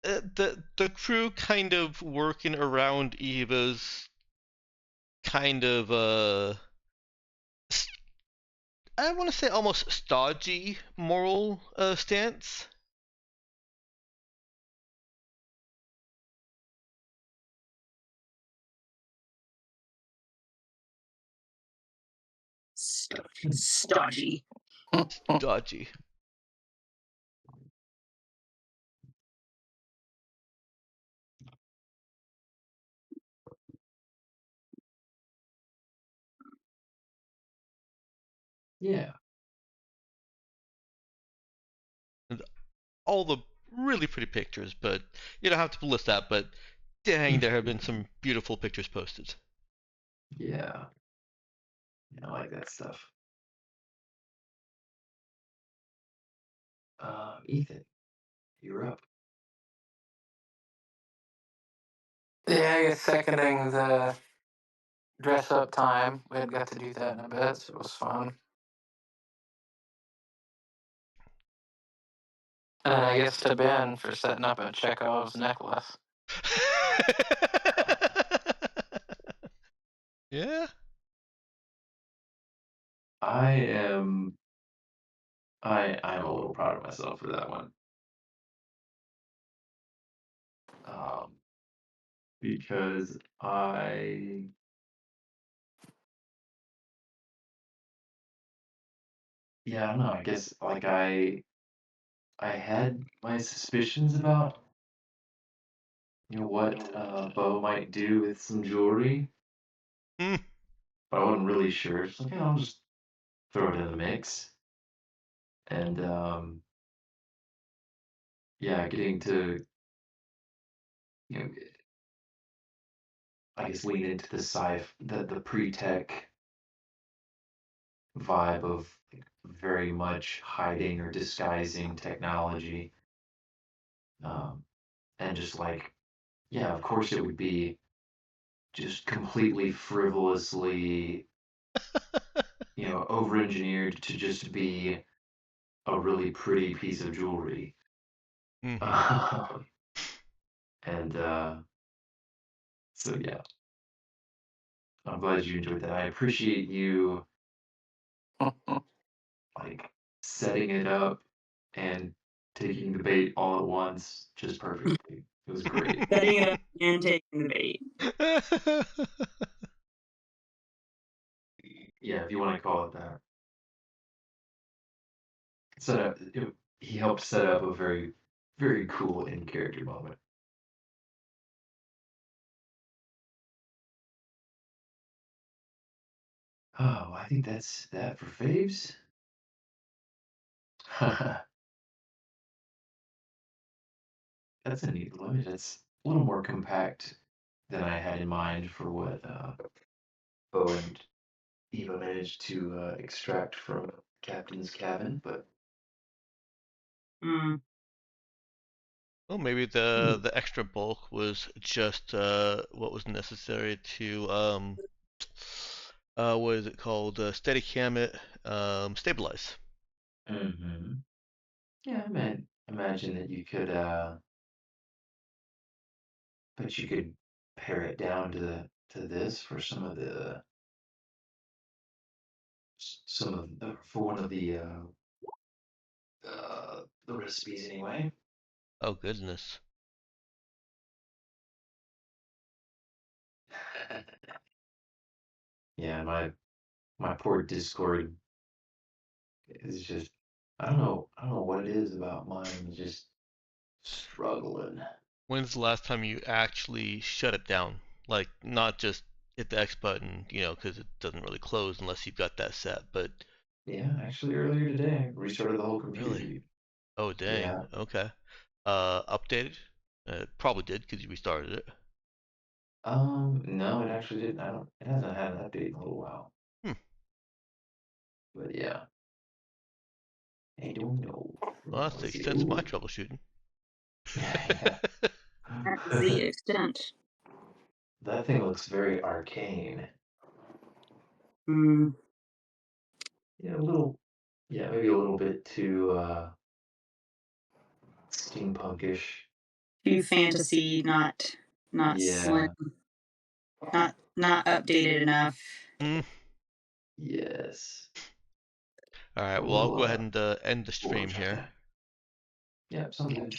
the crew kind of working around Eva's kind of I want to say almost stodgy moral stance. Stodgy. Dodgy. Yeah. All the really pretty pictures, but you don't have to list that, but dang, there have been some beautiful pictures posted. Yeah. I like that stuff. Ethan, you're up. Yeah, I guess seconding the dress up time. We had got to do that in a bit, so it was fun. And then I guess to Ben for setting up a Chekhov's necklace. Yeah. I'm a little proud of myself for that one. Because I don't know, I guess like I had my suspicions about what Beau might do with some jewelry, Hmm. but I wasn't really sure. It's like, I'll just throw it in the mix. And getting to you know I guess lean into the the pre-tech vibe of very much hiding or disguising technology. And just like, yeah, of course it would be just completely frivolously, over engineered to just be a really pretty piece of jewelry. Mm-hmm. And so, yeah, I'm glad you enjoyed that. I appreciate you like setting it up and taking the bait all at once just perfectly. It was great. Setting it up and taking the bait. Yeah, if you want to call it that. he helped set up a very, very cool in character moment. Oh, I think that's that for faves. That's a neat one. It's a little more compact than I had in mind for what Beau and Eva managed to extract from Captain's cabin, but Mm. Well, maybe the extra bulk was just what was necessary to what is it called? Steadicam it, stabilize. hmm yeah, I mean, imagine that you could, but you could pare it down to this for some of the for one of the recipes anyway. Oh goodness. Yeah, my poor Discord is just I don't know what it is about mine. It's just struggling. When's the last time you actually shut it down? Like, not just hit the X button, you know, because it doesn't really close unless you've got that set. But Yeah, actually earlier today, restarted the whole computer, really, dude. oh dang. Yeah. Okay. Updated? Probably did because you restarted it. No, it actually didn't. I don't. It hasn't had an update in a little while. Hmm. But yeah, I don't know. Well, that's the Let's see. extent of my Ooh. troubleshooting. Yeah. That's the extent. That thing looks very arcane. Mm. Yeah, a little. Yeah, maybe a little bit too steampunkish. Too fantasy, not slim, Yeah. not updated enough. Mm. Yes. All right. But Well, I'll we'll go ahead and end the we'll stream workshop here. that. Yeah, sounds good.